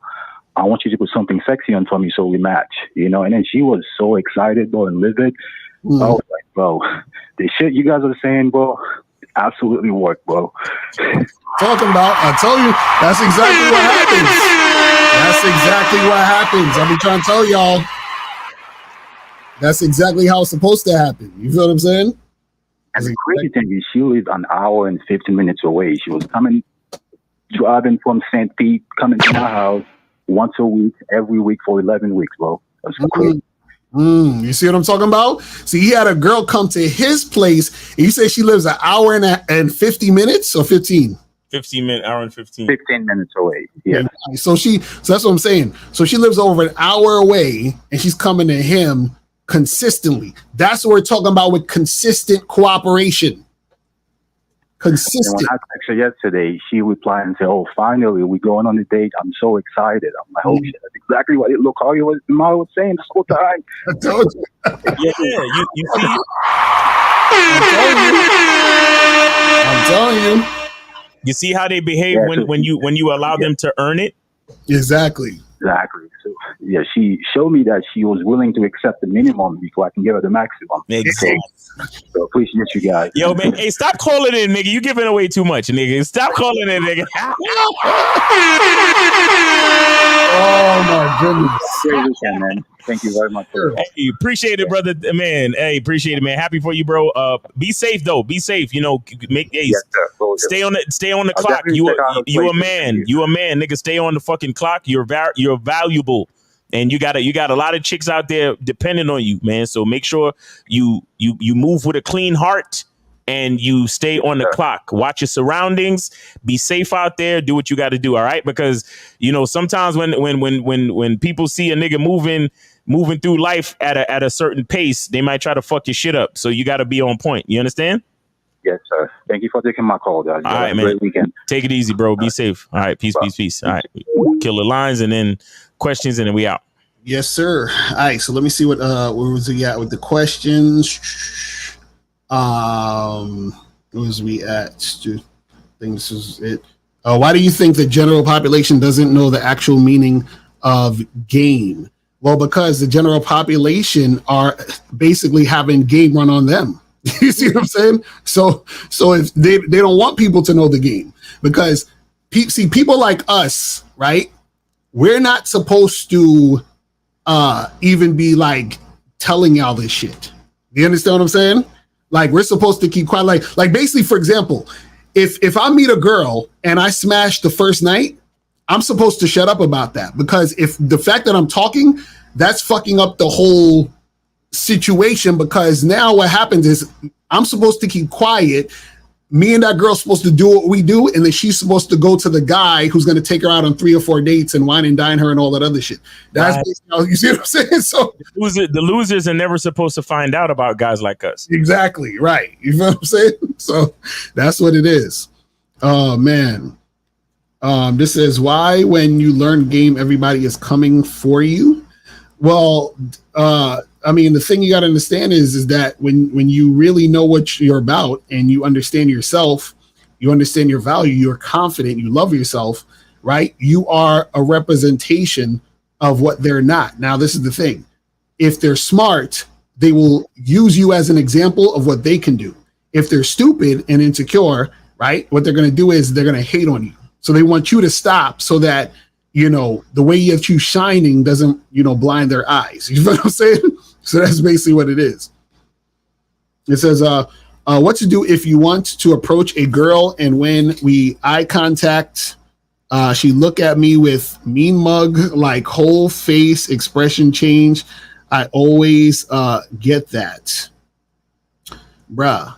I want you to put something sexy on for me so we match, And then she was so excited, bro, and livid. I was like, bro, the shit you guys are saying, bro, absolutely worked, bro. Talking about, I told you, that's exactly what happens. That's exactly what happens. I've been trying to tell y'all. That's exactly how it's supposed to happen. You feel what I'm saying? And the crazy thing is, she lives an hour and 15 minutes away. She was driving from St. Pete, coming to my house once a week, every week for 11 weeks, bro. That's crazy. You see what I'm talking about? See, he had a girl come to his place. And you say she lives an hour and 50 minutes or 15? 15 minutes, hour and 15. 15 minutes away. Yeah. So that's what I'm saying. So she lives over an hour away and she's coming to him consistently. That's what we're talking about with consistent cooperation. Consistent. And when I texted her yesterday, she replied and said, "Oh, finally, we're going on a date. I'm so excited." I'm like, "Oh shit, that's exactly what it looked. All you was saying this whole time." I told you. Yeah, you see. I'm telling you. You see how they behave when you allow them to earn it? Exactly. Exactly. So yeah, she showed me that she was willing to accept the minimum before I can give her the maximum. Exactly. So appreciate you guys. Yo, man, hey, stop calling it, nigga. You giving away too much, nigga. Stop calling it, nigga. Oh my goodness. Great weekend, man. Thank you very much. Hey, appreciate it, brother. Man, hey, appreciate it, man. Happy for you, bro. Be safe though. Be safe. You know, make stay on the I'll clock. definitely You check out her a places. man. You a man, nigga. Stay on the fucking clock. You're valuable. And you got a lot of chicks out there depending on you, man. So make sure you move with a clean heart and you stay on the clock. Watch your surroundings. Be safe out there. Do what you got to do. All right, because you know sometimes when people see a nigga moving through life at a certain pace, they might try to fuck your shit up. So you got to be on point. You understand? Yes, sir. Thank you for taking my call, guys. All right, man. Great weekend. Take it easy, bro. Be safe. All right. Peace. All right. Kill the lines and then questions and then we out. Yes, sir. All right. So let me see what where was we at with the questions. Where was we at? I think this is it. Why do you think the general population doesn't know the actual meaning of game? Well, because the general population are basically having game run on them. You see what I'm saying? So if they don't want people to know the game, because people like us, right? We're not supposed to even be like telling y'all this shit. You understand what I'm saying? Like we're supposed to keep quiet. Like basically, for example, if I meet a girl and I smash the first night, I'm supposed to shut up about that, because if the fact that I'm talking, that's fucking up the whole situation, because now what happens is I'm supposed to keep quiet. Me and that girl's supposed to do what we do, and then she's supposed to go to the guy who's going to take her out on 3 or 4 dates and wine and dine her and all that other shit. That's you see what I'm saying? So the losers are never supposed to find out about guys like us. Exactly right. You know what I'm saying? So that's what it is. Oh man. This says, why when you learn game everybody is coming for you? Well, I mean, the thing you got to understand is that when you really know what you're about and you understand yourself, you understand your value, you're confident, you love yourself, right? You are a representation of what they're not. Now, this is the thing. If they're smart, they will use you as an example of what they can do. If they're stupid and insecure, right, what they're going to do is they're going to hate on you. So they want you to stop so that, you know, the way that you shining doesn't, you know, blind their eyes. You know what I'm saying? So that's basically what it is. It says, what to do if you want to approach a girl and when we eye contact, she look at me with mean mug, like whole face expression change. I always get that. Bruh,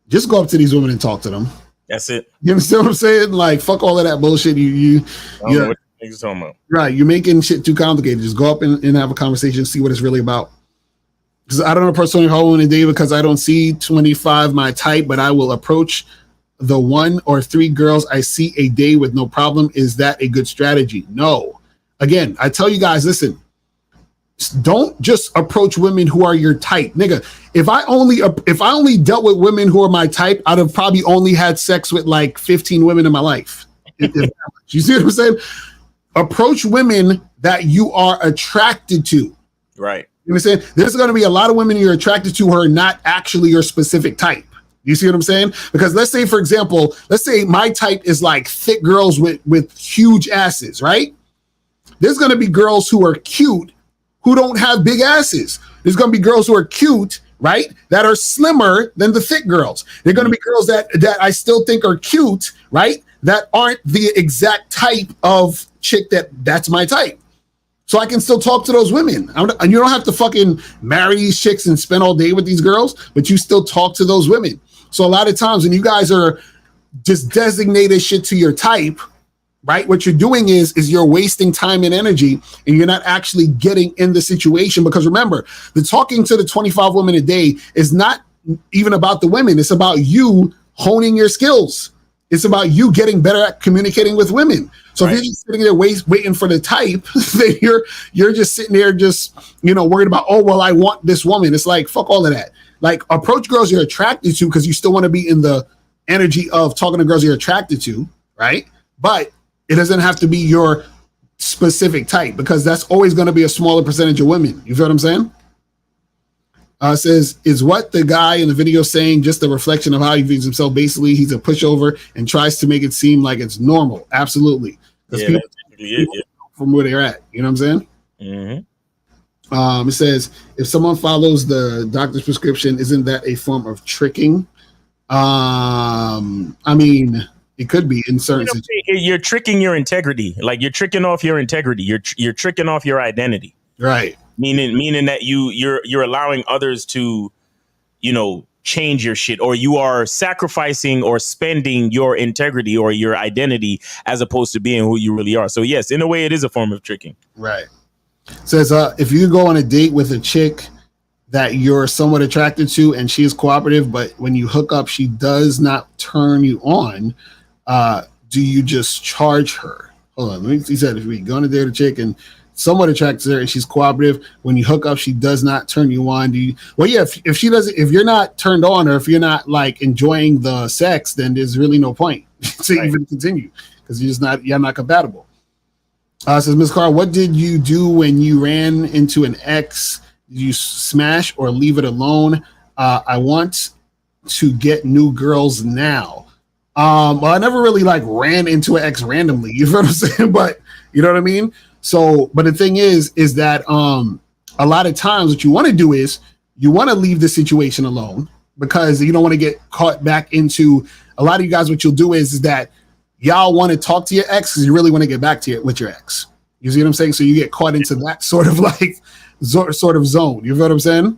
just go up to these women and talk to them. That's it. You understand what I'm saying? Like, fuck all of that bullshit. You know what niggas talking about. Right. You're making shit too complicated. Just go up and have a conversation, see what it's really about. Because I don't know personally how I want to date because I don't see 25 my type, but I will approach the 1 or 3 girls I see a day with no problem. Is that a good strategy? No. Again, I tell you guys, listen, don't just approach women who are your type, nigga. If I only dealt with women who are my type, I'd have probably only had sex with like 15 women in my life. You see what I'm saying? Approach women that you are attracted to. Right. You understand? There's going to be a lot of women you're attracted to who are not actually your specific type. You see what I'm saying? Because let's say, for example, let's say my type is like thick girls with huge asses, right? There's going to be girls who are cute who don't have big asses. There's going to be girls who are cute, right, that are slimmer than the thick girls. There are going to be girls that I still think are cute, right, that aren't the exact type of chick that's my type. So I can still talk to those women. And you don't have to fucking marry these chicks and spend all day with these girls, but you still talk to those women. So a lot of times when you guys are just designated shit to your type, right, what you're doing is you're wasting time and energy and you're not actually getting in the situation. Because remember, the talking to the 25 women a day is not even about the women. It's about you honing your skills. It's about you getting better at communicating with women. So if you're just sitting there waiting for the type, then you're just sitting there just, you know, worried about, oh, well, I want this woman. It's like, fuck all of that. Like, approach girls you're attracted to because you still want to be in the energy of talking to girls you're attracted to, right? But it doesn't have to be your specific type, because that's always going to be a smaller percentage of women. You feel what I'm saying? Says, is what the guy in the video saying just a reflection of how he views himself? Basically, he's a pushover and tries to make it seem like it's normal. Absolutely. Because people from where they're at. You know what I'm saying? Mm-hmm. It says, if someone follows the doctor's prescription, isn't that a form of tricking? I mean, it could be in certain situations. You're tricking your integrity. Like, you're tricking off your integrity. You're tricking off your identity. Right. Meaning that you're allowing others to, change your shit, or you are sacrificing or spending your integrity or your identity as opposed to being who you really are. So yes, in a way, it is a form of tricking. Right. Says, if you go on a date with a chick that you're somewhat attracted to and she is cooperative, but when you hook up, she does not turn you on, do you just charge her? Hold on. He said, if we go on a date with a chick and somewhat attracted to her and she's cooperative, when you hook up, she does not turn you on. Do you? Well, yeah, if she doesn't, if you're not turned on, or if you're not like enjoying the sex, then there's really no point to even continue, because you're not compatible. Says Ms. Carr, what did you do when you ran into an ex? Did you smash or leave it alone? I want to get new girls now. Well, I never really like ran into an ex randomly. You know what I'm saying? But you know what I mean? So, but the thing is that a lot of times what you want to do is you want to leave the situation alone, because you don't want to get caught back into, a lot of you guys, what you'll do is that y'all want to talk to your ex because you really want to get back to with your ex. You see what I'm saying? So you get caught into that sort of like sort of zone. You know what I'm saying?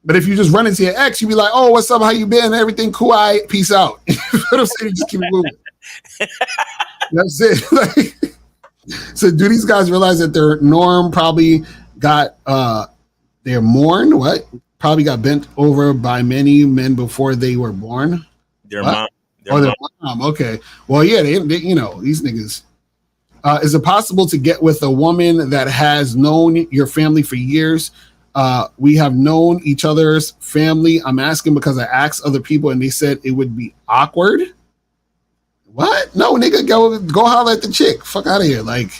But if you just run into your ex, you be like, "Oh, what's up? How you been? Everything cool? All right, peace out." You know what I'm saying? You just keep it moving. That's it. Like, so do these guys realize that their norm probably got their mourn? What? Probably got bent over by many men before they were born? Their mom. Their mom. Okay. Well, yeah, they these niggas. Is it possible to get with a woman that has known your family for years? We have known each other's family. I'm asking because I asked other people and they said it would be awkward. What? No, nigga, go holler at the chick. Fuck out of here. Like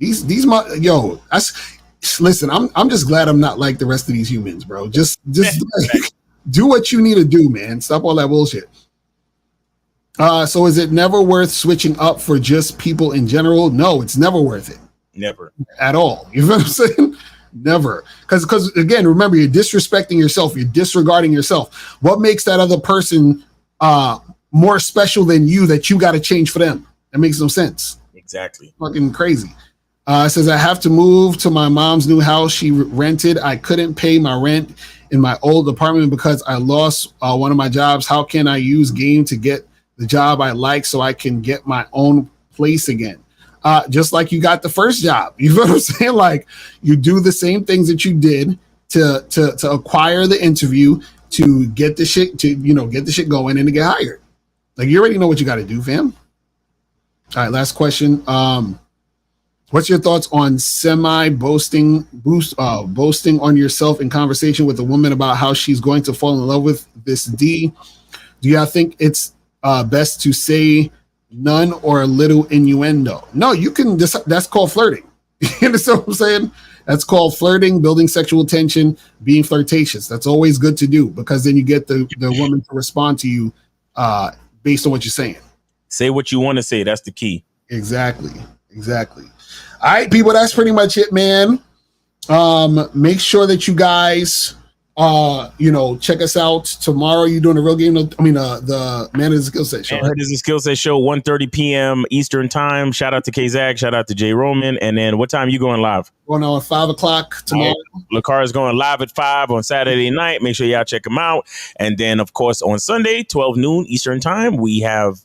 listen, I'm just glad I'm not like the rest of these humans, bro. Just like, do what you need to do, man. Stop all that bullshit. So is it never worth switching up for just people in general? No, it's never worth it. Never. At all. You know what I'm saying? Never. Because again, remember, you're disrespecting yourself. You're disregarding yourself. What makes that other person more special than you that you got to change for them? That makes no sense. Exactly. Fucking crazy. It says, I have to move to my mom's new house she rented. I couldn't pay my rent in my old apartment because I lost one of my jobs. How can I use game to get the job I like so I can get my own place again? Just like you got the first job. You know what I'm saying? Like, you do the same things that you did to acquire the interview, to get the shit, get the shit going and to get hired. Like, you already know what you got to do, fam. All right, last question. What's your thoughts on boasting on yourself in conversation with a woman about how she's going to fall in love with this D? Do y'all think it's best to say none or a little innuendo? No, you can. That's called flirting. You understand what I'm saying? That's called flirting, building sexual tension, being flirtatious. That's always good to do, because then you get the woman to respond to you based on what you're saying. Say what you want to say. That's the key. Exactly. All right, people, that's pretty much it, man. Make sure that you guys check us out tomorrow. You doing a real game? The Man is a Skill Set show. Manhood is a Skill Set show, 1:30 p.m. Eastern time. Shout out to K-Zag. Shout out to J Roman. And then what time you going live? Going on at 5 o'clock tomorrow. LaCar is going live at 5 on Saturday night. Make sure y'all check him out. And then, of course, on Sunday, 12 noon Eastern time, we have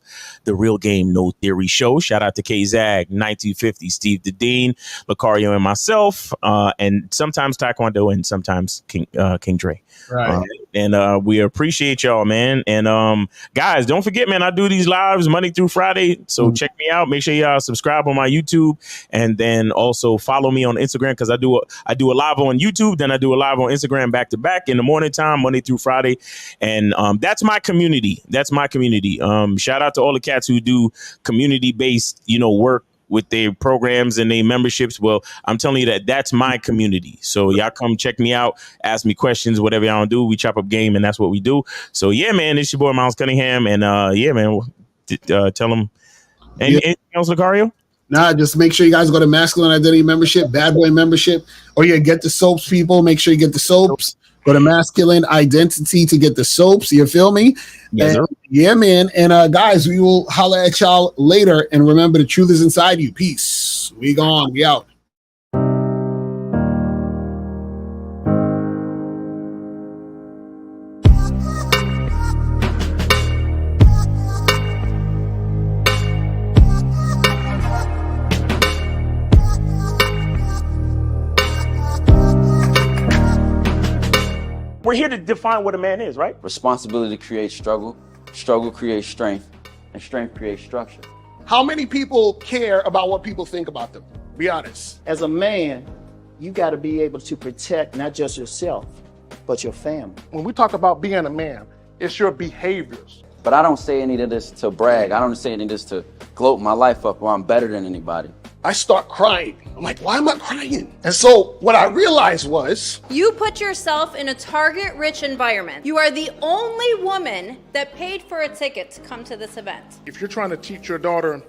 the Real Game No Theory show. Shout out to K-Zag, 9250, Steve the Dean, Lucario, and myself, and sometimes Taekwondo and sometimes King Dre. Right. And we appreciate y'all, man. And guys, don't forget, man, I do these lives Monday through Friday. So check me out. Make sure y'all subscribe on my YouTube, and then also follow me on Instagram, because I do a live on YouTube, then I do a live on Instagram back to back in the morning time, Monday through Friday. And that's my community. Shout out to all the cats who do community based, work with their programs and their memberships, well, I'm telling you that's my community. So y'all come check me out, ask me questions, whatever y'all do. We chop up game, and that's what we do. So yeah, man, it's your boy Miles Cunningham, and yeah, man, tell them. Anything else, Lucario? Nah, just make sure you guys go to Masculine Identity Membership, Bad Boy Membership, or yeah, get the soaps, people. Make sure you get the soaps. Go to Masculine Identity to get the soaps. You feel me? Yes, and, yeah, man. And guys, we will holla at y'all later. And remember, the truth is inside you. Peace. We gone. We out. We're here to define what a man is, right? Responsibility creates struggle, struggle creates strength, and strength creates structure. How many people care about what people think about them? Be honest. As a man, you got to be able to protect not just yourself, but your family. When we talk about being a man, it's your behaviors. But I don't say any of this to brag. I don't say any of this to gloat my life up or I'm better than anybody. I start crying. I'm like, why am I crying? And so what I realized was, You put yourself in a target-rich environment. You are the only woman that paid for a ticket to come to this event. If you're trying to teach your daughter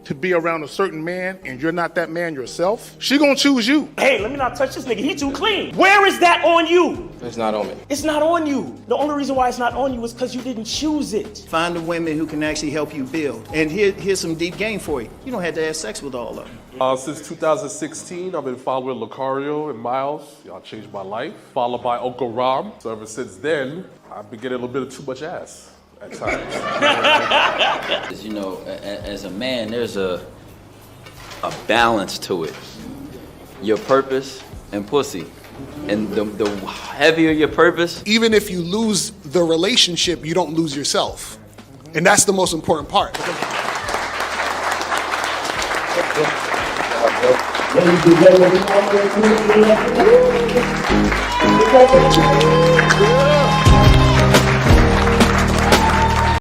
to be around a certain man and you're not that man yourself, she gonna choose you. Hey, let me not touch this nigga. He too clean. Where is that on you? It's not on me. It's not on you. The only reason why it's not on you is because you didn't choose it. Find the women who can actually help you build. And here's some deep game for you. You don't have to have sex with all of them. Since 2016, I've been following Lucario and Miles. Y'all changed my life. Followed by Uncle Ram. So ever since then, I've been getting a little bit of too much ass at times. You know, as a man, there's a balance to it. Your purpose and pussy. And the heavier your purpose. even if you lose the relationship, you don't lose yourself. And that's the most important part. Ladies and gentlemen,